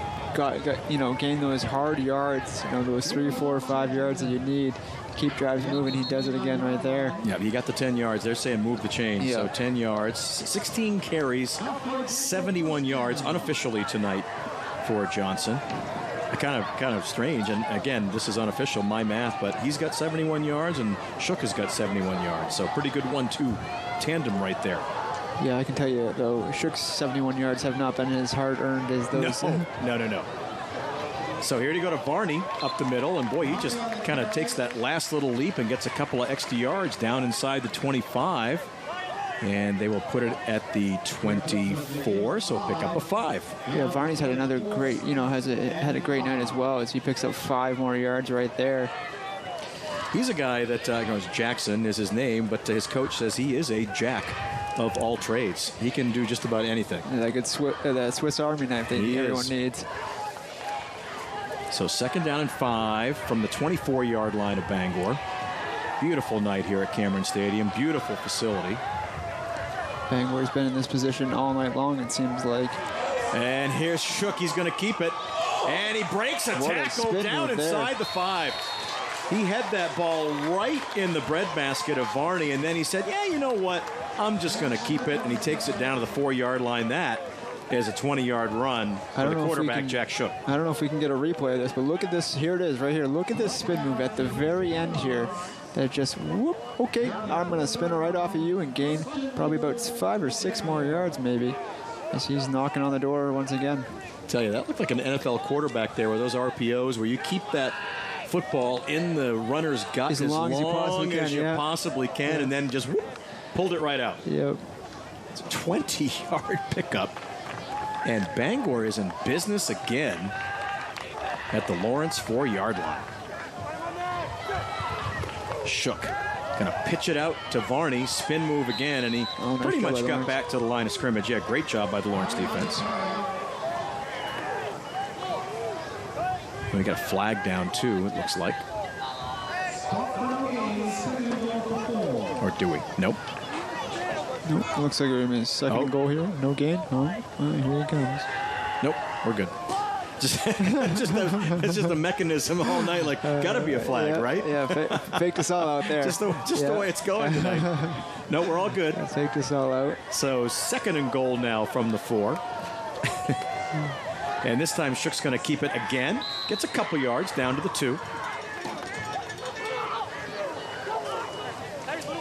Speaker 4: gained those hard yards, those 3, 4, 5 yards that you need. Keep drives moving. He does it again right there.
Speaker 1: Yeah, he got the 10 yards. They're saying move the chain.
Speaker 4: Yeah.
Speaker 1: So 10 yards, 16 carries, 71 yards unofficially tonight for Johnson. Kind of strange. And again, this is unofficial, my math, but he's got 71 yards and Shook has got 71 yards. So pretty good 1-2 tandem right there.
Speaker 4: Yeah, I can tell you, though, Shook's 71 yards have not been as hard-earned as those.
Speaker 1: No. So here to go to Varney up the middle, and boy, he just kind of takes that last little leap and gets a couple of extra yards down inside the 25, and they will put it at the 24, so pick up a 5.
Speaker 4: Yeah, Varney's had another great, had a great night as well as he picks up 5 more yards right there.
Speaker 1: He's a guy that goes Jackson is his name, but his coach says he is a jack of all trades. He can do just about anything.
Speaker 4: That good Swiss Army knife that everyone needs.
Speaker 1: So 2nd down and 5 from the 24-yard line of Bangor. Beautiful night here at Cameron Stadium. Beautiful facility.
Speaker 4: Bangor's been in this position all night long, it seems like.
Speaker 1: And here's Shook. He's going to keep it. And he breaks a tackle down inside the 5. He had that ball right in the breadbasket of Varney, and then he said, yeah, you know what? I'm just going to keep it. And he takes it down to the 4-yard line. That is a 20-yard run for the quarterback, Jack Shook.
Speaker 4: I don't know if we can get a replay of this, but look at this. Here it is right here. Look at this spin move at the very end here. That just, whoop, okay, I'm going to spin it right off of you and gain probably about 5 or 6 more yards maybe as he's knocking on the door once again.
Speaker 1: I tell you, that looked like an NFL quarterback there with those RPOs where you keep that football in the runner's gut as long as you possibly can, and then just whoop, pulled it right out.
Speaker 4: Yep.
Speaker 1: It's a 20-yard pickup. And Bangor is in business again at the Lawrence 4-yard line. Shook. Going to pitch it out to Varney. Spin move again, and he pretty much got back to the line of scrimmage. Yeah, great job by the Lawrence defense. We got a flag down, too, it looks like. Or do we? Nope.
Speaker 4: Nope. Looks like we're in a second goal here. No gain. Oh, here it comes.
Speaker 1: Nope. We're good. It's just a mechanism all night. Like, gotta be a flag, right?
Speaker 4: Yeah. Faked us all out there.
Speaker 1: just the way it's going tonight. No, we're all good.
Speaker 4: Faked us all out.
Speaker 1: So 2nd and goal now from the 4. And this time Shook's going to keep it again. Gets a couple yards down to the 2.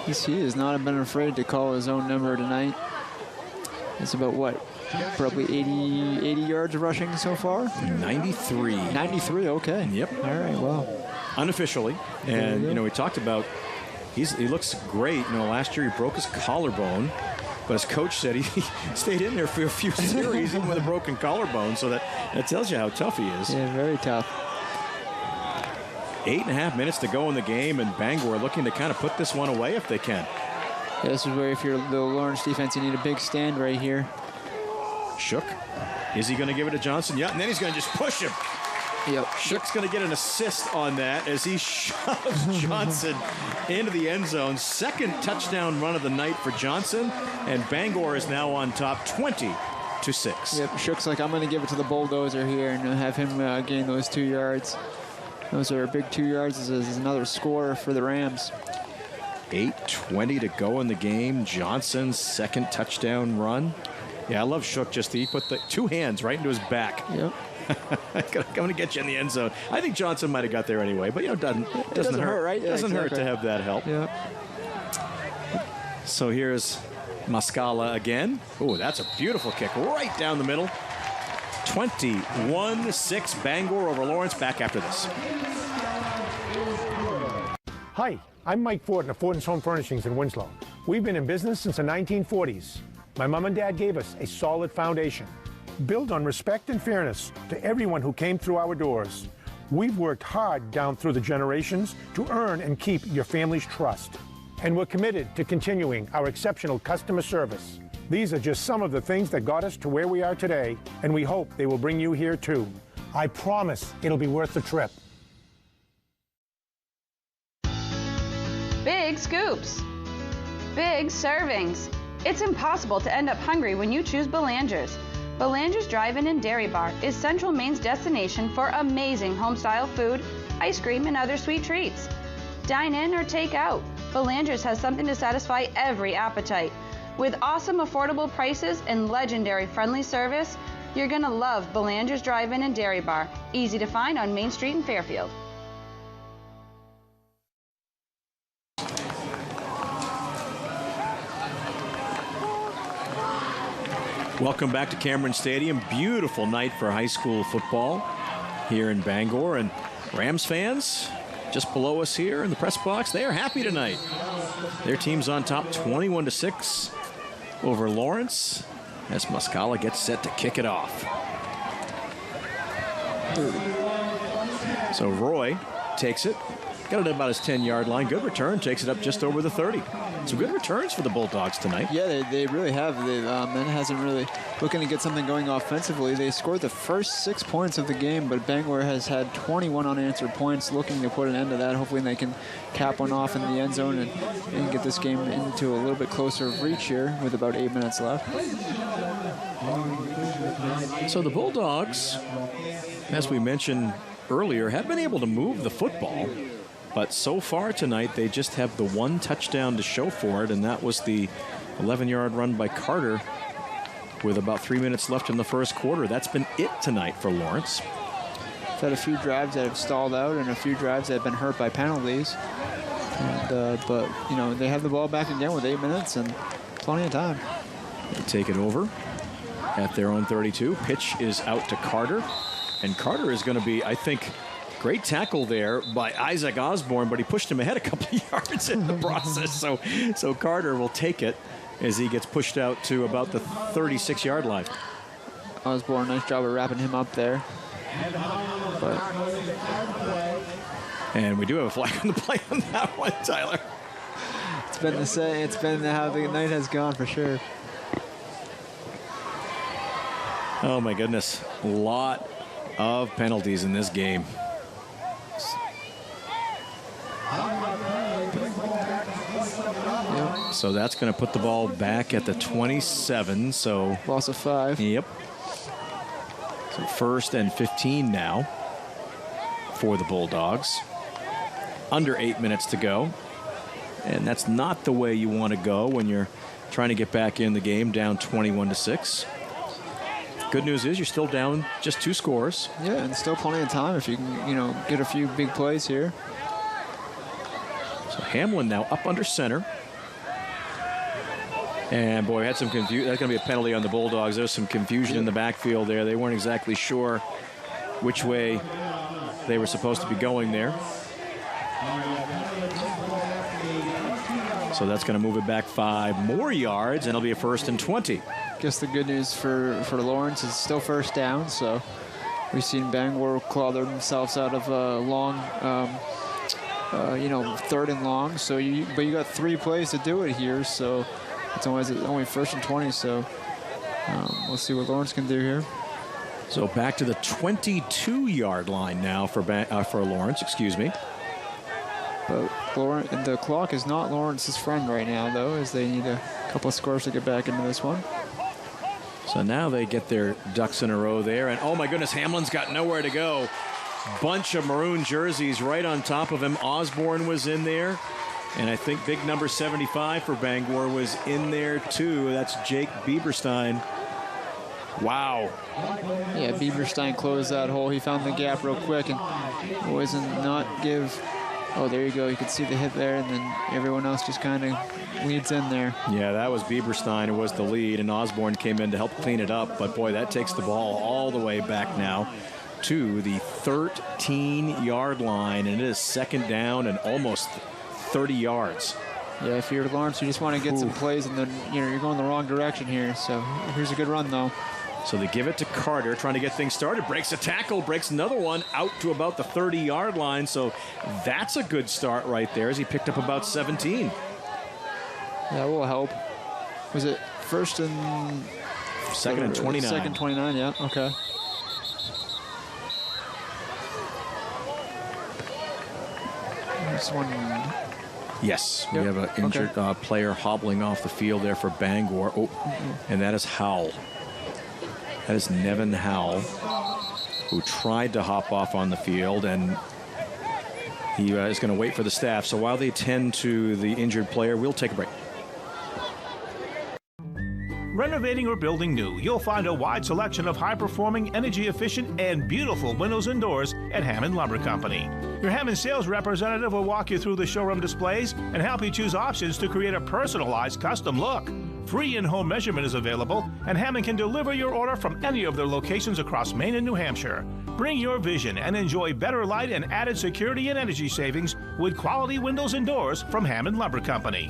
Speaker 4: He has not been afraid to call his own number tonight. It's about what? Probably 80 yards rushing so far?
Speaker 1: 93.
Speaker 4: 93, okay.
Speaker 1: Yep.
Speaker 4: All right, well.
Speaker 1: Unofficially. And, we talked about he looks great. Last year he broke his collarbone. But his coach said he stayed in there for a few series even with a broken collarbone. So that tells you how tough he is.
Speaker 4: Yeah, very tough.
Speaker 1: 8.5 minutes to go in the game, and Bangor looking to kind of put this one away if they can.
Speaker 4: Yeah, this is where if you're the Lawrence defense, you need a big stand right here.
Speaker 1: Shook. Is he going to give it to Johnson? Yeah, and then he's going to just push him.
Speaker 4: Yep.
Speaker 1: Shook's going to get an assist on that as he shoves Johnson into the end zone. 2nd touchdown run of the night for Johnson, and Bangor is now on top 20 to 6.
Speaker 4: Yep, Shook's like, I'm going to give it to the bulldozer here and have him gain those 2 yards. Those are big 2 yards. This is another score for the Rams.
Speaker 1: 8:20 to go in the game. Johnson's second touchdown run. Yeah, I love Shook. He put the 2 hands right into his back.
Speaker 4: Yep.
Speaker 1: I'm going to get you in the end zone. I think Johnson might have got there anyway, but it doesn't hurt,
Speaker 4: right? Yeah,
Speaker 1: doesn't hurt to have that help.
Speaker 4: Yep.
Speaker 1: So here's Muscala again. Oh, that's a beautiful kick right down the middle. 21-6 Bangor over Lawrence. Back after this.
Speaker 9: Hi, I'm Mike Fortin of Fortin's Home Furnishings in Winslow. We've been in business since the 1940s. My mom and dad gave us a solid foundation, built on respect and fairness to everyone who came through our doors. We've worked hard down through the generations to earn and keep your family's trust. And we're committed to continuing our exceptional customer service. These are just some of the things that got us to where we are today, and we hope they will bring you here too. I promise it'll be worth the trip.
Speaker 18: Big scoops. Big servings. It's impossible to end up hungry when you choose Belanger's. Belanger's Drive-In and Dairy Bar is Central Maine's destination for amazing home-style food, ice cream, and other sweet treats. Dine in or take out, Belanger's has something to satisfy every appetite. With awesome affordable prices and legendary friendly service, you're gonna love Belanger's Drive-In and Dairy Bar, easy to find on Main Street in Fairfield.
Speaker 1: Welcome back to Cameron Stadium. Beautiful night for high school football here in Bangor. And Rams fans, just below us here in the press box, they are happy tonight. Their team's on top 21-6 over Lawrence as Muscala gets set to kick it off. So Roy takes it. Got it at about his 10-yard line. Good return. Takes it up just over the 30. Some good returns for the Bulldogs tonight.
Speaker 4: Yeah, they really have. Maine hasn't really looking to get something going offensively. They scored the first 6 points of the game, but Bangor has had 21 unanswered points, looking to put an end to that. Hopefully they can cap one off in the end zone and get this game into a little bit closer of reach here with about 8 minutes left.
Speaker 1: So the Bulldogs, as we mentioned earlier, have been able to move the football. But so far tonight, they just have the 1 touchdown to show for it, and that was the 11-yard run by Carter with about 3 minutes left in the first quarter. That's been it tonight for Lawrence.
Speaker 4: They've had a few drives that have stalled out and a few drives that have been hurt by penalties. But, you know, they have the ball back again with 8 minutes and plenty of time.
Speaker 1: They take it over at their own 32. Pitch is out to Carter, and Carter is going to be, I think, great tackle there by Isaac Osborne, but he pushed him ahead a couple of yards in the process. So Carter will take it as he gets pushed out to about the 36-yard line.
Speaker 4: Osborne, nice job of wrapping him up there.
Speaker 1: And we do have a flag on the play on that one, Tyler.
Speaker 4: It's been the same. It's been how the night has gone for sure.
Speaker 1: Oh my goodness, a lot of penalties in this game. Yep. So that's going to put the ball back at the 27. So
Speaker 4: loss of 5.
Speaker 1: Yep. So 1st and 15 now for the Bulldogs. Under 8 minutes to go. And that's not the way you want to go when you're trying to get back in the game, down 21-6. Good news is you're still down just 2 scores.
Speaker 4: Yeah, and still plenty of time if you can, you know, get a few big plays here.
Speaker 1: So Hamlin now up under center. And boy, had some confusion. That's going to be a penalty on the Bulldogs. There's some confusion in the backfield there. They weren't exactly sure which way they were supposed to be going there. So that's going to move it back 5 more yards, and it'll be a 1st and 20.
Speaker 4: Guess the good news for Lawrence is still first down. So we've seen Bangor claw themselves out of a long, 3rd and long. So but you got 3 plays to do it here. So it's only 1st and 20. So we'll see what Lawrence can do here.
Speaker 1: So back to the 22-yard line now for Lawrence. Excuse me.
Speaker 4: But the clock is not Lawrence's friend right now, though, as they need a couple of scores to get back into this one.
Speaker 1: So now they get their ducks in a row there. And, oh, my goodness, Hamlin's got nowhere to go. Bunch of maroon jerseys right on top of him. Osborne was in there. And I think big number 75 for Bangor was in there, too. That's Jake Bieberstein. Wow.
Speaker 4: Yeah, Bieberstein closed that hole. He found the gap real quick and was not give. Oh, there you go. You can see the hit there, and then everyone else just kind of leads in there.
Speaker 1: Yeah, that was Bieberstein who was the lead, and Osborne came in to help clean it up. But, boy, that takes the ball all the way back now to the 13-yard line, and it is second down and almost 30 yards.
Speaker 4: Yeah, if you're Lawrence, you just want to get some plays, and then you're going the wrong direction here. So here's a good run, though.
Speaker 1: So they give it to Carter, trying to get things started. Breaks a tackle, breaks another one out to about the 30-yard line. So that's a good start right there as he picked up about 17.
Speaker 4: That will help. Was it first and...
Speaker 1: Second and 29.
Speaker 4: Second 29, yeah, okay. This one...
Speaker 1: Yes, we have an injured player hobbling off the field there for Bangor. Oh, and that is Howell. That is Nevin Howell, who tried to hop off on the field, and he is going to wait for the staff. So while they tend to the injured player, we'll take a break.
Speaker 15: Renovating or building new, you'll find a wide selection of high-performing, energy-efficient, and beautiful windows and doors at Hammond Lumber Company. Your Hammond sales representative will walk you through the showroom displays and help you choose options to create a personalized custom look. Free in-home measurement is available, and Hammond can deliver your order from any of their locations across Maine and New Hampshire. Bring your vision and enjoy better light and added security and energy savings with quality windows and doors from Hammond Lumber Company.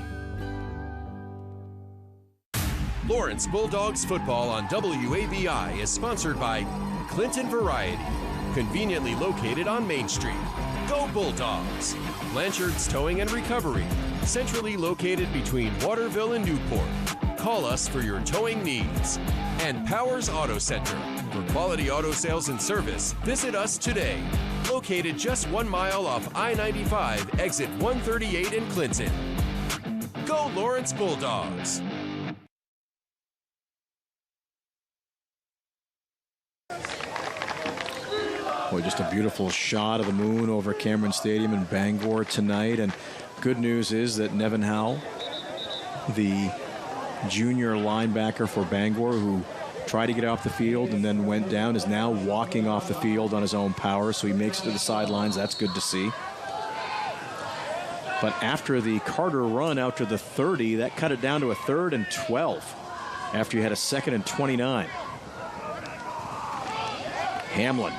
Speaker 8: Lawrence Bulldogs football on WABI is sponsored by Clinton Variety, conveniently located on Main Street. Go Bulldogs! Blanchard's Towing and Recovery, centrally located between Waterville and Newport. Call us for your towing needs. And Powers Auto Center. For quality auto sales and service, visit us today. Located just 1 mile off I-95, exit 138 in Clinton. Go Lawrence Bulldogs!
Speaker 1: Boy, just a beautiful shot of the moon over Cameron Stadium in Bangor tonight. And good news is that Nevin Howell, the junior linebacker for Bangor, who tried to get off the field and then went down, is now walking off the field on his own power. So he makes it to the sidelines. That's good to see. But after the Carter run out to the 30, that cut it down to a 3rd and 12 after you had a 2nd and 29. Hamlin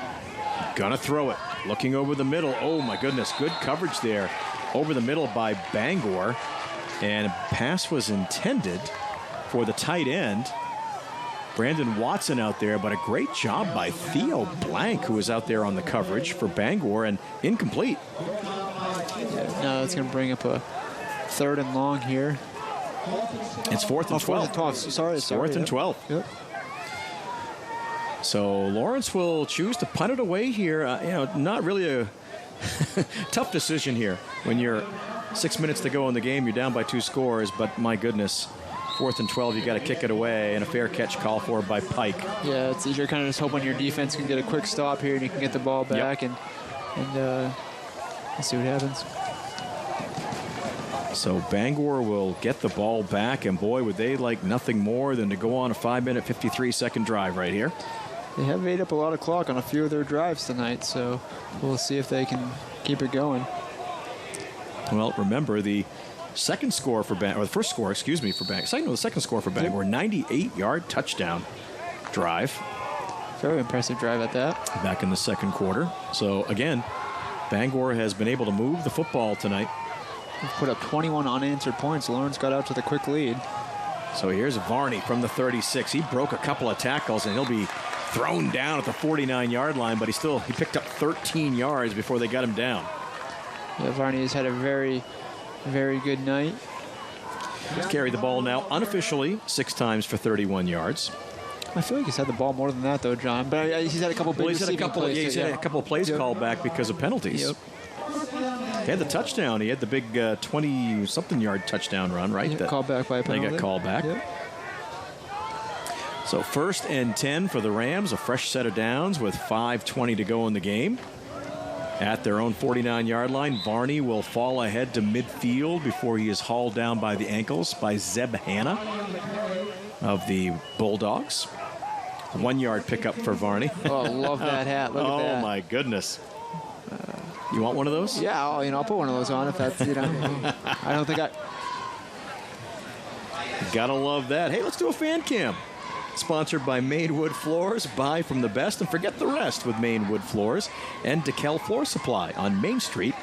Speaker 1: gonna throw it, looking over the middle. Oh my goodness, good coverage there over the middle by Bangor, and a pass was intended for the tight end Brandon Watson out there, but a great job by Theo Blank, who was out there on the coverage for Bangor, and incomplete.
Speaker 4: Now that's going to bring up a 3rd and long here.
Speaker 1: It's 4th and 12.
Speaker 4: 4th and 12. Sorry.
Speaker 1: 4th and 12.
Speaker 4: Yep.
Speaker 1: So Lawrence will choose to punt it away here. Not really a tough decision here. When you're 6 minutes to go in the game, you're down by 2 scores, but my goodness, 4th and 12, you got to kick it away, and a fair catch call for by Pike.
Speaker 4: Yeah, it's easier kind of just hoping your defense can get a quick stop here and you can get the ball back and see what happens.
Speaker 1: So Bangor will get the ball back, and boy, would they like nothing more than to go on a 5-minute, 53-second drive right here.
Speaker 4: They have made up a lot of clock on a few of their drives tonight, so we'll see if they can keep it going.
Speaker 1: Well, remember the second score for Bangor, or the first score, excuse me, for Bangor. The second score for Bangor, 98-yard touchdown drive.
Speaker 4: Very impressive drive at that.
Speaker 1: Back in the second quarter. So again, Bangor has been able to move the football tonight.
Speaker 4: They've put up 21 unanswered points. Lawrence got out to the quick lead.
Speaker 1: So here's Varney from the 36. He broke a couple of tackles, and he'll be thrown down at the 49-yard line, but he picked up 13 yards before they got him down.
Speaker 4: Yeah, Varney has had a very, very good night.
Speaker 1: He's carried the ball now unofficially 6 times for 31 yards.
Speaker 4: I feel like he's had the ball more than that, though, John. But he's had a couple big receiving plays.
Speaker 1: He's had a couple of plays called back because of penalties.
Speaker 4: Yep.
Speaker 1: He had the touchdown. He had the big 20-something yard touchdown run, right?
Speaker 4: Called back by a penalty.
Speaker 1: They got called back.
Speaker 4: Yep.
Speaker 1: So 1st and 10 for the Rams, a fresh set of downs with 5:20 to go in the game. At their own 49-yard line, Varney will fall ahead to midfield before he is hauled down by the ankles by Zeb Hanna of the Bulldogs. 1-yard pickup for Varney.
Speaker 4: Oh, love that hat. Look at that.
Speaker 1: Oh, my goodness. You want one of those?
Speaker 4: Yeah, I'll put one of those on if that's, I don't think I...
Speaker 1: Gotta love that. Hey, let's do a fan cam. Sponsored by Maine Wood Floors. Buy from the best and forget the rest with Maine Wood Floors and DeKalb Floor Supply on Main Street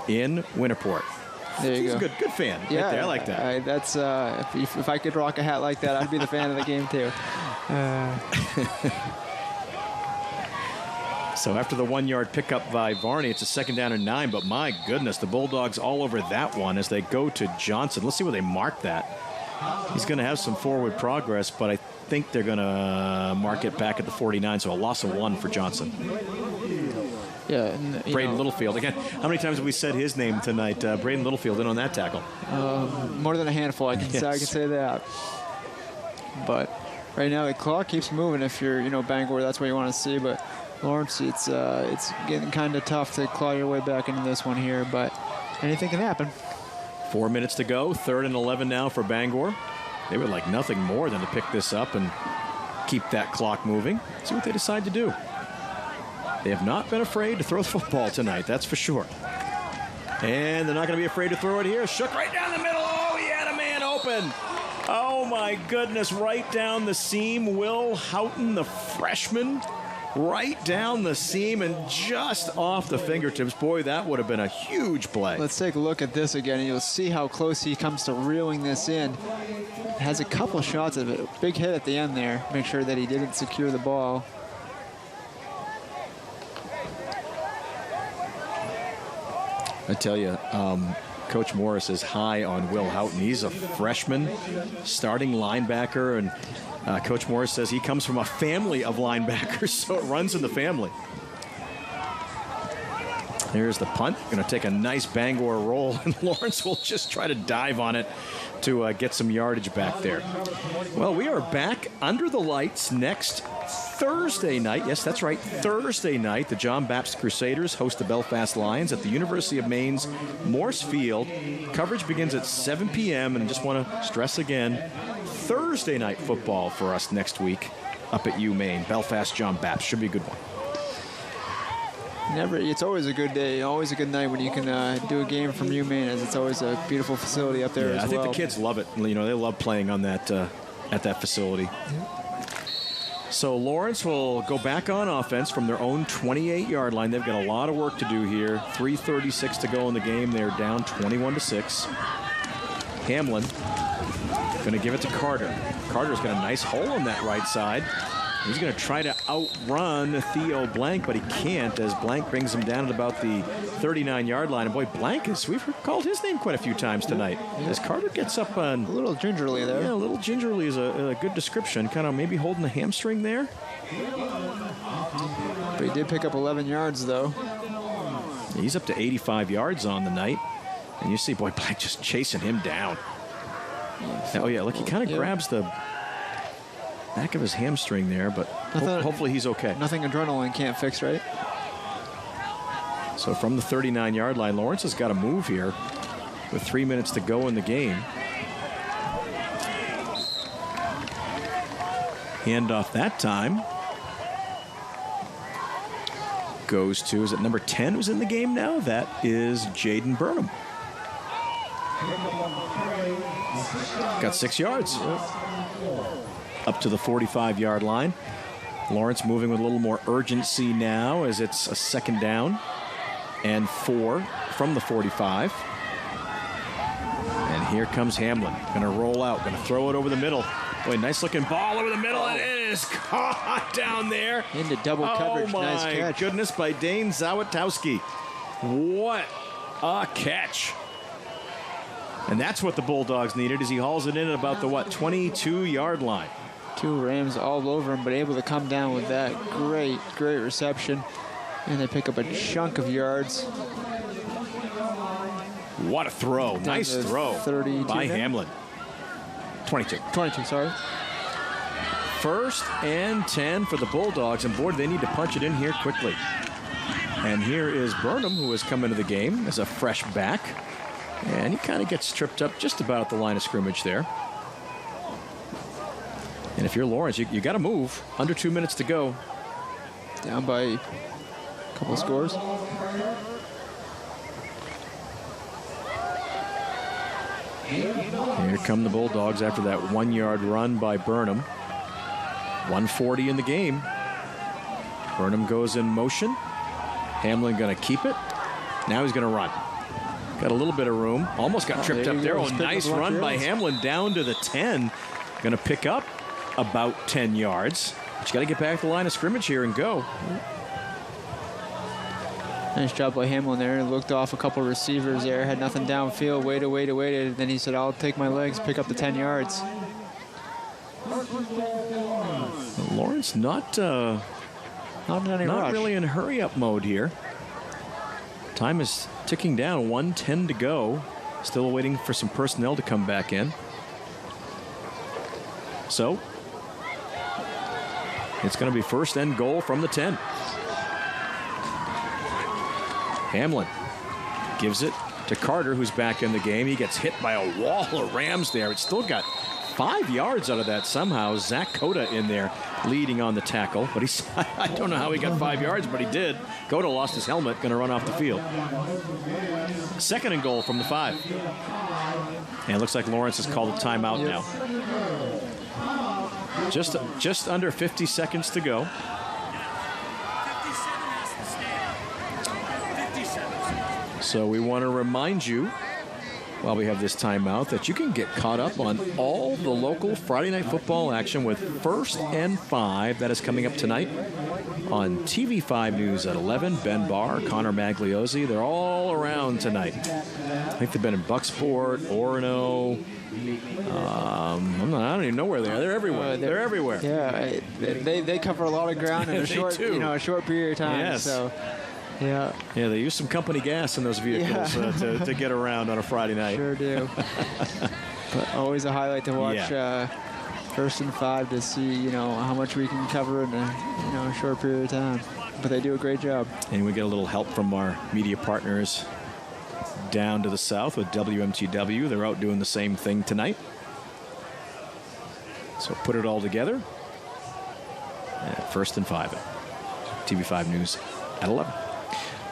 Speaker 1: in Winterport.
Speaker 4: There you
Speaker 1: He's
Speaker 4: go.
Speaker 1: a good fan.
Speaker 4: Yeah,
Speaker 1: Right there. I like that.
Speaker 4: That's if I could rock a hat like that, I'd be the fan of the game too.
Speaker 1: So after the 1-yard pickup by Varney, it's a 2nd down and 9. But my goodness, the Bulldogs all over that one as they go to Johnson. Let's see where they mark that. He's going to have some forward progress, but I think they're going to mark it back at the 49, so a loss of 1 for Johnson.
Speaker 4: Yeah. And,
Speaker 1: Braden Littlefield. Again, how many times have we said his name tonight? Braden Littlefield in on that tackle.
Speaker 4: More than a handful, I can say that. But right now the clock keeps moving. If you're, Bangor, that's what you want to see. But Lawrence, it's getting kind of tough to claw your way back into this one here. But anything can happen.
Speaker 1: 4 minutes to go. 3rd and 11 now for Bangor. They would like nothing more than to pick this up and keep that clock moving. See what they decide to do. They have not been afraid to throw the football tonight, that's for sure. And they're not going to be afraid to throw it here. Shook right down the middle. Oh, he had a man open. Oh, my goodness, right down the seam. Will Houghton, the freshman, right down the seam and just off the fingertips. Boy, that would have been a huge play.
Speaker 4: Let's take a look at this again, and you'll see how close he comes to reeling this in. Has a couple of shots of it. Big hit at the end there. Make sure that he didn't secure the ball.
Speaker 1: I tell you, Coach Morris is high on Will Houghton. He's a freshman, starting linebacker, and Coach Morris says he comes from a family of linebackers, so it runs in the family. Here's the punt. Going to take a nice Bangor roll, and Lawrence will just try to dive on it to get some yardage back there. Well, we are back under the lights next Thursday night. Yes, that's right, Thursday night. The John Baptist Crusaders host the Belfast Lions at the University of Maine's Morse Field. Coverage begins at 7 p.m. and I just want to stress again, Thursday night football for us next week up at UMaine. Belfast John Baptist. Should be a good one.
Speaker 4: It's always a good day, always a good night when you can do a game from UMaine, as it's always a beautiful facility up there as well.
Speaker 1: I think the kids love it. They love playing on that at that facility. So Lawrence will go back on offense from their own 28-yard line. They've got a lot of work to do here. 3:36 to go in the game. They're down 21-6. Hamlin going to give it to Carter. Carter's got a nice hole in that right side. He's going to try to outrun Theo Blank, but he can't as Blank brings him down at about the 39-yard line. And boy, Blank we've called his name quite a few times tonight. As Carter gets up on...
Speaker 4: A little gingerly there.
Speaker 1: Yeah, a little gingerly is a good description. Kind of maybe holding the hamstring there.
Speaker 4: But he did pick up 11 yards, though.
Speaker 1: He's up to 85 yards on the night. And you see, boy, Blank just chasing him down. Oh, yeah, look, he kind of grabs the back of his hamstring there, but hopefully he's okay.
Speaker 4: Nothing adrenaline can't fix, right?
Speaker 1: So from the 39-yard line, Lawrence has got to move here with 3 minutes to go in the game. Handoff that time goes to, is it number 10 who's in the game now? That is Jaden Burnham. Got 6 yards. Up to the 45-yard line. Lawrence moving with a little more urgency now as it's a 2nd down and 4 from the 45. And here comes Hamlin. Going to roll out. Going to throw it over the middle. Boy, nice looking ball over the middle, and it is caught down there.
Speaker 4: Into double coverage. Nice catch.
Speaker 1: Oh, my goodness, by Dane Zawitowski. What a catch. And that's what the Bulldogs needed as he hauls it in at about the, 22-yard line.
Speaker 4: 2 Rams all over him, but able to come down with that great reception. And they pick up a chunk of yards.
Speaker 1: What a throw. Nice throw by Hamlin. 22.
Speaker 4: 22, sorry.
Speaker 1: First and 10 for the Bulldogs, and boy, they need to punch it in here quickly. And here is Burnham, who has come into the game as a fresh back. And he kind of gets tripped up just about at the line of scrimmage there. And if you're Lawrence, you got to move. Under 2 minutes to go.
Speaker 4: Down by a couple of scores.
Speaker 1: Here come the Bulldogs after that 1-yard run by Burnham. 1:40 in the game. Burnham goes in motion. Hamlin going to keep it. Now he's going to run. Got a little bit of room. Almost got tripped up there. Oh, nice run by Hamlin down to the 10. Going to pick up about 10 yards. But you got to get back to the line of scrimmage here and go.
Speaker 4: Nice job by Hamlin there. Looked off a couple receivers there. Had nothing downfield. Waited. Then he said, I'll take my legs, pick up the 10 yards.
Speaker 1: Lawrence not really in hurry-up mode here. Time is ticking down. 1:10 to go. Still waiting for some personnel to come back in. So it's going to be first and goal from the 10. Hamlin gives it to Carter, who's back in the game. He gets hit by a wall of Rams there. It's still got 5 yards out of that somehow. Zach Cota in there leading on the tackle. But I don't know how he got 5 yards, but he did. Cota lost his helmet, going to run off the field. Second and goal from the 5. And it looks like Lawrence has called a timeout now. Just under 50 seconds to go. So we want to remind you, while we have this timeout, that you can get caught up on all the local Friday night football action with First and 5. That is coming up tonight on TV5 News at 11. Ben Barr, Connor Magliozzi, they're all around tonight. I think they've been in Bucksport, Orono. I don't even know where they are. They're everywhere. They're everywhere.
Speaker 4: Yeah, they cover a lot of ground in a short period of time.
Speaker 1: Yes.
Speaker 4: So. Yeah,
Speaker 1: they use some company gas in those vehicles to get around on a Friday night.
Speaker 4: Sure do. But always a highlight to watch First and 5 to see, how much we can cover in a short period of time. But they do a great job.
Speaker 1: And we get a little help from our media partners down to the south with WMTW. They're out doing the same thing tonight. So put it all together. First and 5 at TV5 News at 11.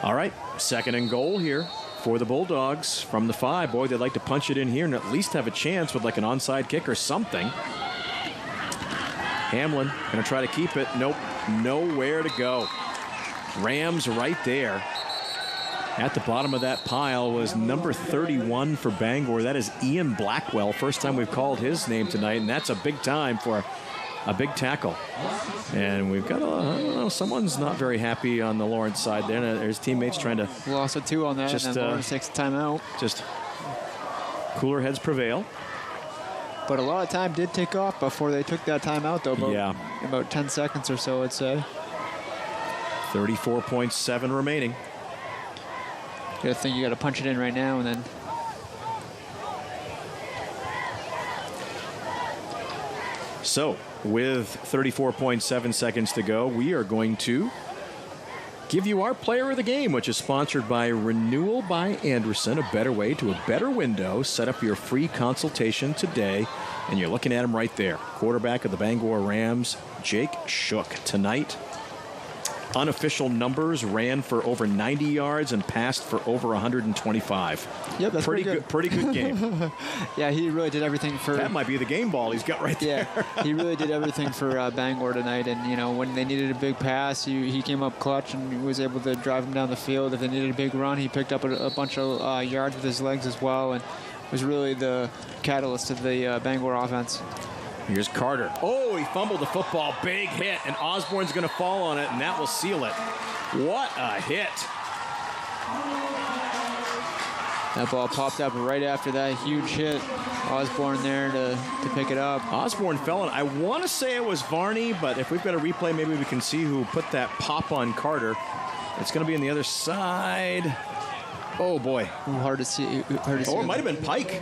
Speaker 1: All right, second and goal here for the Bulldogs from the 5. Boy, they'd like to punch it in here and at least have a chance with like an onside kick or something. Hamlin going to try to keep it. Nope, nowhere to go. Rams right there. At the bottom of that pile was number 31 for Bangor. That is Ian Blackwell. First time we've called his name tonight, and that's a big time for a big tackle. And we've got someone's not very happy on the Lawrence side there. There's teammates trying to...
Speaker 4: Lost a 2 on that, and then Lawrence takes a timeout.
Speaker 1: Just cooler heads prevail.
Speaker 4: But a lot of time did tick off before they took that timeout, though. About 10 seconds or so, I'd say.
Speaker 1: 34.7 remaining.
Speaker 4: You gotta think you gotta punch it in right now, and then...
Speaker 1: So, with 34.7 seconds to go, we are going to give you our player of the game, which is sponsored by Renewal by Anderson, a better way to a better window. Set up your free consultation today, and you're looking at him right there. Quarterback of the Bangor Rams, Jake Shook. Tonight, unofficial numbers, ran for over 90 yards and passed for over 125.
Speaker 4: Yep, that's pretty good.
Speaker 1: Pretty good game.
Speaker 4: Yeah, he really did everything for...
Speaker 1: That might be the game ball he's got right there.
Speaker 4: Yeah, he really did everything for Bangor tonight. And, when they needed a big pass, he came up clutch and he was able to drive them down the field. If they needed a big run, he picked up a bunch of yards with his legs as well, and was really the catalyst of the Bangor offense.
Speaker 1: Here's Carter. Oh, he fumbled the football. Big hit, and Osborne's going to fall on it, and that will seal it. What a hit.
Speaker 4: That ball popped up right after that huge hit. Osborne there to pick it up.
Speaker 1: Osborne fell on. I want to say it was Varney, but if we've got a replay, maybe we can see who put that pop on Carter. It's going to be on the other side. Oh, boy.
Speaker 4: Hard to see.
Speaker 1: Or it might have been Pike.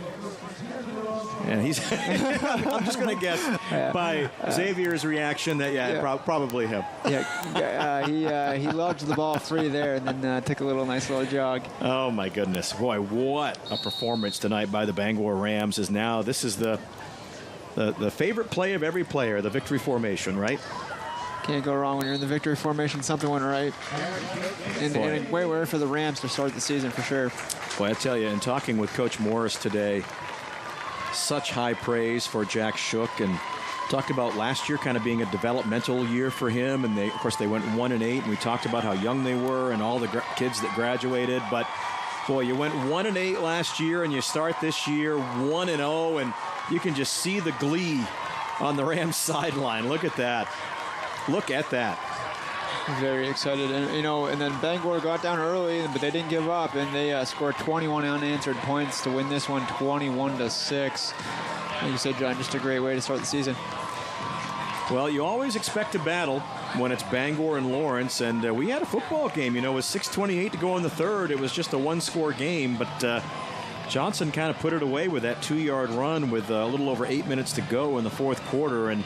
Speaker 1: And he's, I'm just going to guess by Xavier's reaction that, probably him.
Speaker 4: He lodged the ball free there and then took a nice little jog.
Speaker 1: Oh, my goodness. Boy, what a performance tonight by the Bangor Rams. This is the favorite play of every player, the victory formation, right?
Speaker 4: Can't go wrong when you're in the victory formation. Something went right. And a great way for the Rams to start the season for sure.
Speaker 1: Boy, I tell you, in talking with Coach Morris today, such high praise for Jack Shook, and talked about last year kind of being a developmental year for him. And of course, they went 1-8, and we talked about how young they were and all the kids that graduated. But boy, you went 1-8 last year, and you start this year 1-0, and you can just see the glee on the Rams sideline. Look at that. Look at that.
Speaker 4: Very excited. And, and then Bangor got down early, but they didn't give up, and they scored 21 unanswered points to win this one 21-6. Like you said, John, just a great way to start the season.
Speaker 1: Well, you always expect a battle when it's Bangor and Lawrence, and we had a football game. It was 6:28 to go in the third. It was just a one-score game, but Johnson kind of put it away with that 2-yard run with a little over 8 minutes to go in the fourth quarter, and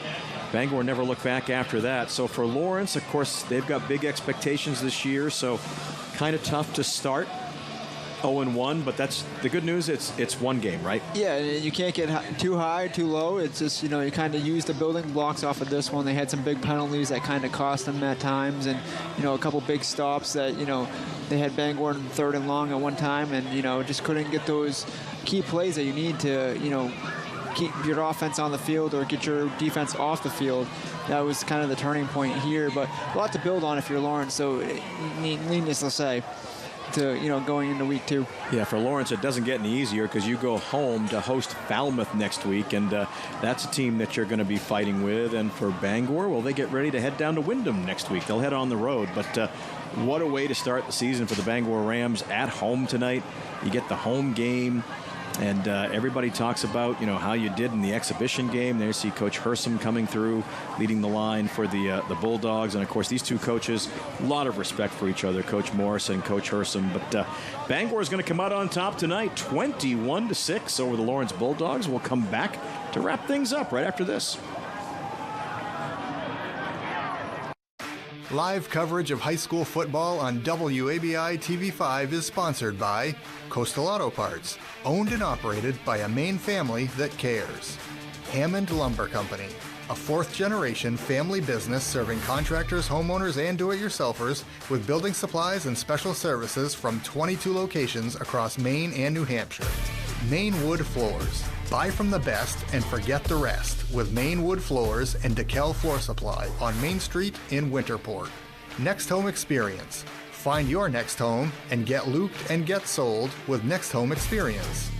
Speaker 1: Bangor never looked back after that. So for Lawrence, of course, they've got big expectations this year, so kind of tough to start 0-1, but that's the good news. It's one game, right?
Speaker 4: Yeah, you can't get too high, too low. It's just, you kind of use the building blocks off of this one. They had some big penalties that kind of cost them at times, and, a couple big stops that, they had Bangor in 3rd and long at one time, and, just couldn't get those key plays that you need to, keep your offense on the field or get your defense off the field. That was kind of the turning point here, but a lot to build on if you're Lawrence, so needless to say, to going into week 2.
Speaker 1: Yeah, for Lawrence, it doesn't get any easier because you go home to host Falmouth next week, and that's a team that you're going to be fighting with. And for Bangor, well, they get ready to head down to Wyndham next week. They'll head on the road, but what a way to start the season for the Bangor Rams at home tonight. You get the home game. And everybody talks about, how you did in the exhibition game. There you see Coach Hersom coming through, leading the line for the Bulldogs. And, of course, these two coaches, a lot of respect for each other, Coach Morris and Coach Hersom. But Bangor is going to come out on top tonight, 21-6 over the Lawrence Bulldogs. We'll come back to wrap things up right after this.
Speaker 6: Live coverage of high school football on WABI TV5 is sponsored by Coastal Auto Parts, owned and operated by a Maine family that cares. Hammond Lumber Company, a 4th-generation family business serving contractors, homeowners, and do-it-yourselfers with building supplies and special services from 22 locations across Maine and New Hampshire. Maine Wood Floors. Buy from the best and forget the rest with Maine Wood Floors and DeKalb Floor Supply on Main Street in Winterport. Next Home Experience. Find your next home and get looped and get sold with Next Home Experience.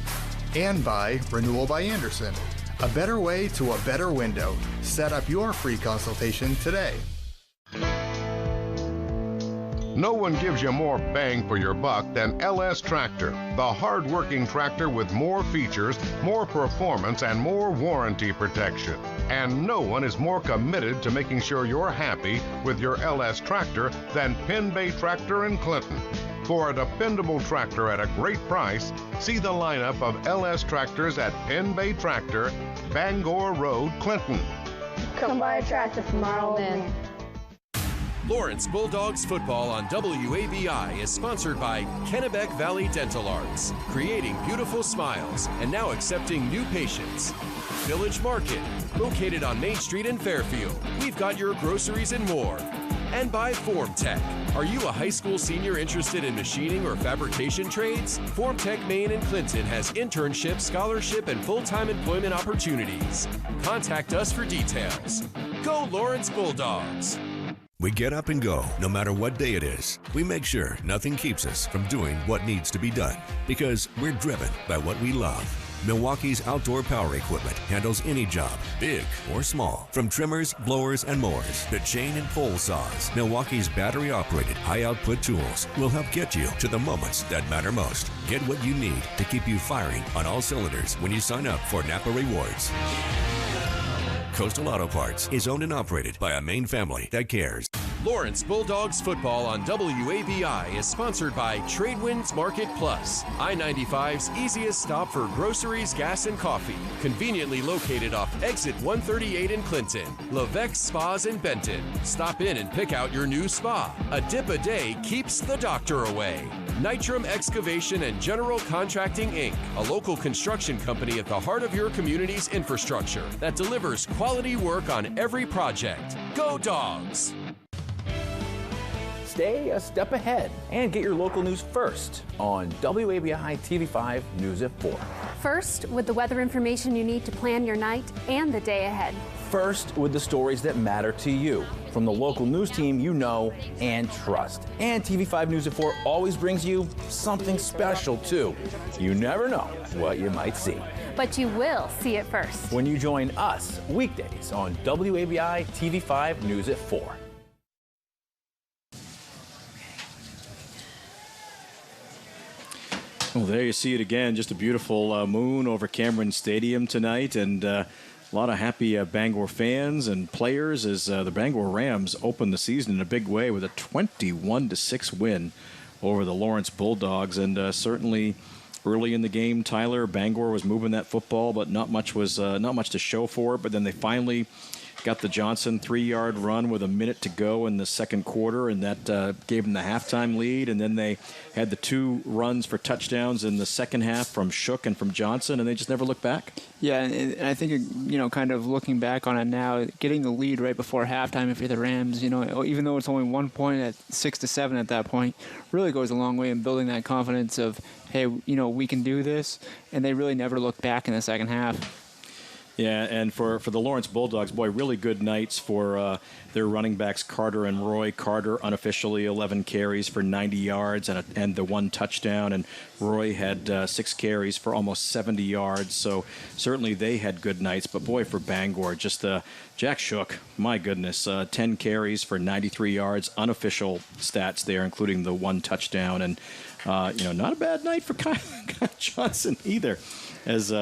Speaker 6: And by Renewal by Andersen. A better way to a better window. Set up your free consultation today.
Speaker 19: No one gives you more bang for your buck than LS Tractor, the hard-working tractor with more features, more performance, and more warranty protection. And no one is more committed to making sure you're happy with your LS Tractor than Penn Bay Tractor in Clinton. For a dependable tractor at a great price, see the lineup of LS Tractors at Penn Bay Tractor, Bangor Road, Clinton.
Speaker 20: Come buy a tractor from our old man.
Speaker 8: Lawrence Bulldogs football on WABI is sponsored by Kennebec Valley Dental Arts, creating beautiful smiles and now accepting new patients. Village Market, located on Main Street in Fairfield. We've got your groceries and more. And by FormTech. Are you a high school senior interested in machining or fabrication trades? FormTech Maine in Clinton has internship, scholarship, and full-time employment opportunities. Contact us for details. Go Lawrence Bulldogs!
Speaker 28: We get up and go, no matter what day it is. We make sure nothing keeps us from doing what needs to be done, because we're driven by what we love. Milwaukee's outdoor power equipment handles any job, big or small. From trimmers, blowers, and mowers to chain and pole saws, Milwaukee's battery-operated high-output tools will help get you to the moments that matter most. Get what you need to keep you firing on all cylinders when you sign up for Napa Rewards. Coastal Auto Parts is owned and operated by a Maine family that cares.
Speaker 8: Lawrence Bulldogs football on WABI is sponsored by Tradewinds Market Plus, I-95's easiest stop for groceries, gas, and coffee. Conveniently located off exit 138 in Clinton. Levex Spas in Benton. Stop in and pick out your new spa. A dip a day keeps the doctor away. Nitram Excavation and General Contracting, Inc., a local construction company at the heart of your community's infrastructure that delivers quality work on every project. Go Dogs!
Speaker 3: Stay a step ahead and get your local news first on WABI TV5 News at 4.
Speaker 21: First, with the weather information you need to plan your night and the day ahead.
Speaker 3: First, with the stories that matter to you from the local news team you know and trust. And TV5 News at 4 always brings you something special, too. You never know what you might see.
Speaker 21: But you will see it first
Speaker 3: when you join us weekdays on WABI TV5 News at 4.
Speaker 1: Well, there you see it again. Just a beautiful moon over Cameron Stadium tonight, and a lot of happy Bangor fans and players as the Bangor Rams open the season in a big way with a 21-6 win over the Lawrence Bulldogs. And certainly early in the game, Tyler, Bangor was moving that football, but not much to show for it. But then they finally got the Johnson 3-yard run with a minute to go in the second quarter, and that gave them the halftime lead. And then they had the 2 runs for touchdowns in the second half from Shook and from Johnson, and they just never looked back.
Speaker 4: Yeah, and I think, kind of looking back on it now, getting the lead right before halftime if you're the Rams, even though it's only 1 point at 6-7 at that point, really goes a long way in building that confidence of, hey, we can do this. And they really never looked back in the second half.
Speaker 1: Yeah, and for the Lawrence Bulldogs, boy, really good nights for their running backs, Carter and Roy. Carter, unofficially, 11 carries for 90 yards and the 1 touchdown. And Roy had 6 carries for almost 70 yards. So certainly they had good nights. But, boy, for Bangor, just Jack Shook, my goodness, 10 carries for 93 yards, unofficial stats there, including the 1 touchdown. And, not a bad night for Kyle Johnson either, as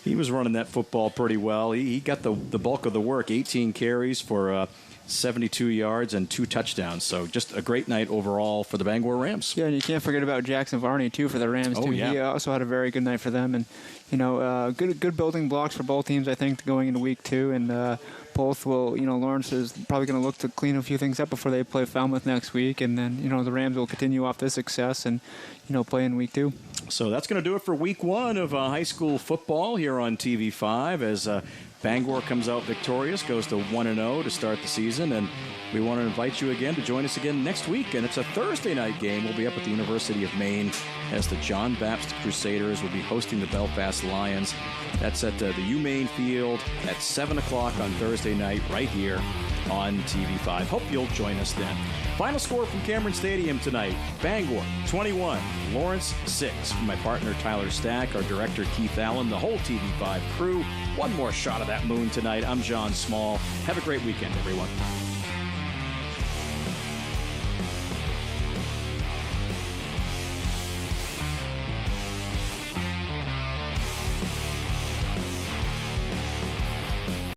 Speaker 1: he was running that football pretty well. He got the bulk of the work, 18 carries for 72 yards and 2 touchdowns. So just a great night overall for the Bangor Rams.
Speaker 4: Yeah, and you can't forget about Jackson Varney, too, for the Rams, too.
Speaker 1: Yeah.
Speaker 4: He also had a very good night for them. And, good building blocks for both teams, I think, going into week 2. And both will, Lawrence is probably going to look to clean a few things up before they play Falmouth next week. And then, the Rams will continue off this success and, play in week 2.
Speaker 1: So that's going to do it for week 1 of high school football here on TV5 as Bangor comes out victorious, goes to 1-0 to start the season. And we want to invite you again to join us again next week. And it's a Thursday night game. We'll be up at the University of Maine as the John Baptist Crusaders will be hosting the Belfast Lions. That's at the UMaine Field at 7 o'clock on Thursday night right here on TV5. Hope you'll join us then. Final score from Cameron Stadium tonight, Bangor 21, Lawrence 6. From my partner Tyler Stack, our director Keith Allen, the whole TV5 crew. One more shot of that moon tonight. I'm John Small. Have a great weekend, everyone.